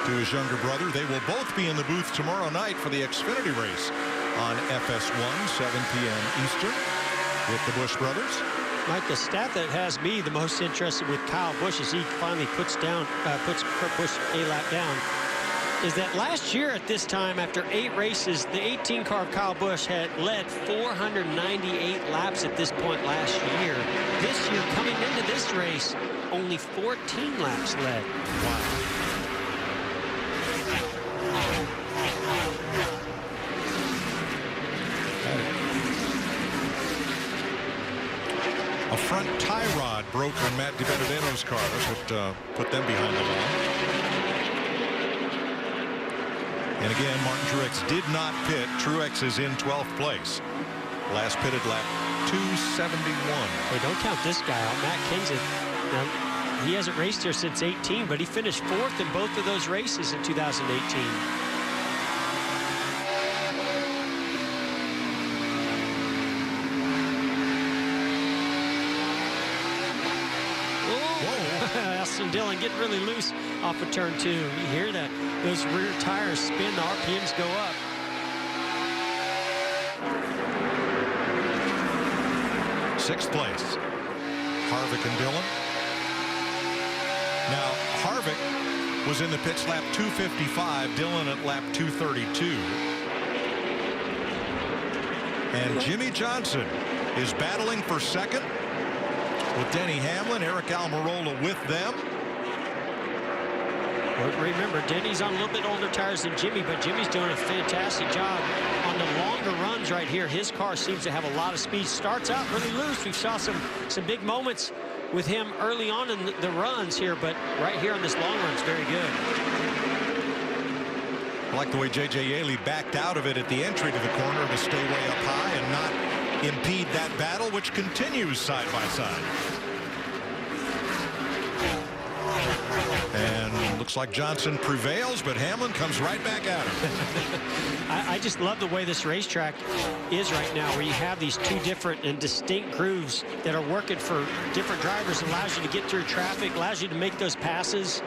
to his younger brother. They will both be in the booth tomorrow night for the Xfinity race on FS1, 7 p.m. Eastern, with the Busch brothers. Mike, the stat that has me the most interested with Kyle Busch as he finally puts Kurt Busch a lap down is that last year at this time, after 8 races, the 18 car of Kyle Busch had led 498 laps at this point last year. This year, coming into this race, only 14 laps led. Wow. A front tie rod broke on Matt DiBenedetto's car. That's what put them behind the wall. And again, Martin Truex did not pit. Truex is in 12th place. Last pitted lap 271. Hey, don't count this guy out. Matt Kenseth. Now, he hasn't raced here since 18, but he finished 4th in both of those races in 2018. Austin Dillon getting really loose off of turn 2. You hear that? Those rear tires spin, the RPMs go up. Sixth place, Harvick and Dillon. Now, Harvick was in the pits lap 255, Dillon at lap 232. And Jimmy Johnson is battling for second with Denny Hamlin, Eric Almirola with them. But remember, Denny's on a little bit older tires than Jimmy, but Jimmy's doing a fantastic job on the longer runs right here. His car seems to have a lot of speed. Starts out really loose. We saw some big moments with him early on in the runs here, but right here on this long run, it's very good. I like the way J.J. Yaley backed out of it at the entry to the corner to stay way up high and not impede that battle, which continues side by side. And looks like Johnson prevails, but Hamlin comes right back at him. I just love the way this racetrack is right now, where you have these two different and distinct grooves that are working for different drivers. It allows you to get through traffic, allows you to make those passes.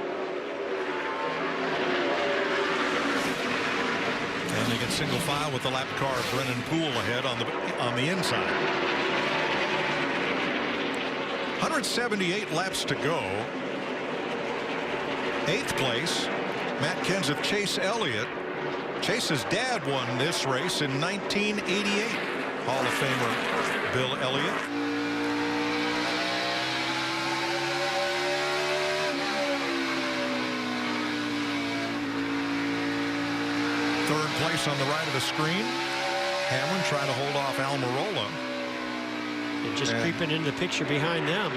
And they get single file with the lap car, Brennan Poole ahead on the inside. 178 laps to go. 8th place, Matt Kenseth, Chase Elliott. Chase's dad won this race in 1988. Hall of Famer Bill Elliott. Third place on the right of the screen. Hamlin trying to hold off Almirola. And just creeping into the picture behind them,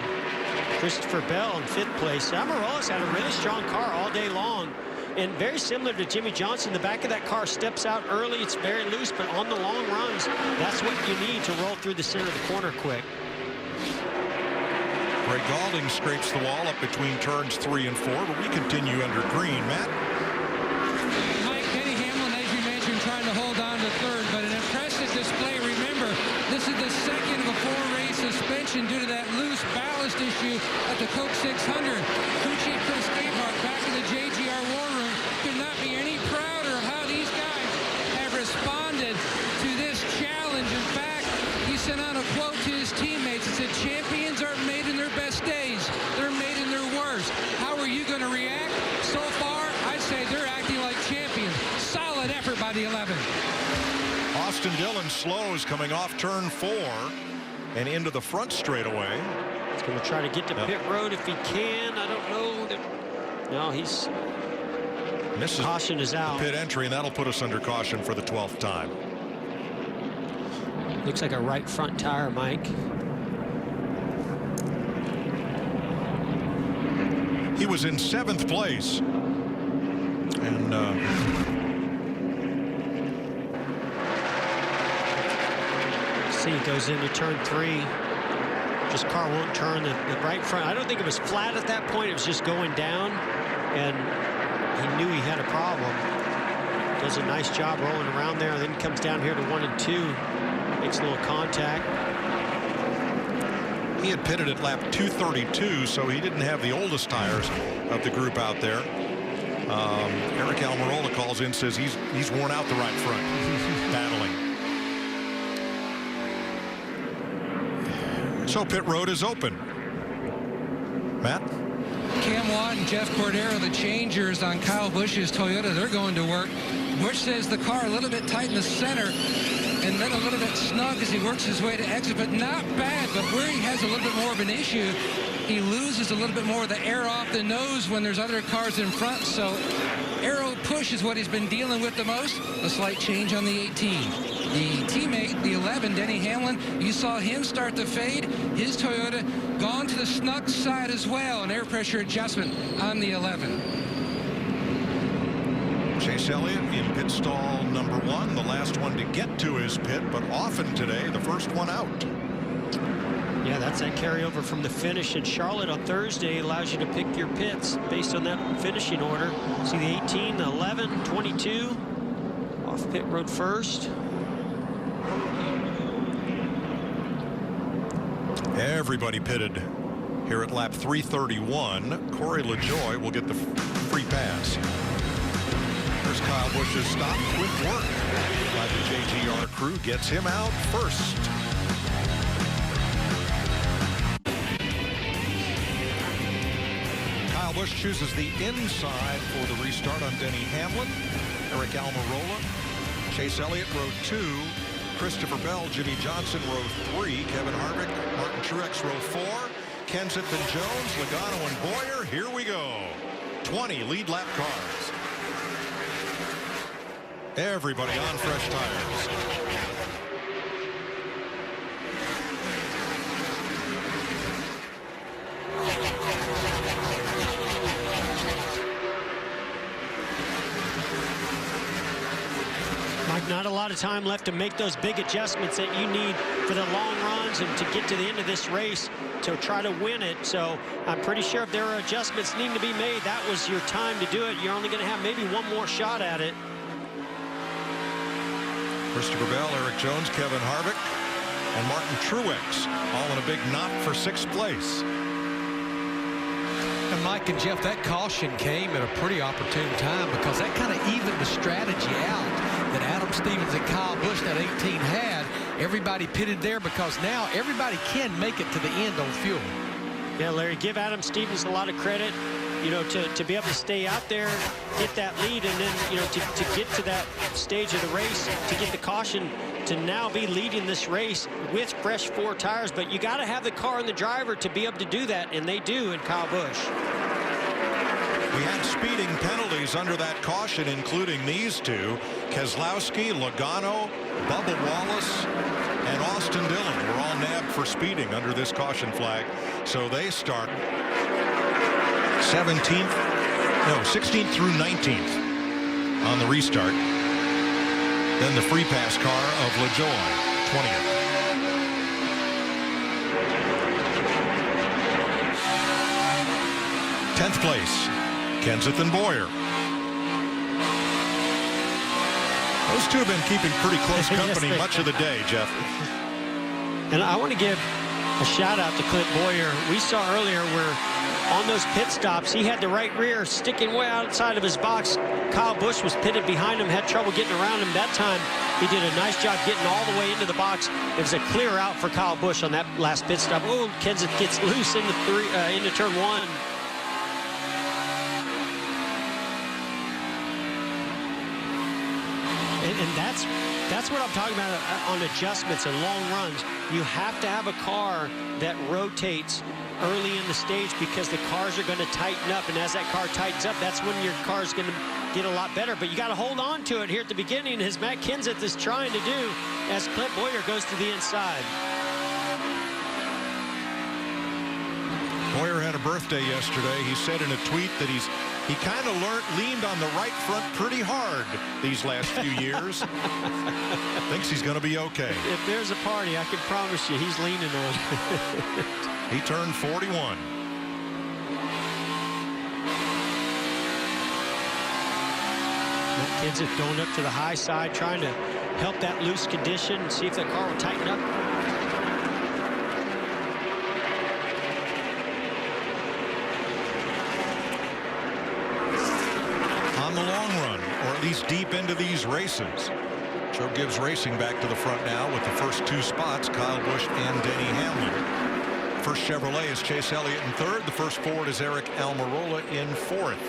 Christopher Bell in 5th place. Almirola's had a really strong car all day long. And very similar to Jimmy Johnson, the back of that car steps out early. It's very loose, but on the long runs, that's what you need to roll through the center of the corner quick. Greg Galding scrapes the wall up between turns 3 and 4, but we continue under green. Matt? Mike, Denny Hamlin, as you mentioned, trying to hold on to 3rd, but an impressive display. Remember, this is the second of a 4-race suspension due to that loose ballast issue at the Coke 600. Crew Chief Chris Gabehart back in the JGR War Room could not be any prouder of how these guys have responded to this challenge. In fact, he sent out a quote to his teammates and said, "Champions aren't made in their best days. They're made in their worst." How are you going to react? So far, I'd say they're acting like champions. Solid effort by the 11. Austin Dillon slows coming off turn 4 and into the front straightaway. He's going to try to get to pit road if he can. I don't know. No, he's misses. Caution is out. Pit entry, and that'll put us under caution for the 12th time. Looks like a right front tire, Mike. He was in 7th place. And see, it goes into turn 3. Just car won't turn the right front. I don't think it was flat at that point. It was just going down, and he knew he had a problem. Does a nice job rolling around there, and then comes down here to 1 and 2. Makes a little contact. He had pitted at lap 232, so he didn't have the oldest tires of the group out there. Eric Almirola calls in, says he's worn out the right front, battling. So pit road is open. Matt? Cam Watt and Jeff Cordero, the changers on Kyle Busch's Toyota, they're going to work. Busch says the car a little bit tight in the center and then a little bit snug as he works his way to exit, but not bad. But where he has a little bit more of an issue, he loses a little bit more of the air off the nose when there's other cars in front. So aero push is what he's been dealing with the most. A slight change on the 18. The teammate, the 11, Denny Hamlin, you saw him start to fade. His Toyota gone to the snug side as well. An air pressure adjustment on the 11. Chase Elliott in pit stall number 1, the last one to get to his pit, but often today the first one out. Yeah, that's that carryover from the finish in Charlotte on Thursday. It allows you to pick your pits based on that finishing order. See the 18, the 11, 22 off pit road first. Everybody pitted here at lap 331. Corey LaJoie will get the free pass. There's Kyle Busch's stop. Quick work by the JGR crew. Gets him out first. Kyle Busch chooses the inside for the restart on Denny Hamlin. Eric Almirola. Chase Elliott, row 2. Christopher Bell, Jimmy Johnson, row 3. Kevin Harvick, Martin Truex, row 4. Kenseth and Jones, Logano and Boyer. Here we go. 20 lead lap cars. Everybody on fresh tires. Mike, not a lot of time left to make those big adjustments that you need for the long runs and to get to the end of this race to try to win it. So I'm pretty sure if there are adjustments needing to be made, that was your time to do it. You're only going to have maybe one more shot at it. Christopher Bell, Eric Jones, Kevin Harvick, and Martin Truex all in a big knot for 6th place. And Mike and Jeff, that caution came at a pretty opportune time because that kind of evened the strategy out that Adam Stevens and Kyle Busch, that 18, had. Everybody pitted there because now everybody can make it to the end on fuel. Yeah, Larry, give Adam Stevens a lot of credit, you know, to be able to stay out there, get that lead, and then, you know, to get to that stage of the race, to get the caution, to now be leading this race with fresh 4 tires. But you got to have the car and the driver to be able to do that, and they do in Kyle Busch. We had speeding penalties under that caution, including these two. Keselowski, Logano, Bubba Wallace, and Austin Dillon were all nabbed for speeding under this caution flag. So they start 16th through 19th on the restart. Then the free pass car of LaJoie, 20th. Tenth place, Kenseth and Boyer. Those two have been keeping pretty close company much of the day, Jeff. And I want to give a shout out to Clint Boyer. We saw earlier where on those pit stops, he had the right rear sticking way outside of his box. Kyle Busch was pitted behind him, had trouble getting around him. That time, he did a nice job getting all the way into the box. It was a clear out for Kyle Busch on that last pit stop. Oh, Kenseth gets loose into turn 1. And that's what I'm talking about on adjustments and long runs. You have to have a car that rotates early in the stage because the cars are going to tighten up, and as that car tightens up, that's when your car is going to get a lot better. But you got to hold on to it here at the beginning, as Matt Kenseth is trying to do as Clint Boyer goes to the inside. Boyer had a birthday yesterday. He said in a tweet that he kind of leaned on the right front pretty hard these last few years. Thinks he's going to be okay. If there's a party, I can promise you he's leaning on it. He turned 41. Kenseth going up to the high side, trying to help that loose condition and see if that car will tighten up. On the long run, or at least deep into these races, Joe Gibbs Racing back to the front now with the first 2 spots, Kyle Busch and Denny Hamlin. First Chevrolet is Chase Elliott in 3rd. The first Ford is Eric Almirola in 4th.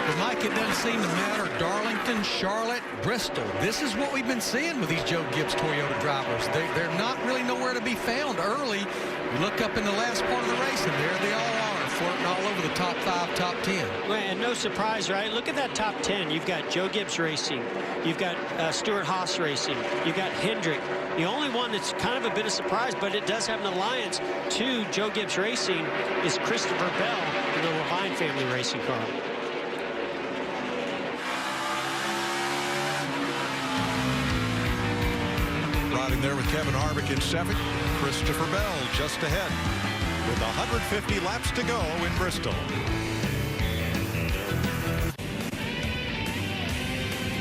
But Mike, it doesn't seem to matter. Darlington, Charlotte, Bristol. This is what we've been seeing with these Joe Gibbs Toyota drivers. They're not really nowhere to be found early. You look up in the last part of the race, and there they all are, floating all over the top 5, top 10. Well, and no surprise, right? Look at that top 10. You've got Joe Gibbs Racing. You've got Stewart-Haas Racing. You've got Hendrick. The only one that's kind of a bit of surprise, but it does have an alliance to Joe Gibbs Racing, is Christopher Bell in the Levine family racing car. Riding there with Kevin Harvick in 7th. Christopher Bell just ahead with 150 laps to go in Bristol.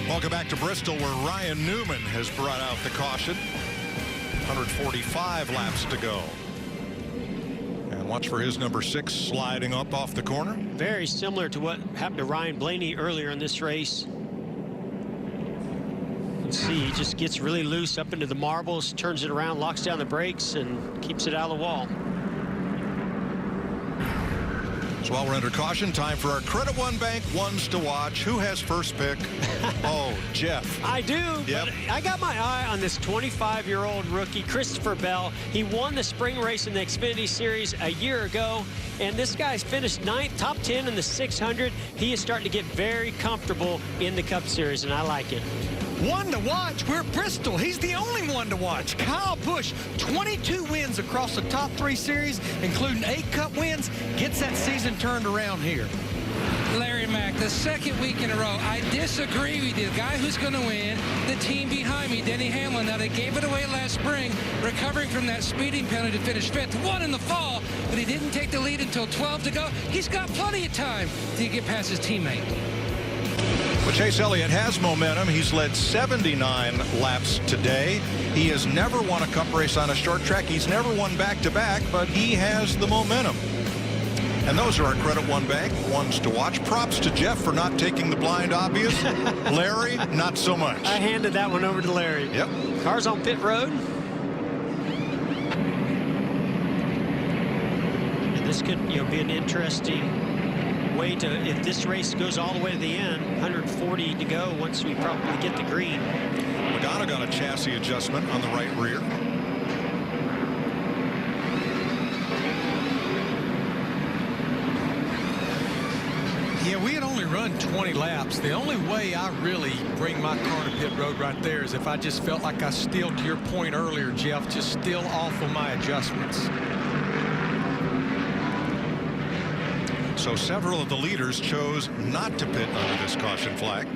Welcome back to Bristol, where Ryan Newman has brought out the caution. 145 laps to go. And watch for his number 6 sliding up off the corner. Very similar to what happened to Ryan Blaney earlier in this race. See, he just gets really loose up into the marbles, turns it around, locks down the brakes, and keeps it out of the wall. So while we're under caution, time for our Credit One Bank ones to watch. Who has first pick? Oh, Jeff. I do. Yep. But I got my eye on this 25-year-old rookie, Christopher Bell. He won the spring race in the Xfinity Series a year ago, and this guy's finished 9th, top 10 in the 600. He is starting to get very comfortable in the Cup Series, and I like it. One to watch. We're at Bristol. He's the only one to watch. Kyle Busch, 22 wins across the top 3 series, including 8 Cup wins, gets that season turned around here. Larry Mack, the 2nd week in a row. I disagree with you. The guy who's going to win, the team behind me, Denny Hamlin. Now, they gave it away last spring, recovering from that speeding penalty to finish 5th. Won in the fall, but he didn't take the lead until 12 to go. He's got plenty of time to get past his teammate. Well, Chase Elliott has momentum. He's led 79 laps today. He has never won a Cup race on a short track. He's never won back-to-back, but he has the momentum. And those are our Credit One Bank ones to watch. Props to Jeff for not taking the blind obvious. Larry, not so much. I handed that one over to Larry. Yep. Cars on pit road. And this could, be an interesting way to, if this race goes all the way to the end, 140 to go once we probably get the green. Logano got a chassis adjustment on the right rear. Yeah, we had only run 20 laps. The only way I really bring my car to pit road right there is if I just felt like I still, to your point earlier, Jeff, just still off of my adjustments. So several of the leaders chose not to pit under this caution flag.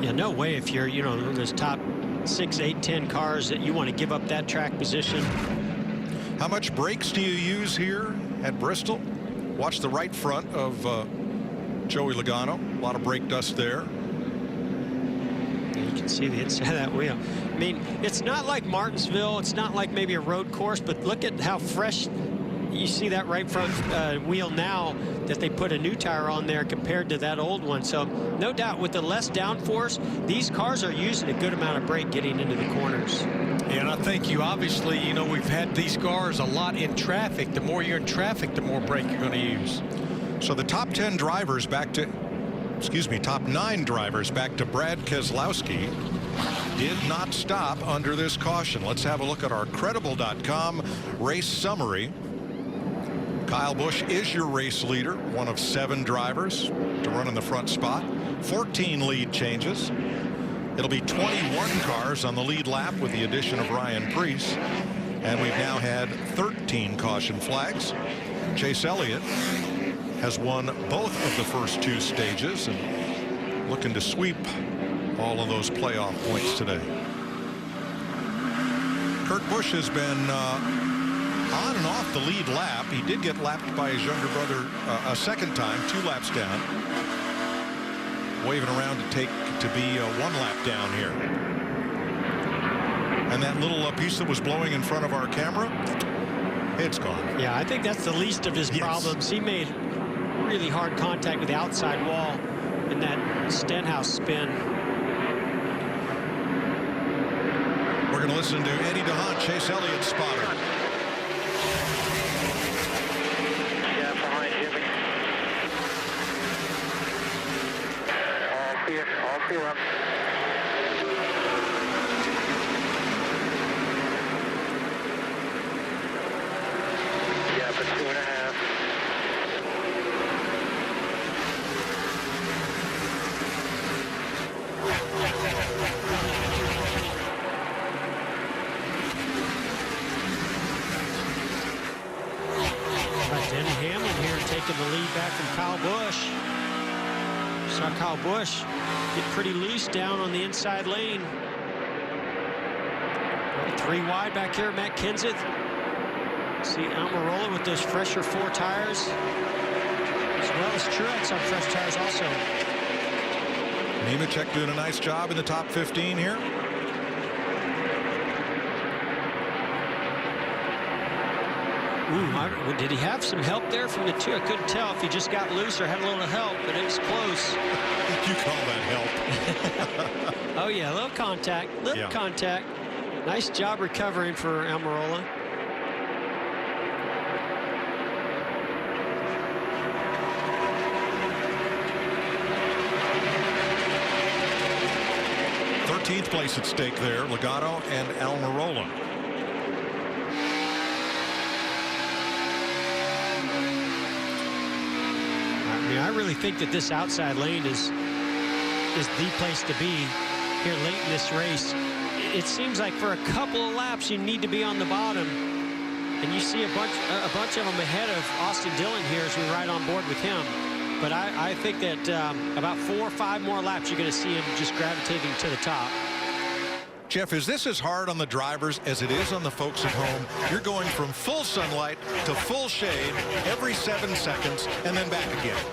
Yeah, no way if you're, those top 6, 8, 10 cars that you want to give up that track position. How much brakes do you use here at Bristol? Watch the right front of Joey Logano. A lot of brake dust there. You can see the inside of that wheel. I mean, it's not like Martinsville. It's not like maybe a road course, but look at how fresh you see that right front wheel now that they put a new tire on there compared to that old one. So no doubt with the less downforce, these cars are using a good amount of brake getting into the corners. And I think obviously, we've had these cars a lot in traffic. The more you're in traffic, the more brake you're going to use. So the top 10 drivers top 9 drivers back to Brad Keselowski did not stop under this caution. Let's have a look at our Credible.com race summary. Kyle Busch is your race leader, one of 7 drivers to run in the front spot. 14 lead changes. It'll be 21 cars on the lead lap with the addition of Ryan Preece. And we've now had 13 caution flags. Chase Elliott has won both of the first 2 stages and looking to sweep all of those playoff points today. Kurt Busch has been on and off the lead lap. He did get lapped by his younger brother a second time, 2 laps down. Waving around to be 1 lap down here. And that little piece that was blowing in front of our camera, it's gone. Yeah, I think that's the least of his problems. He made really hard contact with the outside wall in that Stenhouse spin. We're going to listen to Eddie DeHaan, Chase Elliott's spotter. Yeah, behind Jimmy. All clear up. Yeah, for 2.5. Denny Hamlin here taking the lead back from Kyle Busch. Saw Kyle Busch get pretty loose down on the inside lane. 3 wide back here, Matt Kenseth. See Almirola with those fresher 4 tires, as well as Truex on fresh tires also. Nemechek doing a nice job in the top 15 here. Ooh, did he have some help there from the 2? I couldn't tell if he just got loose or had a little help, but it was close. You call that help? Oh yeah, a little contact, contact. Nice job recovering for Almirola. Thirteenth place at stake there, Logano and Almirola. I really think that this outside lane is the place to be here late in this race. It seems like for a couple of laps you need to be on the bottom, and you see a bunch of them ahead of Austin Dillon here as we ride on board with him. But I think that about 4 or 5 more laps you're going to see him just gravitating to the top. Jeff, is this as hard on the drivers as it is on the folks at home? You're going from full sunlight to full shade every 7 seconds and then back again.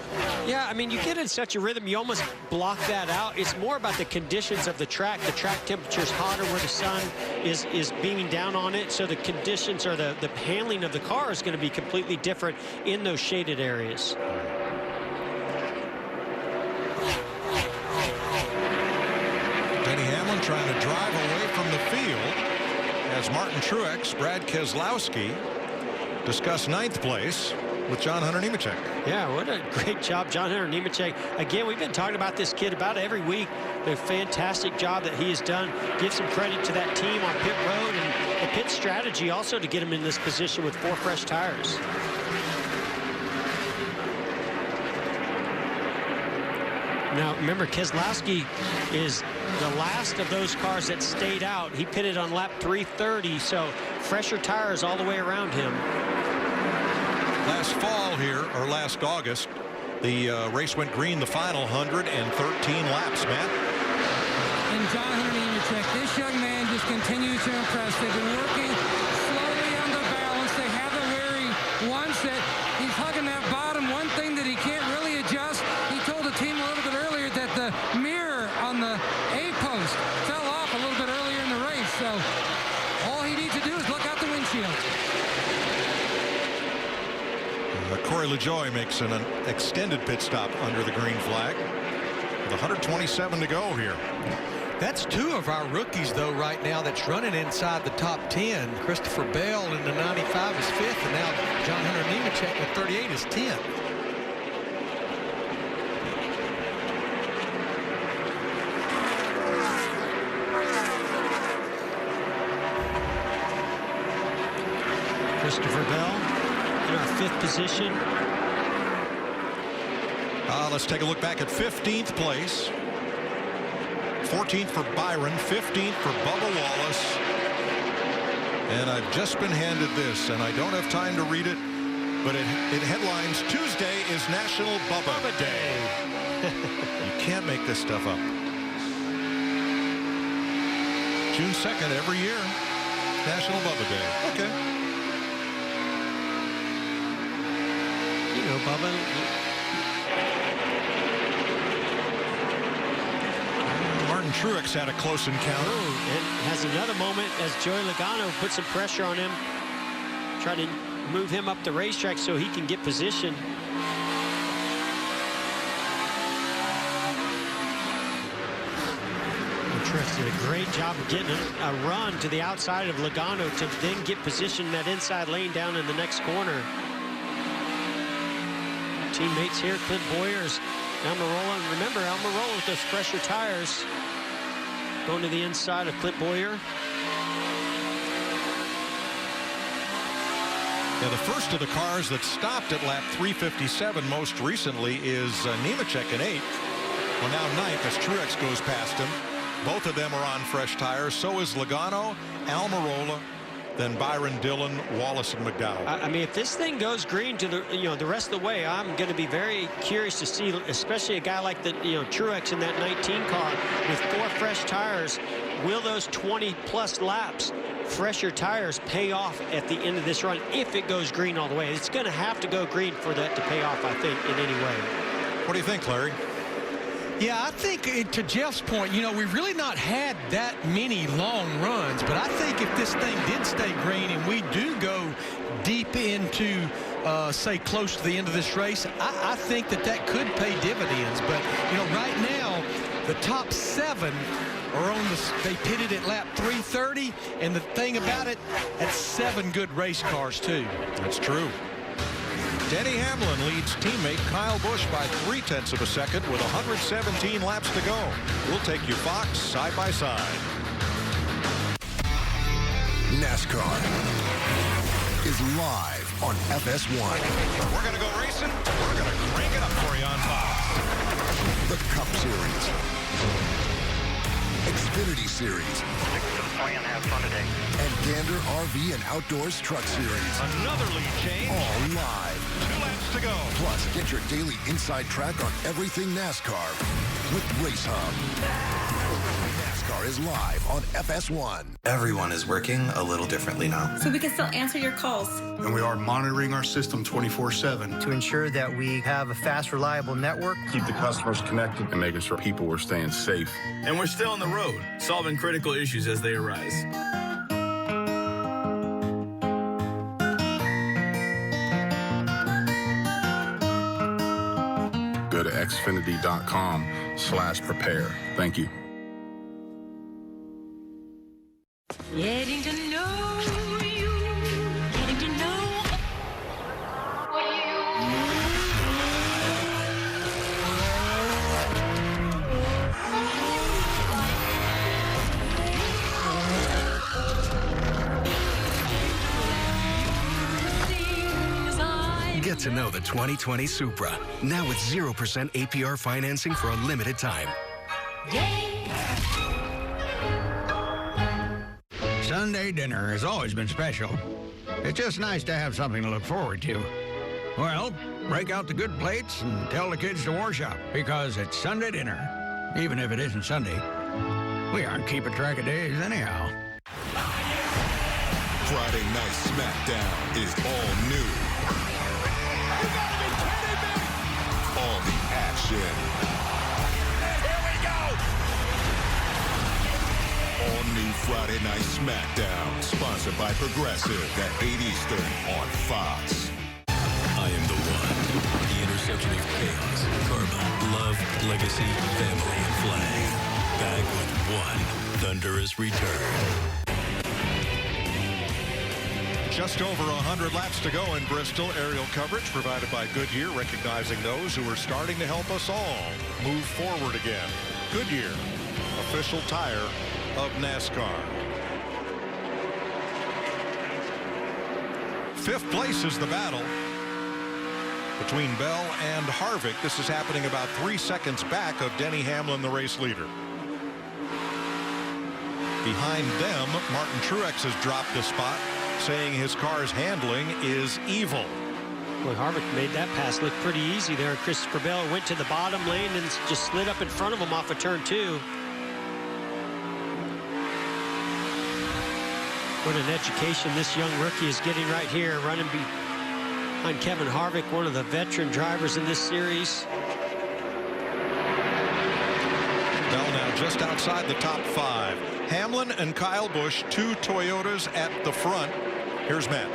Yeah, I mean, you get in such a rhythm, you almost block that out. It's more about the conditions of the track. The track temperature is hotter where the sun is beaming down on it, so the conditions or the handling of the car is going to be completely different in those shaded areas. Denny Hamlin trying to drive away from the field as Martin Truex, Brad Keselowski discuss 9th place with John Hunter Nemechek. Yeah, what a great job, John Hunter Nemechek. Again, we've been talking about this kid about every week. The fantastic job that he has done. Give some credit to that team on pit road and the pit strategy also to get him in this position with 4 fresh tires. Now, remember, Keselowski is the last of those cars that stayed out. He pitted on lap 330, so fresher tires all the way around him. Last fall here, or last August, the race went green the final 113 laps, Matt. And John Hunter Nemechek, this young man just continues to impress. They've been working slowly on the balance. They have it where he wants it. He's hugging that bottom. One thing that he can't really adjust, he told the team a little bit earlier that the mirror on the A-post fell off a little bit earlier in the race. So all he needs to do is look out the windshield. Corey LaJoie makes an extended pit stop under the green flag with 127 to go here. That's 2 of our rookies, though, right now that's running inside the top 10. Christopher Bell in the 95 is 5th, and now John Hunter Nemechek with 38 is 10th. Christopher Bell in our 5th position. Let's take a look back at 15th place. 14th for Byron, 15th for Bubba Wallace. And I've just been handed this, and I don't have time to read it, but it headlines, Tuesday is National Bubba Day. You can't make this stuff up. June 2nd every year, National Bubba Day. Okay. You know, Bubba. Martin Truex had a close encounter. And has another moment as Joey Logano puts some pressure on him, trying to move him up the racetrack so he can get position. Truex did a great job of getting a run to the outside of Logano to then get position in that inside lane down in the next corner. Teammates here, Clint Bowyer's Almirola. And remember, Almirola with those fresher tires going to the inside of Clint Bowyer. Yeah, the first of the cars that stopped at lap 357 most recently is Nemechek in 8th. Well, now 9th as Truex goes past him. Both of them are on fresh tires. So is Logano, Almirola, than Byron Dillon, Wallace, and McDowell. I mean, if this thing goes green to the rest of the way, I'm going to be very curious to see, especially a guy like the Truex in that 19 car with 4 fresh tires. Will those 20+ laps, fresher tires, pay off at the end of this run if it goes green all the way? It's going to have to go green for that to pay off, I think, in any way. What do you think, Larry? Yeah, I think to Jeff's point, we've really not had that many long runs, but I think if this thing did stay green and we do go deep into, say, close to the end of this race, I think that could pay dividends. But, right now, the top 7 are they pitted at lap 330, and the thing about it, that's 7 good race cars, too. That's true. Denny Hamlin leads teammate Kyle Busch by 0.3 of a second with 117 laps to go. We'll take you Fox side by side. NASCAR is live on FS1. We're going to go racing. We're going to crank it up for you on Fox. The Cup Series, Xfinity Series, have fun today. and Gander RV and Outdoors Truck Series. Another lead change. All live. 2 laps to go. Plus, get your daily inside track on everything NASCAR with Race Hub. NASCAR is live on FS1. Everyone is working a little differently now. So we can still answer your calls. And we are monitoring our system 24/7 to ensure that we have a fast, reliable network. keep the customers connected and making sure people were staying safe. And we're still on the road, solving critical issues as they arise. Go to xfinity.com/prepare. Thank you. Getting to know you, getting to know Get to know the 2020 Supra, now with 0% APR financing for a limited time. Sunday dinner has always been special. It's just nice to have something to look forward to. Well, break out the good plates and tell the kids to wash up, because it's Sunday dinner. Even if it isn't Sunday, we aren't keeping track of days anyhow. Friday Night SmackDown is all new. You gotta be kidding me! All the action. Here we go! All new Friday Night SmackDown, sponsored by Progressive at 8 Eastern on Fox. I am the one. The intersection of chaos, karma, love, legacy, family, and flag. Back with one thunderous return. Just over 100 laps to go in Bristol. Aerial coverage provided by Goodyear, recognizing those who are starting to help us all move forward again. Goodyear, official tire of NASCAR. 5th place is the battle between Bell and Harvick. This is happening about 3 seconds back of Denny Hamlin, the race leader. Behind them, Martin Truex has dropped a spot, saying his car's handling is evil. Well, Harvick made that pass look pretty easy there. Christopher Bell went to the bottom lane and just slid up in front of him off of turn 2. What an education this young rookie is getting right here, running behind Kevin Harvick, one of the veteran drivers in this series. Bell now just outside the top 5. Hamlin and Kyle Busch, 2 Toyotas at the front. Here's Matt.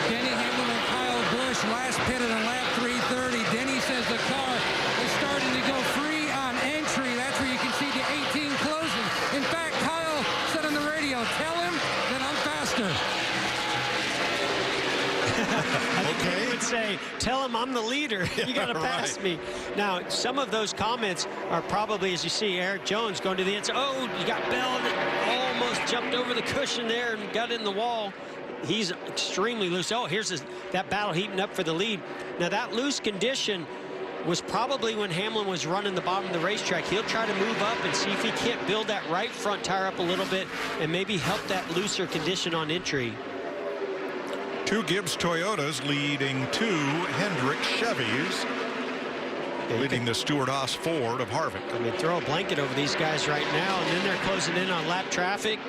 Denny Hamlin and Kyle Busch last pitted on lap 330. Denny says the car is starting to go free on entry. That's where you can see the 18 closing. In fact, Kyle said on the radio, tell him that I'm faster. Okay. He would say, tell him I'm the leader. You got to pass me. Now, some of those comments are probably, as you see, Eric Jones going to the inside. Oh, you got Bell that almost jumped over the cushion there and got in the wall. He's extremely loose. Oh, here's that battle heating up for the lead. Now, that loose condition was probably when Hamlin was running the bottom of the racetrack. He'll try to move up and see if he can't build that right front tire up a little bit and maybe help that looser condition on entry. 2 Gibbs Toyotas leading 2 Hendrick Chevys, leading the Stewart-Haas Ford of Harvick. I mean, throw a blanket over these guys right now, and then they're closing in on lap traffic.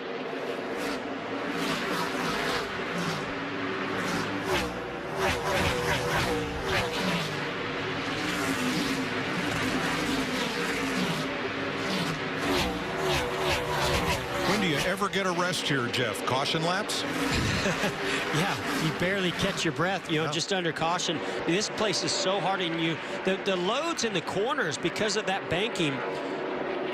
When do you ever get a rest here, Jeff? Caution laps? Yeah, you barely catch your breath, you know, just under caution. I mean, this place is so hard on you. The loads in the corners, because of that banking,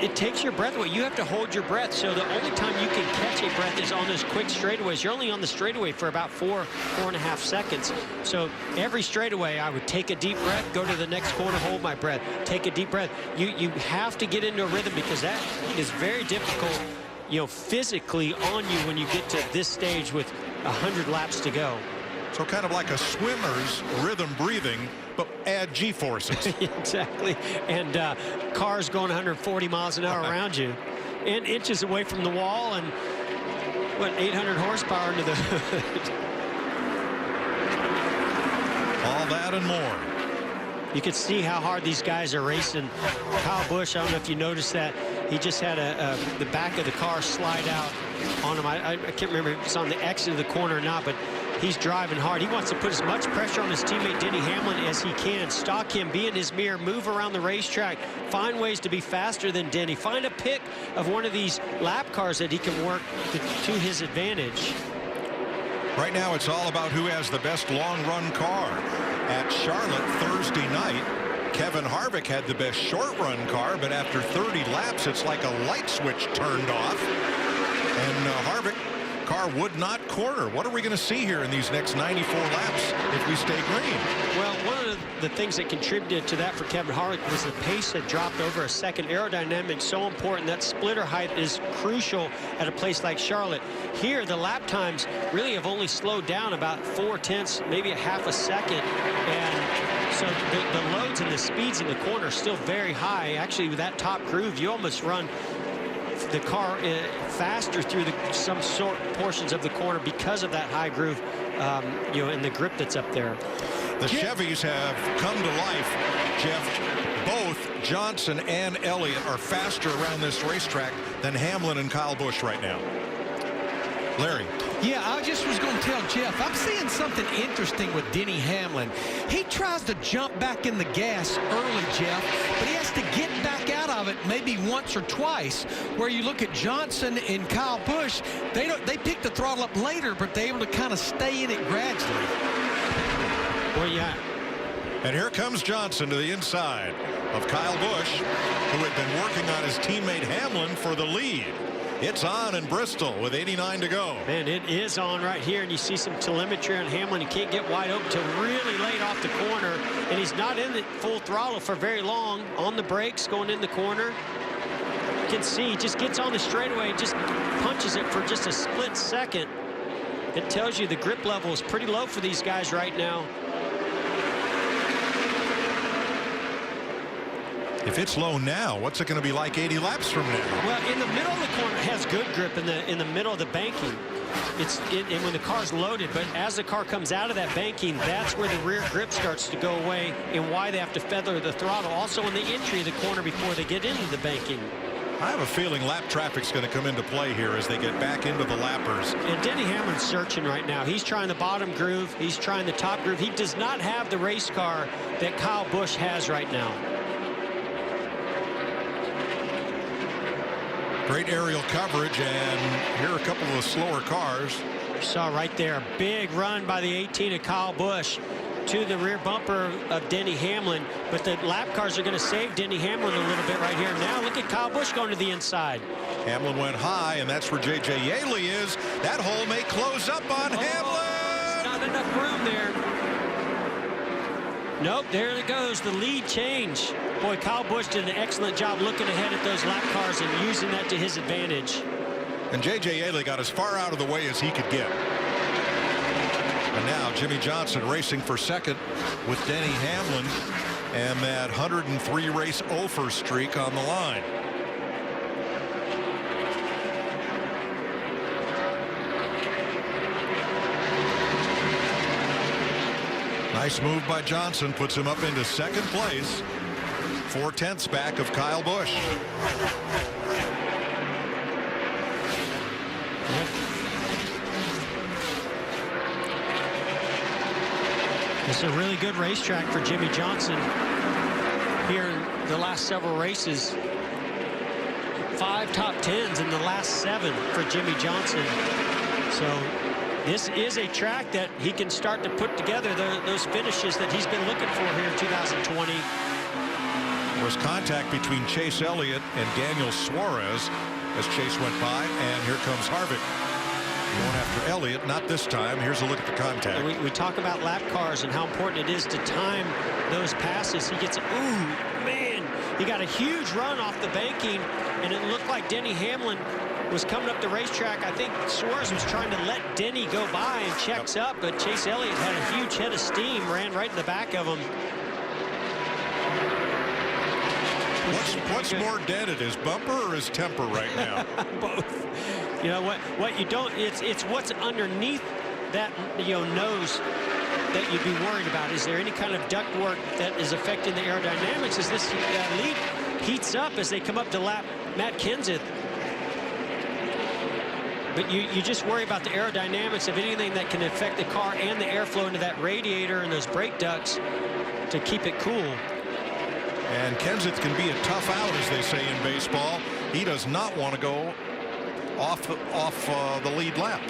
it takes your breath away. You have to hold your breath. So the only time you can catch a breath is on those quick straightaways. You're only on the straightaway for about 4.5 seconds. So every straightaway, I would take a deep breath, go to the next corner, hold my breath, take a deep breath. You have to get into a rhythm, because that is very difficult, you know, physically on you when you get to this stage with 100 laps to go. So kind of like a swimmer's rhythm breathing, but add G-forces. Exactly. And cars going 140 miles an hour around you, and inches away from the wall, and what, 800 horsepower into the hood. All that and more. You can see how hard these guys are racing. Kyle Busch, I don't know if you noticed that, he just had the back of the car slide out on him. I can't remember if it's on the exit of the corner or not, but he's driving hard. He wants to put as much pressure on his teammate Denny Hamlin as he can. Stalk him, be in his mirror, move around the racetrack, find ways to be faster than Denny. Find a pick of one of these lap cars that he can work to his advantage. Right now, it's all about who has the best long-run car. At Charlotte Thursday night, Kevin Harvick had the best short-run car, but after 30 laps, it's like a light switch turned off. And Harvick car would not corner. What are we going to see here in these next 94 laps if we stay green? Well, one of the things that contributed to that for Kevin Harvick was the pace had dropped over a second. Aerodynamics so important. That splitter height is crucial at a place like Charlotte. Here, the lap times really have only slowed down about 0.4, maybe a half a second. And so the loads and the speeds in the corner are still very high. Actually, with that top groove, you almost run the car faster through some sort portions of the corner because of that high groove, you know, and the grip that's up there. The Chevys have come to life, Jeff. Both Johnson and Elliott are faster around this racetrack than Hamlin and Kyle Busch right now. Larry. Yeah, I just was going to tell Jeff, I'm seeing something interesting with Denny Hamlin. He tries to jump back in the gas early, Jeff, but he has to get back out of it maybe once or twice. Where you look at Johnson and Kyle Busch, they pick the throttle up later, but they're able to kind of stay in it gradually. Well, yeah. And here comes Johnson to the inside of Kyle Busch, who had been working on his teammate Hamlin for the lead. It's on in Bristol with 89 to go. Man, it is on right here, and you see some telemetry on Hamlin. He can't get wide open till really late off the corner, and he's not in it full throttle for very long. On the brakes, going in the corner. You can see he just gets on the straightaway, just punches it for just a split second. It tells you the grip level is pretty low for these guys right now. If it's low now, what's it going to be like 80 laps from now? Well, in the middle of the corner, it has good grip in the middle of the banking. And when the car's loaded, but as the car comes out of that banking, that's where the rear grip starts to go away, and why they have to feather the throttle. Also in the entry of the corner before they get into the banking. I have a feeling lap traffic's going to come into play here as they get back into the lappers. And Denny Hamlin's searching right now. He's trying the bottom groove. He's trying the top groove. He does not have the race car that Kyle Busch has right now. Great aerial coverage, and here are a couple of the slower cars. You saw right there a big run by the 18 of Kyle Busch to the rear bumper of Denny Hamlin, but the lap cars are going to save Denny Hamlin a little bit right here. Now look at Kyle Busch going to the inside. Hamlin went high, and that's where J.J. Yeley is. That hole may close up on Hamlin. Not enough room there. Nope, there it goes, the lead change. Boy, Kyle Busch did an excellent job looking ahead at those lap cars and using that to his advantage. And J.J. Yeley got as far out of the way as he could get. And now Jimmy Johnson racing for second with Denny Hamlin and that 103 race over streak on the line. Nice move by Johnson. Puts him up into second place. 4/10 back of Kyle Busch. It's a really good racetrack for Jimmie Johnson here in the last several races. 5 top 10s in the last 7 for Jimmie Johnson. So this is a track that he can start to put together those finishes that he's been looking for here in 2020. There was contact between Chase Elliott and Daniel Suarez as Chase went by, and here comes Harvick going after Elliott. Not this time. Here's a look at the contact. We talk about lap cars and how important it is to time those passes. He gets, ooh, man, he got a huge run off the banking, and it looked like Denny Hamlin was coming up the racetrack. I think Suarez was trying to let Denny go by and checks up, but Chase Elliott had a huge head of steam, ran right in the back of him. What's more dented, his bumper or his temper right now? Both. You know what you don't, it's what's underneath that, nose that you'd be worried about. Is there any kind of ductwork that is affecting the aerodynamics as this lead heats up as they come up to lap Matt Kenseth? But you just worry about the aerodynamics of anything that can affect the car and the airflow into that radiator and those brake ducts to keep it cool. And Kenseth can be a tough out, as they say in baseball. He does not want to go off the lead lap.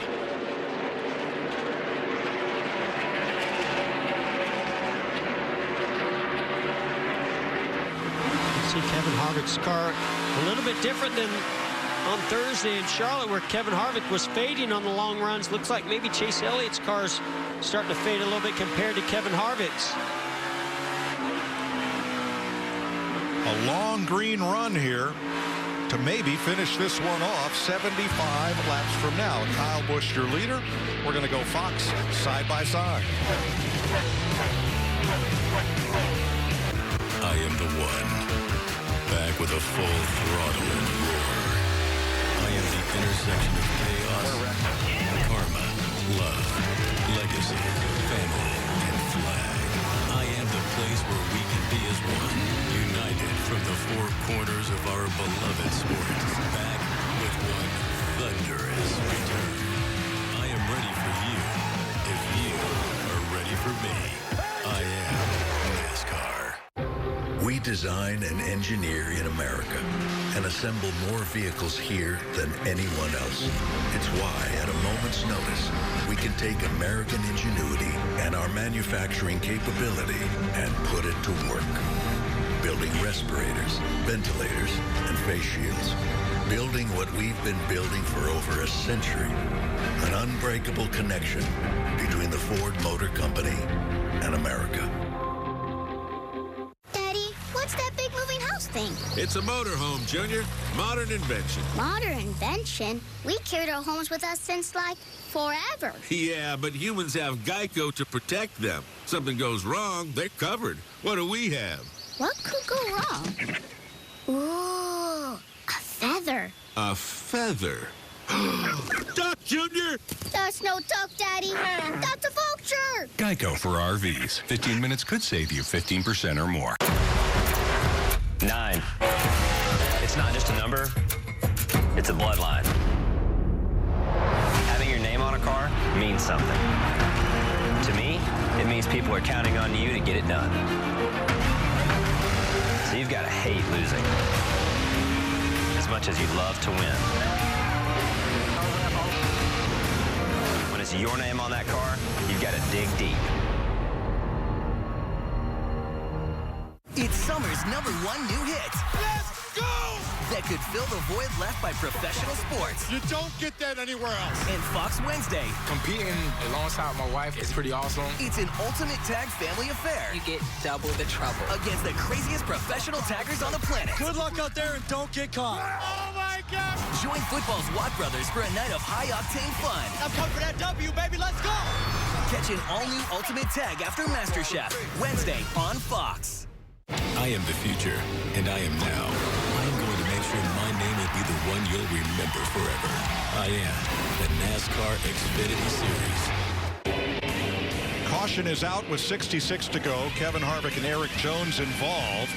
See Kevin Harvick's car a little bit different than on Thursday in Charlotte, where Kevin Harvick was fading on the long runs. Looks like maybe Chase Elliott's car's starting to fade a little bit compared to Kevin Harvick's. A long green run here to maybe finish this one off 75 laps from now. Kyle Busch, your leader. We're going to go Fox side by side. I am the one. Back with a full throttle and roar. I am the intersection of chaos, karma, love, legacy, family, and flag. I am the place where we can be as one, united from the 4 corners of our beloved sport. Back with one thunderous return. I am ready for you. If you are ready for me, I am NASCAR. We design and engineer in America and assemble more vehicles here than anyone else. It's why, at a moment's notice, we can take American ingenuity and our manufacturing capability and put it to work. Building respirators, ventilators, and face shields. Building what we've been building for over a century. An unbreakable connection between the Ford Motor Company and America. What's that big moving house thing? It's a motorhome, Junior. Modern invention. Modern invention? We carried our homes with us since, like, forever. Yeah, but humans have Geico to protect them. Something goes wrong, they're covered. What do we have? What could go wrong? Ooh, a feather. A feather? Duck, Junior! That's no duck, Daddy. That's a vulture. Geico for RVs. 15 minutes could save you 15% or more. 9. It's not just a number, it's a bloodline. Having your name on a car means something. To me, it means people are counting on you to get it done. So you've got to hate losing as much as you'd love to win. When it's your name on that car, you've got to dig deep. It's summer's #1 new hit. Let's go! That could fill the void left by professional sports. You don't get that anywhere else. And Fox Wednesday. Competing alongside my wife is pretty awesome. It's an ultimate tag family affair. You get double the trouble. Against the craziest professional taggers on the planet. Good luck out there and don't get caught. Oh my God! Join football's Watt brothers for a night of high-octane fun. I'm coming for that W, baby. Let's go! Catch an all-new ultimate tag after MasterChef. Wednesday on Fox. I am the future, and I am now. I am going to make sure my name will be the one you'll remember forever. I am the NASCAR Xfinity Series. Caution is out with 66 to go. Kevin Harvick and Erik Jones involved.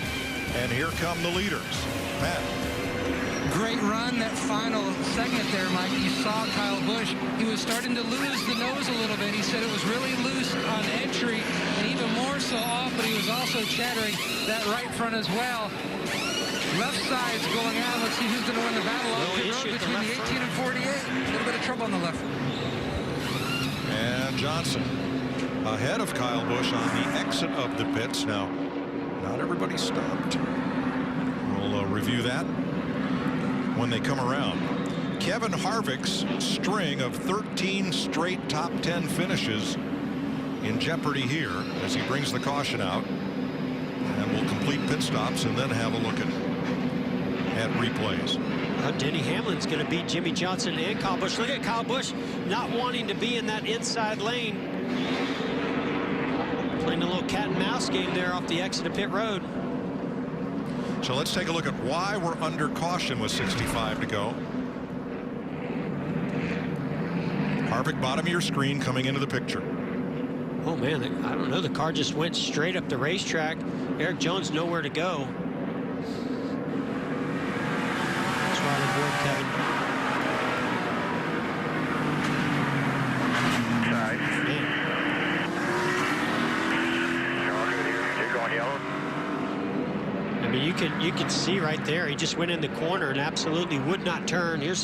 And here come the leaders. Matt. Great run, that final segment there, Mike. You saw Kyle Busch. He was starting to lose the nose a little bit. He said it was really loose on entry and even more so off, but he was also chattering that right front as well. Left side's going out. Let's see who's going to win the battle on the road between the 18 and 48. A little bit of trouble on the left. And Johnson ahead of Kyle Busch on the exit of the pits. Now, not everybody stopped. We'll review that when they come around. Kevin Harvick's string of 13 straight top 10 finishes in jeopardy here as he brings the caution out. And we'll complete pit stops and then have a look at replays. Denny Hamlin's going to beat Jimmy Johnson and Kyle Busch. Look at Kyle Busch not wanting to be in that inside lane. Playing a little cat and mouse game there off the exit of pit road. So let's take a look at why we're under caution with 65 to go. Harvick, bottom of your screen, coming into the picture. Oh man, I don't know. The car just went straight up the racetrack. Erik Jones nowhere to go. That's right on board, Kevin. I mean, you can see right there. He just went in the corner and absolutely would not turn. You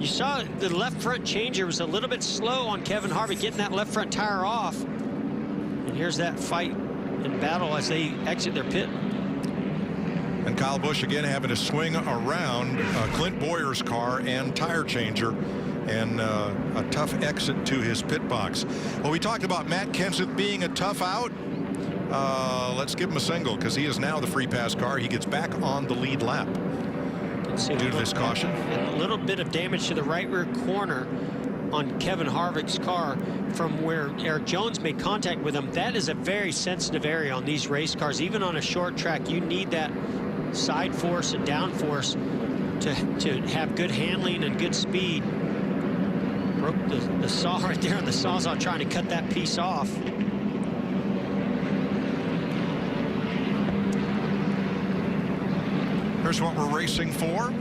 saw the left front changer was a little bit slow on Kevin Harvick getting that left front tire off. And here's that fight and battle as they exit their pit. And Kyle Busch again having to swing around Clint Bowyer's car and tire changer, and a tough exit to his pit box. Well, we talked about Matt Kenseth being a tough out. Let's give him a single because he is now the free pass car. He gets back on the lead lap due to this caution. A little bit of damage to the right rear corner on Kevin Harvick's car from where Erik Jones made contact with him. That is a very sensitive area on these race cars. Even on a short track, you need that side force and down force to have good handling and good speed. Broke the saw right there on the Sawzall trying to cut that piece off. Here's what we're racing for.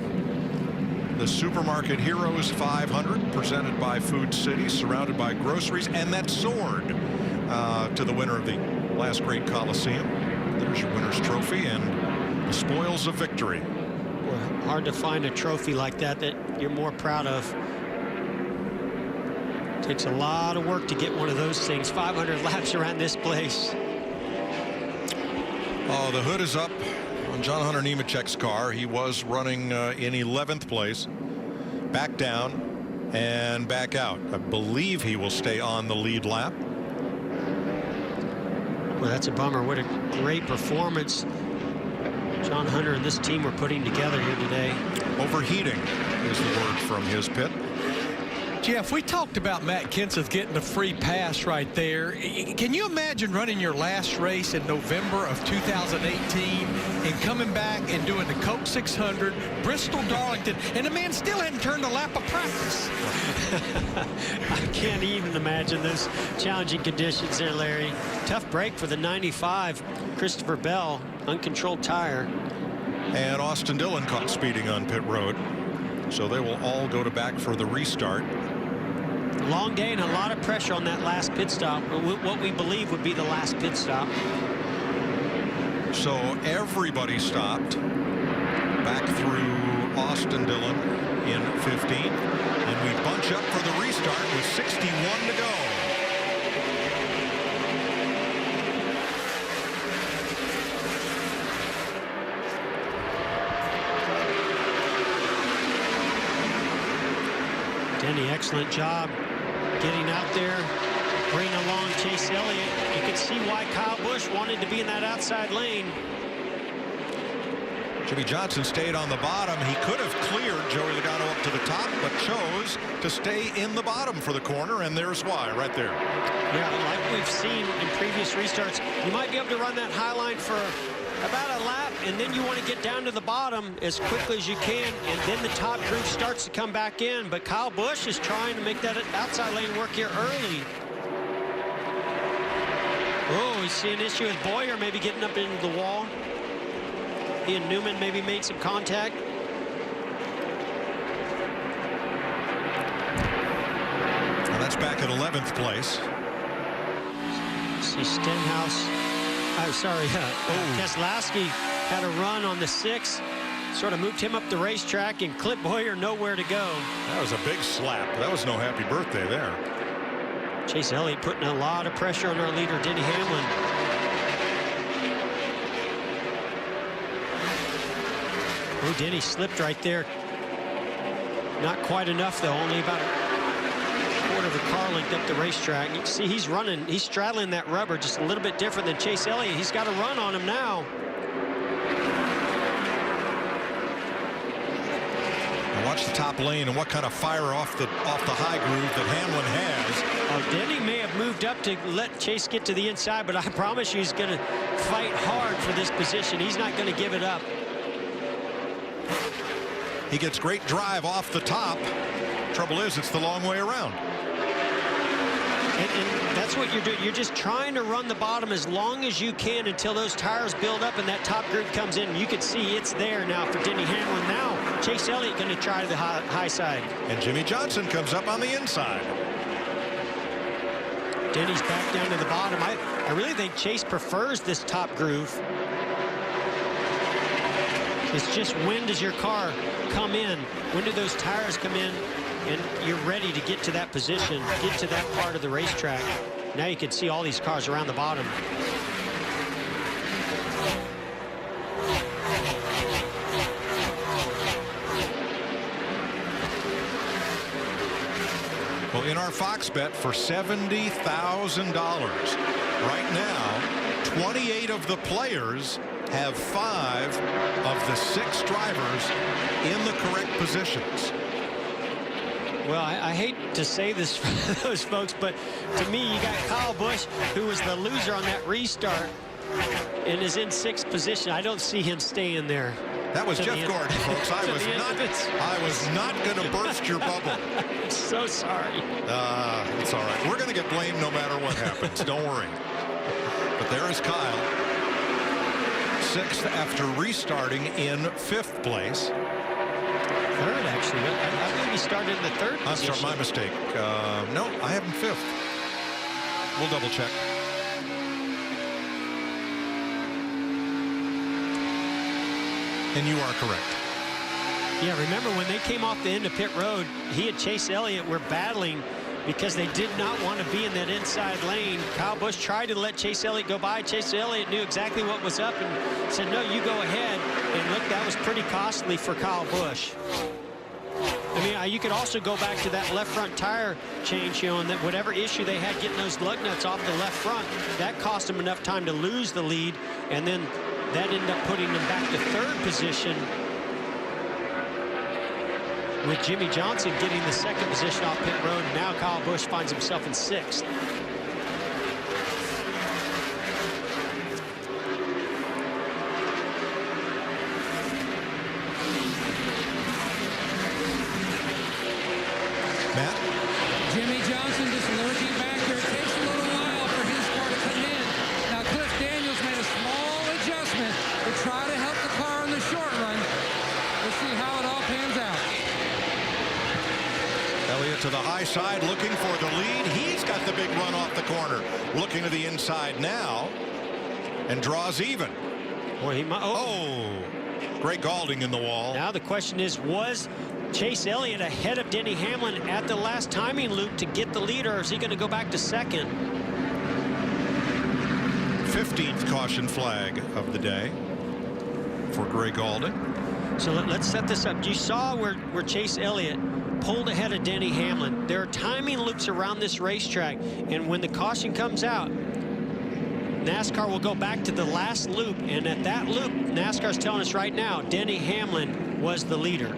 The Supermarket Heroes 500, presented by Food City, surrounded by groceries, and that soared to the winner of the last great Coliseum. There's your winner's trophy and the spoils of victory. Well, hard to find a trophy like that you're more proud of. Takes a lot of work to get one of those things. 500 laps around this place. Oh, the hood is up on John Hunter Nemechek's car. He was running in 11th place. Back down and back out. I believe he will stay on the lead lap. Well, that's a bummer. What a great performance John Hunter and this team were putting together here today. Overheating is the word from his pit. Jeff, we talked about Matt Kenseth getting a free pass right there. Can you imagine running your last race in November of 2018 and coming back and doing the Coke 600, Bristol Darlington, and the man still hadn't turned a lap of practice? I can't even imagine those challenging conditions there, Larry. Tough break for the 95, Christopher Bell, uncontrolled tire. And Austin Dillon caught speeding on pit road. So they will all go to back for the restart. Long day and a lot of pressure on that last pit stop, what we believe would be the last pit stop. So everybody stopped back through Austin Dillon in 15th. And we bunch up for the restart with 61 to go. Denny, excellent job getting out there, bringing along Chase Elliott. You can see why Kyle Busch wanted to be in that outside lane. Jimmy Johnson stayed on the bottom. He could have cleared Joey Logano up to the top, but chose to stay in the bottom for the corner, and there's why right there. Yeah, like we've seen in previous restarts, you might be able to run that high line for about a lap, and then you want to get down to the bottom as quickly as you can, and then the top group starts to come back in. But Kyle Busch is trying to make that outside lane work here early. Oh, we see an issue with Bowyer maybe getting up into the wall. He and Newman maybe made some contact. Well, that's back at 11th place. See Stenhouse. I'm sorry, Keselowski had a run on the 6. Sort of moved him up the racetrack, and Clint Bowyer nowhere to go. That was a big slap. That was no happy birthday there. Chase Elliott putting a lot of pressure on our leader, Denny Hamlin. Oh, Denny slipped right there. Not quite enough, though. Only about a quarter of a car length up the racetrack. You can see he's running. He's straddling that rubber just a little bit different than Chase Elliott. He's got a run on him now. Watch the top lane and what kind of fire off the high groove that Hamlin has. Oh, Denny may have moved up to let Chase get to the inside, but I promise you he's going to fight hard for this position. He's not going to give it up. He gets great drive off the top. Trouble is, it's the long way around. And that's what you're doing. You're just trying to run the bottom as long as you can until those tires build up and that top groove comes in. You can see it's there now for Denny Hamlin. Now Chase Elliott going to try the high side. And Jimmy Johnson comes up on the inside. Denny's back down to the bottom. I really think Chase prefers this top groove. It's just when does your car come in? When do those tires come in? And you're ready to get to that position, get to that part of the racetrack. Now you can see all these cars around the bottom. Well, in our Fox bet for $70,000, right now, 28 of the players have 5 of the 6 drivers in the correct positions. Well, I hate to say this for those folks, but to me, you got Kyle Busch, who was the loser on that restart and is in 6th position. I don't see him staying there. That was Jeff Gordon, folks. I was not going to burst your bubble. I'm so sorry. It's all right. We're going to get blamed no matter what happens. Don't worry. But there is Kyle, 6th after restarting in 5th place. 3rd, actually. I believe he started in the 3rd position. I'm sorry, my mistake. No, I have him 5th. We'll double check. And you are correct. Yeah, remember when they came off the end of pit road, he and Chase Elliott were battling because they did not want to be in that inside lane. Kyle Busch tried to let Chase Elliott go by. Chase Elliott knew exactly what was up and said, no, you go ahead. And look, that was pretty costly for Kyle Busch. I mean, you could also go back to that left front tire change, you know, and that whatever issue they had getting those lug nuts off the left front, that cost them enough time to lose the lead, and then that ended up putting them back to 3rd position, with Jimmy Johnson getting the 2nd position off pit road. Now Kyle Busch finds himself in 6th. Jimmy Johnson just lurking back there. It takes a little while for his car to come in. Now Cliff Daniels made a small adjustment to try to help the car in the short run. We'll see how it all pans out. Elliott to the high side looking for the lead. He's got the big run off the corner. Looking to the inside now and draws even. Boy, he might, Greg Gaulding in the wall. Now the question is, was Chase Elliott ahead of Denny Hamlin at the last timing loop to get the lead, or is he going to go back to 2nd? 15th caution flag of the day for Greg Gaulding. So let's set this up. You saw where Chase Elliott pulled ahead of Denny Hamlin. There are timing loops around this racetrack, and when the caution comes out, NASCAR will go back to the last loop, and at that loop, NASCAR's telling us right now, Denny Hamlin was the leader.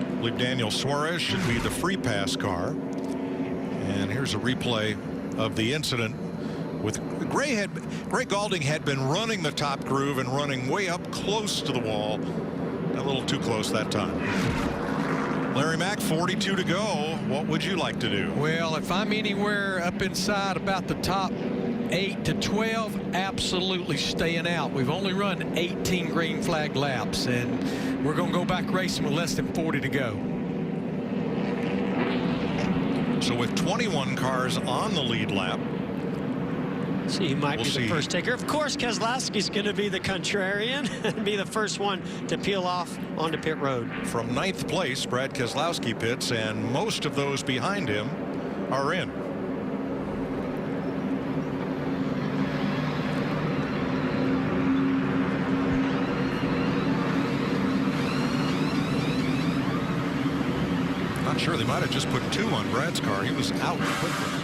I believe Daniel Suarez should be the free pass car. And here's a replay of the incident with Greg Gaulding had been running the top groove and running way up close to the wall. A little too close that time. Larry Mack, 42 to go. what would you like to do? Well, if I'm anywhere up inside about the top 8 to 12, absolutely staying out. We've only run 18 green flag laps, and we're going to go back racing with less than 40 to go. So with 21 cars on the lead lap, so he might be the first taker. Of course, Keselowski's going to be the contrarian and be the first one to peel off onto pit road. From 9th place, Brad Keselowski pits, and most of those behind him are in. Not sure. They might have just put 2 on Brad's car. He was out quickly.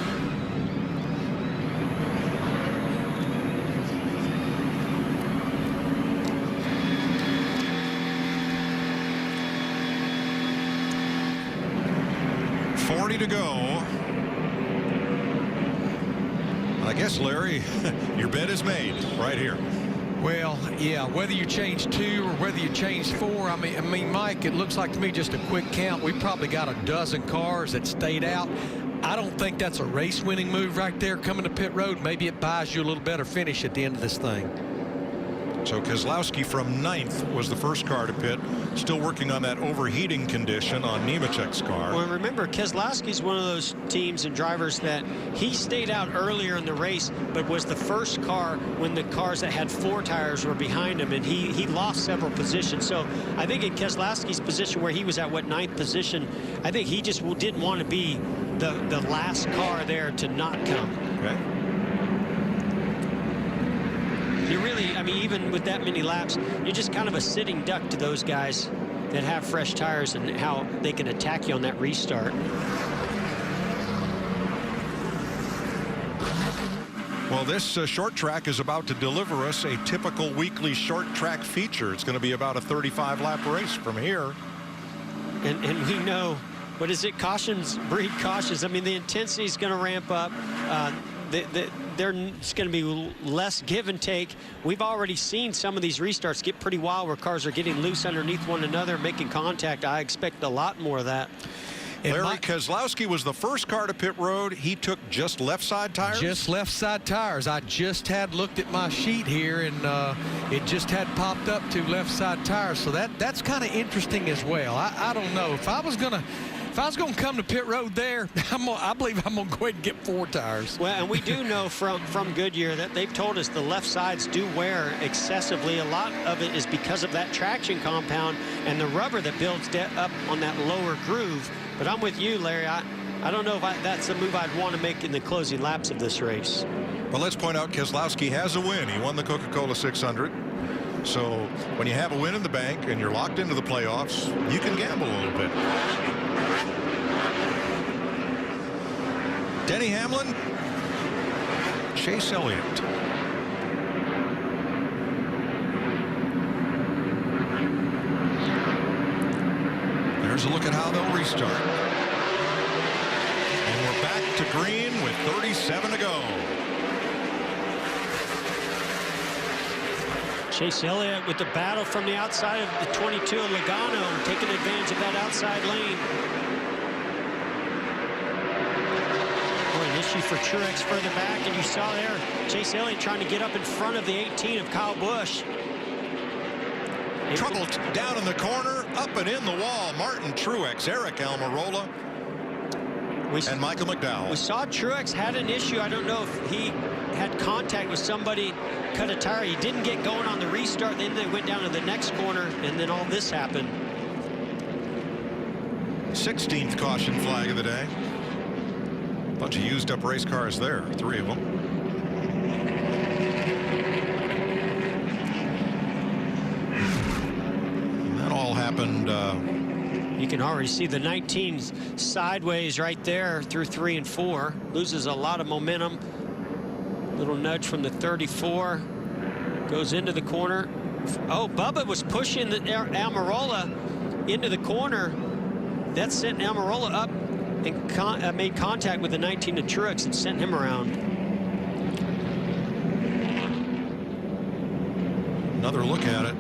To go. I guess, Larry, your bet is made right here. Well, yeah, whether you change 2 or whether you change 4, I mean, Mike, it looks like to me just a quick count. We probably got a dozen cars that stayed out. I don't think that's a race-winning move right there coming to pit road. Maybe it buys you a little better finish at the end of this thing. So Keselowski from 9th was the first car to pit, still working on that overheating condition on Nemechek's car. Well, remember, Keselowski's one of those teams and drivers that he stayed out earlier in the race, but was the first car when the cars that had 4 tires were behind him, and he lost several positions. So I think in Keselowski's position, where he was at, 9th position, I think he just didn't want to be the last car there to not come. Okay. You really, I mean, even with that many laps, you're just kind of a sitting duck to those guys that have fresh tires and how they can attack you on that restart. Well, this short track is about to deliver us a typical weekly short track feature. It's going to be about a 35-lap race from here. And we know, what is it? Cautions breed cautions. I mean, the intensity is going to ramp up. There's going to be less give and take. We've already seen some of these restarts get pretty wild where cars are getting loose underneath one another, making contact. I expect a lot more of that. Larry Keselowski was the first car to pit road. He took just left side tires? Just left side tires. I just had looked at my sheet here, and it just had popped up to left side tires. So that's kind of interesting as well. I don't know. If I was going to come to pit road there, I believe I'm going to go ahead and get 4 tires. Well, and we do know from Goodyear that they've told us the left sides do wear excessively. A lot of it is because of that traction compound and the rubber that builds up on that lower groove. But I'm with you, Larry. I don't know if that's the move I'd want to make in the closing laps of this race. Well, let's point out Keselowski has a win. He won the Coca-Cola 600. So when you have a win in the bank and you're locked into the playoffs, you can gamble a little bit. Denny Hamlin, Chase Elliott. There's a look at how they'll restart. And we're back to green with 37 to go. Chase Elliott with the battle from the outside of the 22 of Logano, taking advantage of that outside lane. Issue for Truex further back, and you saw there Chase Elliott trying to get up in front of the 18 of Kyle Busch. Trouble down in the corner, up and in the wall. Martin Truex, Eric Almirola, and Michael McDowell. We saw Truex had an issue. I don't know if he had contact with somebody, cut a tire. He didn't get going on the restart. Then they went down to the next corner, and then all this happened. 16th caution flag of the day. Bunch of used up race cars there, 3 of them. And that all happened. You can already see the 19 sideways right there through 3 and 4. Loses a lot of momentum. Little nudge from the 34. Goes into the corner. Oh, Bubba was pushing the Almirola into the corner. That sent Almirola up and made contact with the 19 of Truex and sent him around. Another look at it.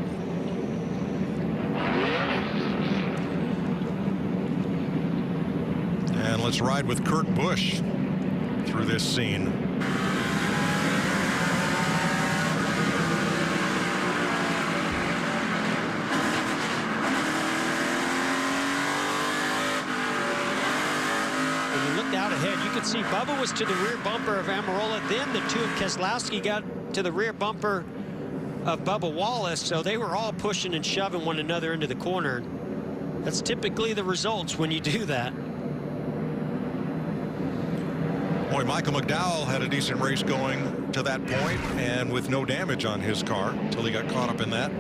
And And let's ride with Kurt Busch through this scene. When you looked out ahead, you could see Bubba was to the rear bumper of Almirola. Then the two of Keselowski got to the rear bumper of Bubba Wallace. So they were all pushing and shoving one another into the corner. That's typically the results when you do that. Boy, Michael McDowell had a decent race going to that point, and with no damage on his car until he got caught up in that.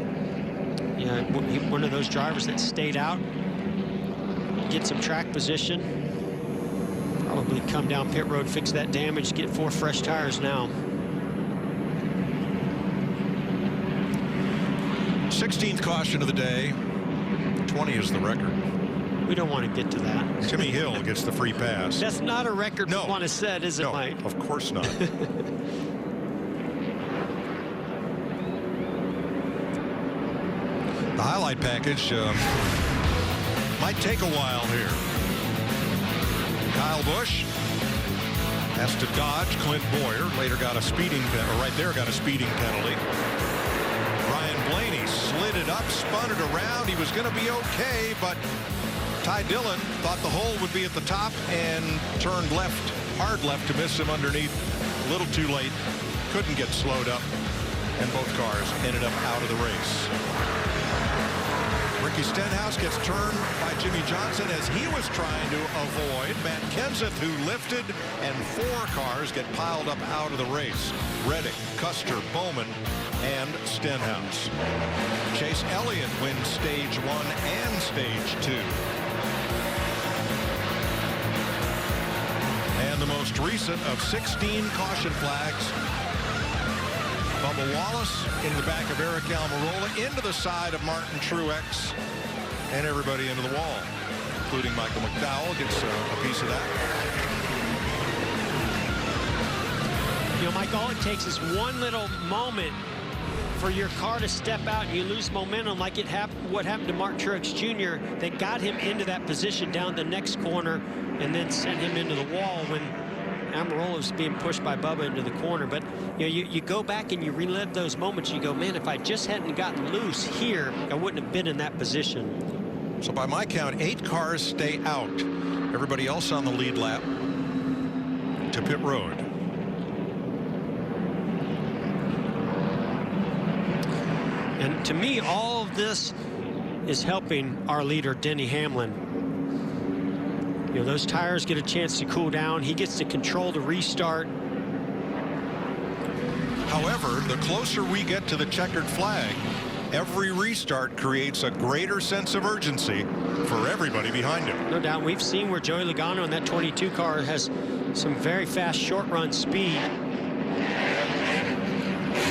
Yeah, one of those drivers that stayed out, get some track position, probably come down pit road, fix that damage, get 4 fresh tires now. 16th caution of the day. 20 is the record. We don't want to get to that. Timmy Hill gets the free pass. That's not a record we want to set, is it, Mike? Of course not. The highlight package might take a while here. Kyle Busch has to dodge Clint Boyer. Later got a speeding penalty. Right there got a speeding penalty. Ryan Blaney slid it up, spun it around. He was going to be okay, but Ty Dillon thought the hole would be at the top and turned left, hard left to miss him underneath. A little too late. Couldn't get slowed up, and both cars ended up out of the race. Ricky Stenhouse gets turned by Jimmy Johnson as he was trying to avoid Matt Kenseth, who lifted, and 4 cars get piled up out of the race. Reddick, Custer, Bowman, and Stenhouse. Chase Elliott wins stage 1 and stage 2. And the most recent of 16 caution flags. Bubba Wallace in the back of Eric Almirola, into the side of Martin Truex, and everybody into the wall, including Michael McDowell gets a piece of that. You know, Mike, all it takes is one little moment for your car to step out and you lose momentum, like what happened to Martin Truex Jr. that got him into that position down the next corner and then sent him into the wall when Almirola was being pushed by Bubba into the corner. But you know, you go back and you relive those moments. You go, man, if I just hadn't gotten loose here, I wouldn't have been in that position. So by my count, 8 cars stay out. Everybody else on the lead lap to pit road. And to me, all of this is helping our leader, Denny Hamlin. You know, those tires get a chance to cool down. He gets to control the restart. However, the closer we get to the checkered flag, every restart creates a greater sense of urgency for everybody behind him. No doubt. We've seen where Joey Logano in that 22 car has some very fast short run speed.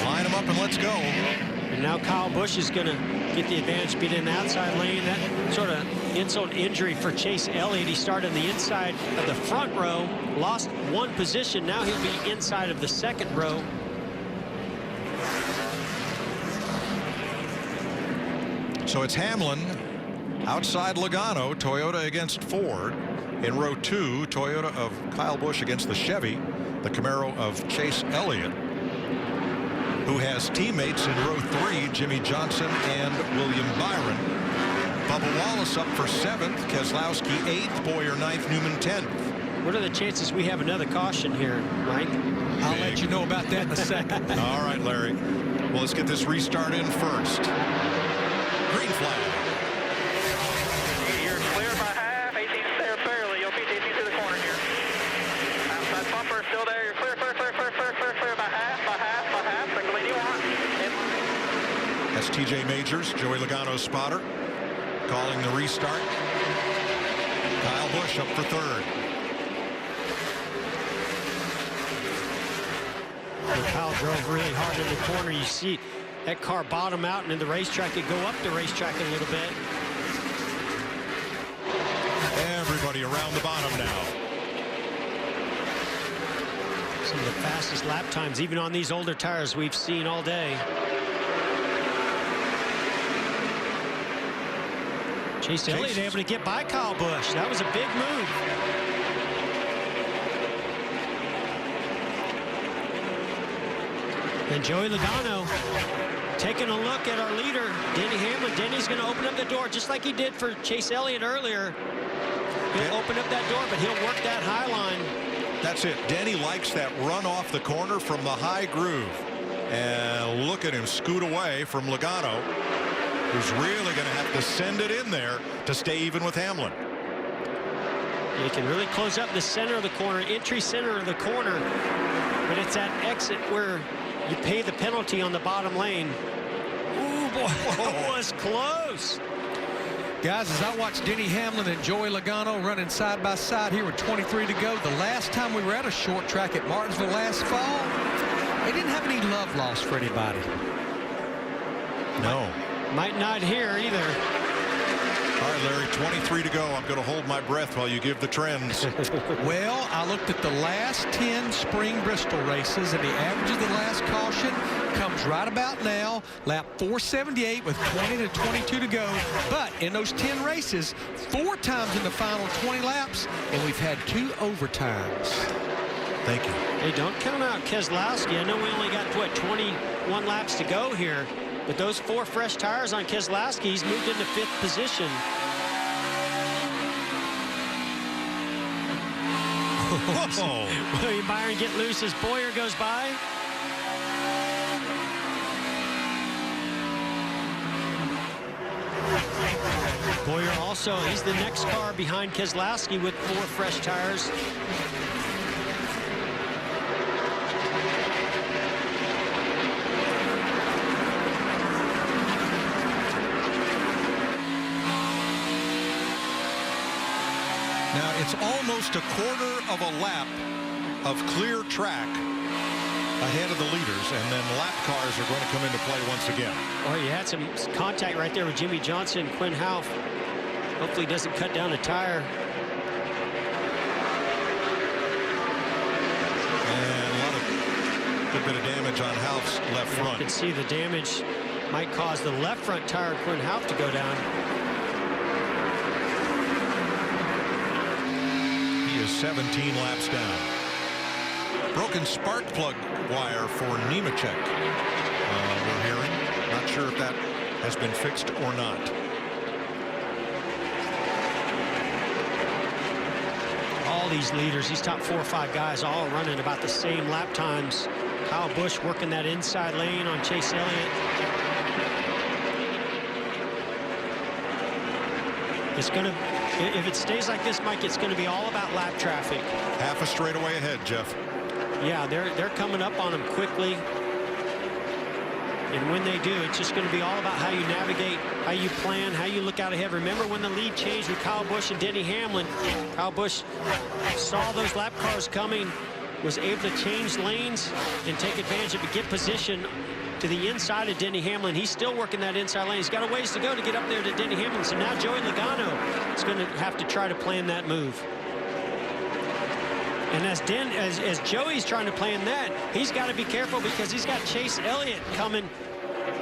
Line him up and let's go. And now Kyle Busch is going to get the advantage speed in the outside lane. That sort of insult injury for Chase Elliott. He started on the inside of the front row, lost 1 position. Now he'll be inside of the second row. So it's Hamlin outside Logano, Toyota against Ford. In row 2, Toyota of Kyle Busch against the Chevy, the Camaro of Chase Elliott, who has teammates in row 3, Jimmy Johnson and William Byron. Bubba Wallace up for 7th, Keselowski 8th, Boyer 9th, Newman 10th. What are the chances we have another caution here, Mike? I'll let you know about that in a second. All right, Larry. Well, let's get this restart in first. Green flag. You're clear by half, 18's there barely. You'll beat 18 to the corner here. Outside bumper still there. You're clear by half. Pick the lead you want. That's TJ Majors, Joey Logano's spotter, calling the restart. Kyle Busch up for 3rd. Kyle drove really hard in the corner. You see that car bottom out, and in the racetrack it go up the racetrack a little bit. Everybody around the bottom now. Some of the fastest lap times, even on these older tires, we've seen all day. Chase Elliott able to get by Kyle Busch. That was a big move. And Joey Logano taking a look at our leader, Denny Hamlin. Denny's going to open up the door just like he did for Chase Elliott earlier. He'll open up that door, but he'll work that high line. That's it. Denny likes that run off the corner from the high groove. And look at him scoot away from Logano, who's really going to have to send it in there to stay even with Hamlin. He can really close up the center of the corner, entry center of the corner, but it's that exit where you pay the penalty on the bottom lane. Ooh, boy, that was close. Guys, as I watched Denny Hamlin and Joey Logano running side by side here with 23 to go, the last time we were at a short track at Martinsville last fall, they didn't have any love lost for anybody. No. Might not here either. All right, Larry, 23 to go. I'm going to hold my breath while you give the trends. Well, I looked at the last 10 spring Bristol races, and the average of the last caution comes right about now, lap 478 with 20 to 22 to go. But in those 10 races, 4 times in the final 20 laps, and we've had 2 overtimes. Thank you. Hey, don't count out Keselowski. I know we only got, what, 21 laps to go here. But those 4 fresh tires on Keselowski, he's moved into 5th position. William Byron get loose as Bowyer goes by. Bowyer also, he's the next car behind Keselowski with 4 fresh tires. Now, it's almost a quarter of a lap of clear track ahead of the leaders, and then lap cars are going to come into play once again. Oh, you had some contact right there with Jimmy Johnson, Quinn Houff. Hopefully he doesn't cut down a tire. And a lot of good bit of damage on Houff's left front. You can see the damage might cause the left front tire of Quinn Houff to go down. 17 laps down. Broken spark plug wire for Nemechek. We're hearing. Not sure if that has been fixed or not. All these leaders, these top 4 or 5 guys, all running about the same lap times. Kyle Busch working that inside lane on Chase Elliott. It's going to, if it stays like this, Mike, it's going to be all about lap traffic. Half a straightaway ahead, Jeff. Yeah, they're coming up on them quickly. And when they do, it's just going to be all about how you navigate, how you plan, how you look out ahead. Remember when the lead changed with Kyle Busch and Denny Hamlin? Kyle Busch saw those lap cars coming, was able to change lanes and take advantage of it, get position to the inside of Denny Hamlin. He's still working that inside lane. He's got a ways to go to get up there to Denny Hamlin. So now Joey Logano is going to have to try to plan that move. And as Joey's trying to plan that, he's got to be careful because he's got Chase Elliott coming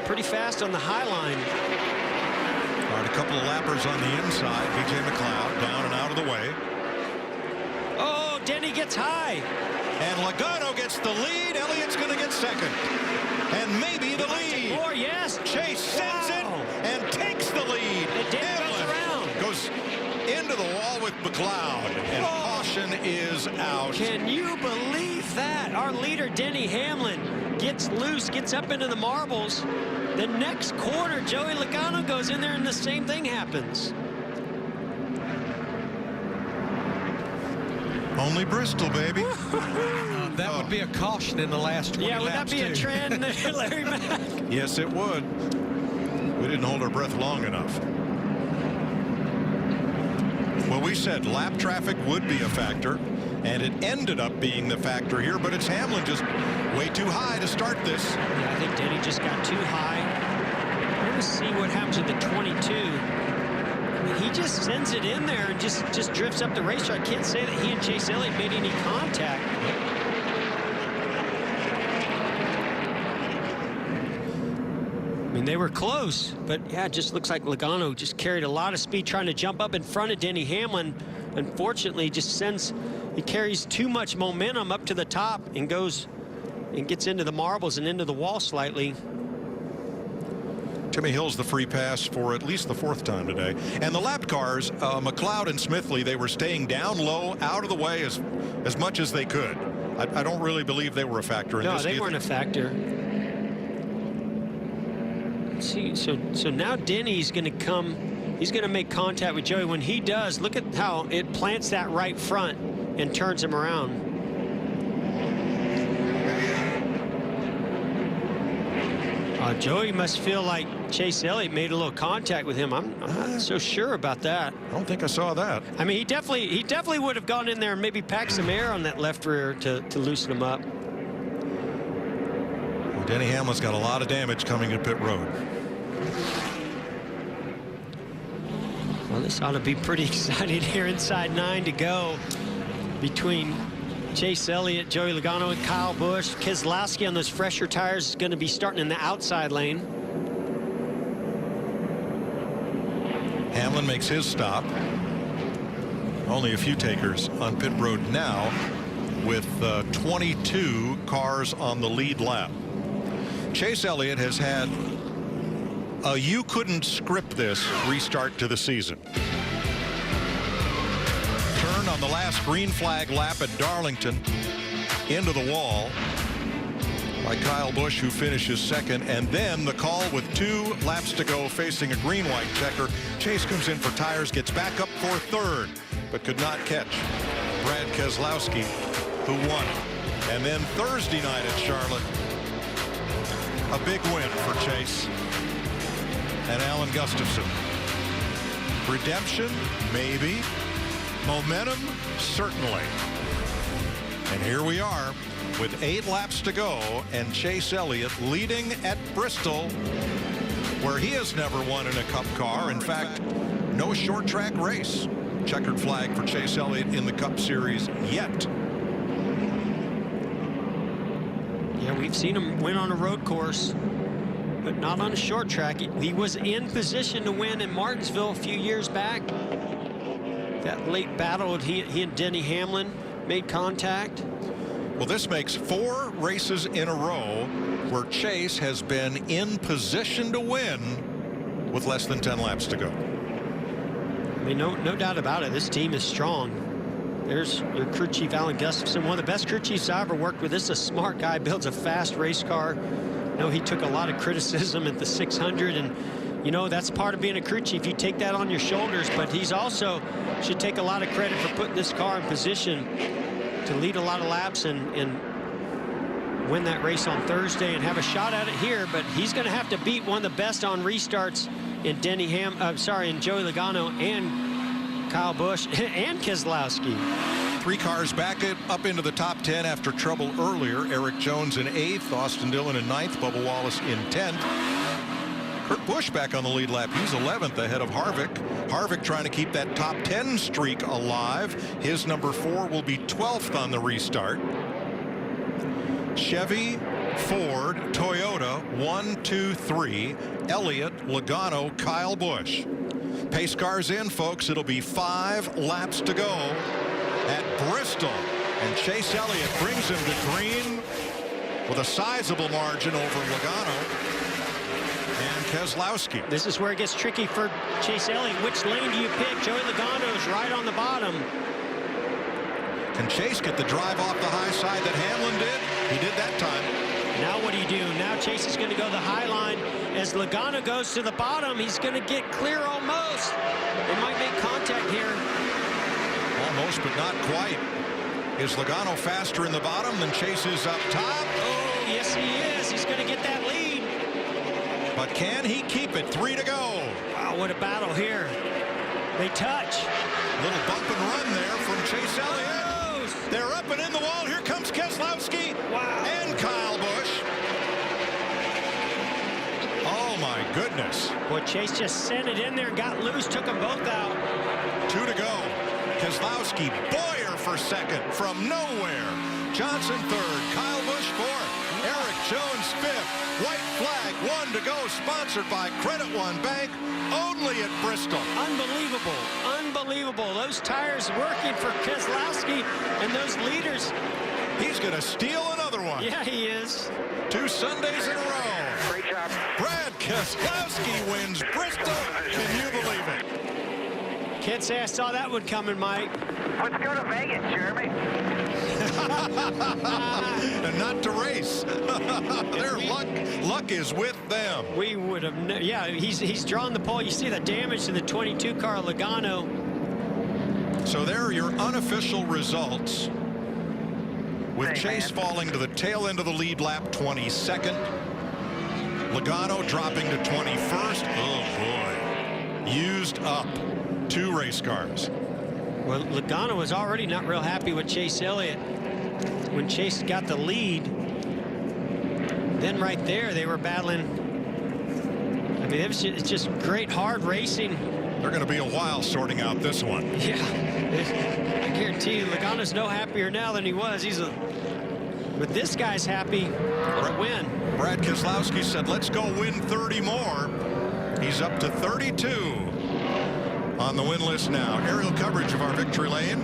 pretty fast on the high line. All right, a couple of lappers on the inside. BJ McLeod down and out of the way. Oh, Denny gets high. And Logano gets the lead. Elliott's going to get second. And maybe the lead. More, yes. Chase sends it and takes the lead. And Denny goes around. Goes into the wall with McLeod. And caution is out. Can you believe that? Our leader, Denny Hamlin, gets loose, gets up into the marbles. The next corner, Joey Logano goes in there and the same thing happens. Only Bristol, baby. That would be a caution in the last 20 laps. Yeah, would that be a trend, Larry Mack? Yes, it would. We didn't hold our breath long enough. Well, we said lap traffic would be a factor, and it ended up being the factor here, but it's Hamlin just way too high to start this. Yeah, I think Denny just got too high. Let's see what happens with the 22. I mean, he just sends it in there and just drifts up the racetrack. I can't say that he and Chase Elliott made any contact. I mean, they were close, but yeah, it just looks like Logano just carried a lot of speed trying to jump up in front of Denny Hamlin. Unfortunately, he carries too much momentum up to the top and goes and gets into the marbles and into the wall slightly. Timmy Hill's the free pass for at least the 4th time today. And the lap cars, McLeod and Smithley, they were staying down low, out of the way as much as they could. I don't really believe they were a factor in this. No, they weren't a factor. Let's see, so now Denny's going to come. He's going to make contact with Joey. When he does, look at how it plants that right front and turns him around. Joey must feel like Chase Elliott made a little contact with him. I'm not so sure about that. I don't think I saw that. I mean, he definitely would have gone in there and maybe packed some air on that left rear to loosen him up. Well, Denny Hamlin's got a lot of damage coming to pit road. Well, this ought to be pretty exciting here. Inside 9 to go between Chase Elliott, Joey Logano, and Kyle Busch. Keselowski on those fresher tires is going to be starting in the outside lane. Hamlin makes his stop. Only a few takers on pit road now, with 22 cars on the lead lap. Chase Elliott has had a you couldn't script this restart to the season. On the last green flag lap at Darlington, into the wall by Kyle Busch, who finishes 2nd, and then the call with 2 laps to go facing a green-white checker. Chase comes in for tires, gets back up for 3rd, but could not catch Brad Keselowski, who won. And then Thursday night at Charlotte, a big win for Chase and Alan Gustafson. Redemption, maybe. Momentum, certainly. And here we are with 8 laps to go, and Chase Elliott leading at Bristol, where he has never won in a Cup car. In fact, no short track race. Checkered flag for Chase Elliott in the Cup Series yet. Yeah, we've seen him win on a road course, but not on a short track. He was in position to win in Martinsville a few years back. That late battle, he and Denny Hamlin made contact. Well, this makes 4 races in a row where Chase has been in position to win with less than 10 laps to go. I mean, no doubt about it. This team is strong. There's your crew chief, Alan Gustafson, one of the best crew chiefs I ever worked with. This is a smart guy, builds a fast race car. I know he took a lot of criticism at the 600, and you know, that's part of being a crew chief. You take that on your shoulders, but he's also should take a lot of credit for putting this car in position to lead a lot of laps and win that race on Thursday and have a shot at it here. But he's going to have to beat one of the best on restarts in in Joey Logano and Kyle Busch and Keselowski. 3 cars back up into the top 10 after trouble earlier. Eric Jones in 8th, Austin Dillon in 9th, Bubba Wallace in 10th. Kurt Busch back on the lead lap. He's 11th ahead of Harvick. Harvick trying to keep that top 10 streak alive. His number 4 will be 12th on the restart. Chevy, Ford, Toyota, 1, 2, 3. Elliott, Logano, Kyle Busch. Pace cars in, folks. It'll be 5 laps to go at Bristol. And Chase Elliott brings him to green with a sizable margin over Logano and Keselowski. This is where it gets tricky for Chase Elliott. Which lane do you pick? Joey Logano's right on the bottom. Can Chase get the drive off the high side that Hamlin did? He did that time. Now what do you do? Now Chase is going to go the high line. As Logano goes to the bottom, he's going to get clear almost. They might make contact here. Almost, but not quite. Is Logano faster in the bottom than Chase is up top? Oh, yes he is. He's going to get that lead. But can he keep it? 3 to go. Wow, what a battle here. They touch. Little bump and run there from Chase Elliott. They're up and in the wall. Here comes Keselowski. Wow. And Kyle Busch. Oh, my goodness. Boy, Chase just sent it in there and got loose, took them both out. 2 to go. Keselowski, Boyer for 2nd from nowhere. Johnson 3rd. Kyle Busch 4th. Eric Jones 5th. White flag, 1 to go, sponsored by Credit One Bank, only at Bristol. Unbelievable, unbelievable. Those tires working for Keselowski and those leaders. He's going to steal another one. on. Yeah, he is. 2 Sundays in a row. Great job. Brad Keselowski wins Bristol. Can you believe it? Can't say I saw that one coming, Mike. Let's go to Vegas, Jeremy. And not to race. Their luck is with them. We would have, yeah, he's drawn the pole. You see the damage to the 22 car, Logano. So there are your unofficial results. With Chase falling to the tail end of the lead lap, 22nd. Logano dropping to 21st. Oh, boy. Used up 2 race cars. Well, Logano was already not real happy with Chase Elliott when Chase got the lead. Then right there, they were battling. I mean, it's just great, hard racing. They're going to be a while sorting out this one. Yeah, I guarantee you, Logano's no happier now than he was. But this guy's happy to win. Brad Keselowski said, let's go win 30 more. He's up to 32 on the win list now. Aerial coverage of our victory lane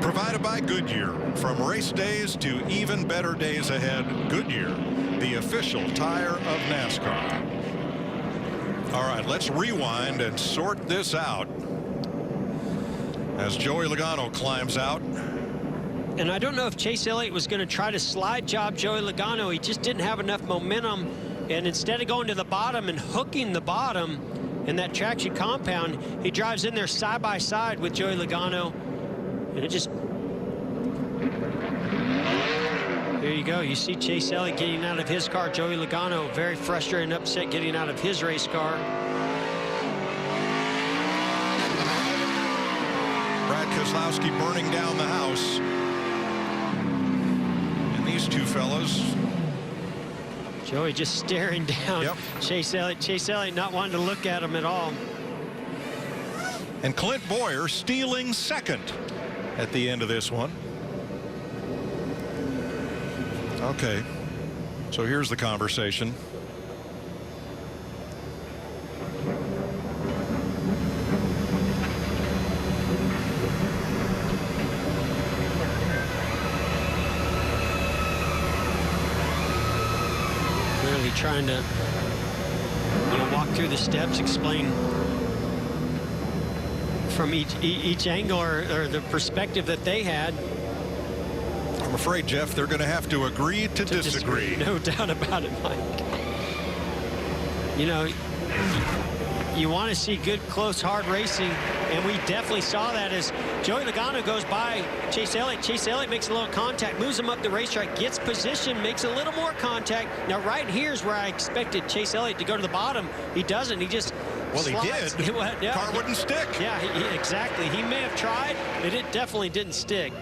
provided by Goodyear. From race days to even better days ahead, Goodyear, the official tire of NASCAR. All right, let's rewind and sort this out as Joey Logano climbs out. And I don't know if Chase Elliott was going to try to slide job Joey Logano. He just didn't have enough momentum. And instead of going to the bottom and hooking the bottom in that traction compound, he drives in there side by side with Joey Logano. And it just... There you go. You see Chase Elliott getting out of his car. Joey Logano very frustrated and upset getting out of his race car. Brad Keselowski burning down the house. And these two fellas. Joey just staring down Chase Elliott. Chase Elliott not wanting to look at him at all. And Clint Bowyer stealing second at the end of this one. Okay, so here's the conversation. Clearly trying to, walk through the steps, explain from each angle or the perspective that they had. I'm afraid, Jeff, they're going to have to agree to disagree. No doubt about it, Mike. You know, you want to see good, close, hard racing, and we definitely saw that as Joey Logano goes by Chase Elliott. Chase Elliott makes a little contact, moves him up the racetrack, gets position, makes a little more contact. Now, right here's where I expected Chase Elliott to go to the bottom. He doesn't. He just slides. He did. Car wouldn't stick. Yeah, exactly. He may have tried, but it definitely didn't stick.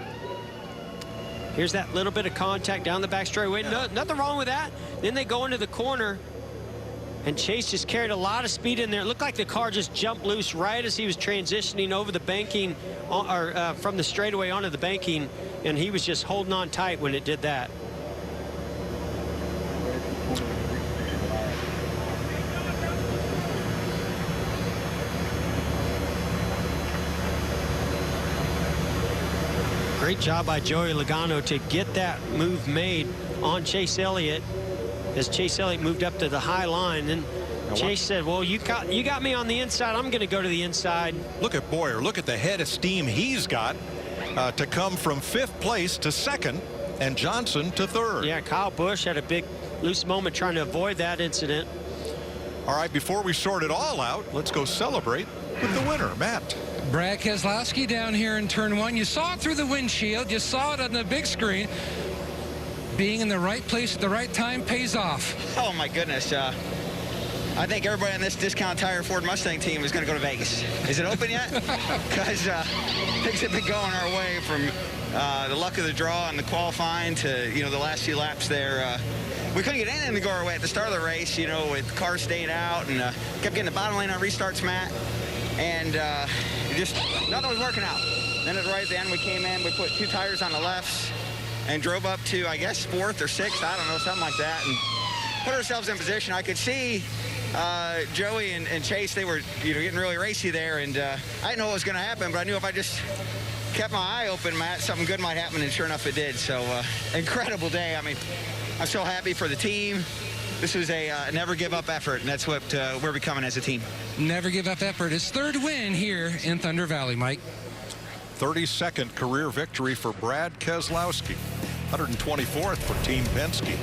Here's that little bit of contact down the back straightaway. No, nothing wrong with that. Then they go into the corner, and Chase just carried a lot of speed in there. It looked like the car just jumped loose right as he was transitioning over the banking, or from the straightaway onto the banking, and he was just holding on tight when it did that. Great job by Joey Logano to get that move made on Chase Elliott as Chase Elliott moved up to the high line. And Chase said, well, you got me on the inside. I'm going to go to the inside. Look at Bowyer. Look at the head of steam he's got to come from 5th place to 2nd and Johnson to 3rd. Yeah, Kyle Busch had a big loose moment trying to avoid that incident. All right, before we sort it all out, let's go celebrate with the winner, Matt. Brad Keselowski down here in turn 1. You saw it through the windshield. You saw it on the big screen. Being in the right place at the right time pays off. Oh, my goodness. I think everybody on this Discount Tire Ford Mustang team is going to go to Vegas. Is it open yet? Because things have been going our way from the luck of the draw and the qualifying to, the last few laps there. We couldn't get anything to go our way at the start of the race, with cars staying out, and kept getting the bottom lane on restarts, Matt. And just nothing was working out. Then at right at the end, we came in, we put 2 tires on the lefts and drove up to, I guess, 4th or 6th, I don't know, something like that, and put ourselves in position. I could see Joey and Chase, they were getting really racy there, and I didn't know what was going to happen, but I knew if I just kept my eye open, Matt, something good might happen, and sure enough it did. So incredible day. I mean, I'm so happy for the team. This was a never give up effort, and that's what we're becoming as a team. Never give up effort. His third win here in Thunder Valley, Mike. 32nd career victory for Brad Keselowski. 124th for Team Penske.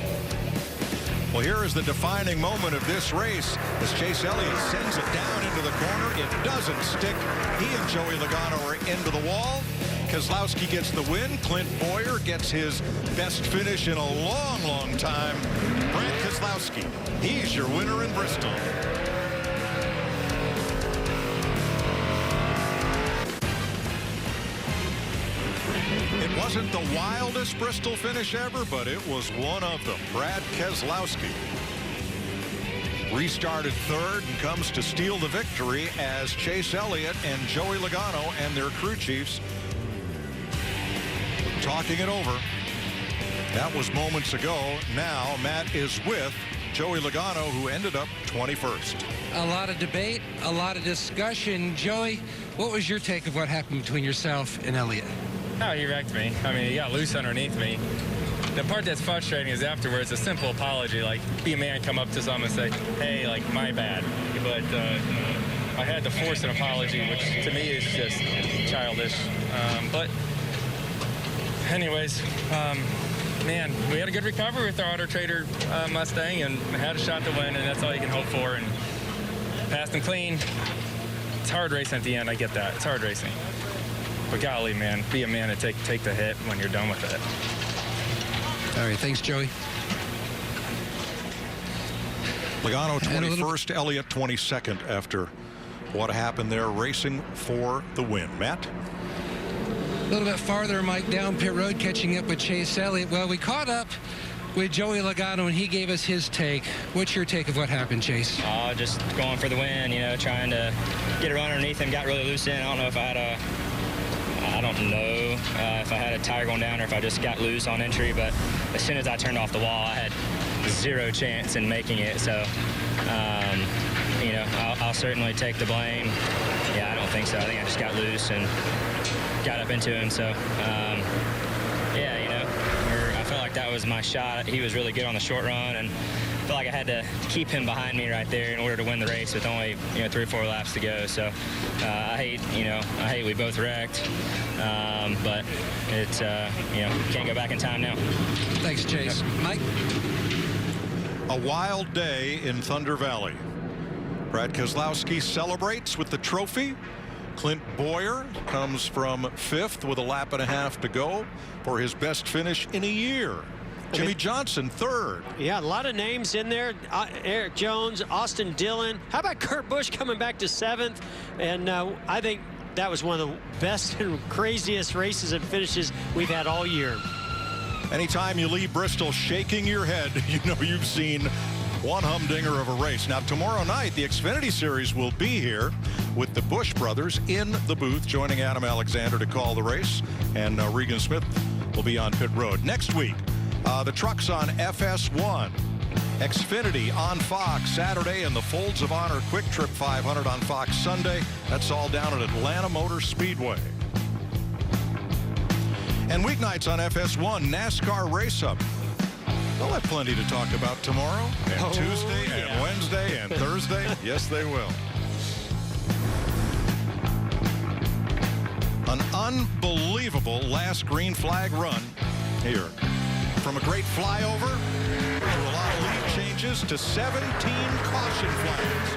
Well, here is the defining moment of this race as Chase Elliott sends it down into the corner. It doesn't stick. He and Joey Logano are into the wall. Keselowski gets the win. Clint Bowyer gets his best finish in a long, long time. Brad Keselowski, he's your winner in Bristol. It wasn't the wildest Bristol finish ever, but it was one of them. Brad Keselowski restarted third and comes to steal the victory as Chase Elliott and Joey Logano and their crew chiefs talking it over. That was moments ago. Now Matt is with Joey Logano, who ended up 21st. A lot of debate, a lot of discussion. Joey, what was your take of what happened between yourself and Elliott? Oh, he wrecked me. I mean, he got loose underneath me. The part that's frustrating is afterwards, a simple apology, like be a man, come up to someone and say, hey, like, my bad. But I had to force an apology, which to me is just childish. But anyways, man, we had a good recovery with our Auto Trader Mustang and had a shot to win, and that's all you can hope for. And passed them clean. It's hard racing at the end. I get that. It's hard racing. But golly, man, be a man and take the hit when you're done with it. All right, thanks, Joey. Logano 21st, Elliott 22nd after what happened there, racing for the win. Matt? A little bit farther, Mike, down pit road, catching up with Chase Elliott. Well, we caught up with Joey Logano, and he gave us his take. What's your take of what happened, Chase? Just going for the win, you know, trying to get a run underneath him, got really loose in. I don't know if I had a tire going down or if I just got loose on entry, but as soon as I turned off the wall, I had zero chance in making it. So, you know, I'll certainly take the blame. Yeah, I don't think so. I think I just got loose and got up into him. So, yeah, you know, I felt like that was my shot. He was really good on the short run, and I felt like I had to keep him behind me right there in order to win the race with only, you know, 3 or 4 laps to go. So I hate we both wrecked, but it's, you know, can't go back in time now. Thanks, Chase. Mike? A wild day in Thunder Valley. Brad Keselowski celebrates with the trophy. Clint Bowyer comes from 5th with a lap and a half to go for his best finish in a year. Jimmy Johnson 3rd. Yeah, a lot of names in there. Eric Jones, Austin Dillon. How about Kurt Busch coming back to 7th? And I think that was one of the best and craziest races and finishes we've had all year. Anytime you leave Bristol shaking your head, you know you've seen one humdinger of a race. Now, tomorrow night, the Xfinity Series will be here with the Busch brothers in the booth, joining Adam Alexander to call the race. And Regan Smith will be on pit road. Next week, the trucks on FS1. Xfinity on Fox Saturday, and the Folds of Honor Quick Trip 500 on Fox Sunday. That's all down at Atlanta Motor Speedway. And weeknights on FS1, NASCAR Race Up. They'll have plenty to talk about tomorrow, and Tuesday, and Wednesday, and Thursday. Yes, they will. An unbelievable last green flag run here. From a great flyover to a lot of lead changes to 17 caution flags.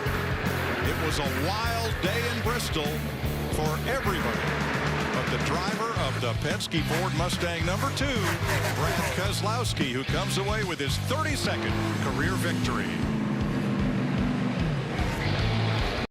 It was a wild day in Bristol for everybody. But the driver of the Penske Ford Mustang #2, Brad Keselowski, who comes away with his 32nd career victory.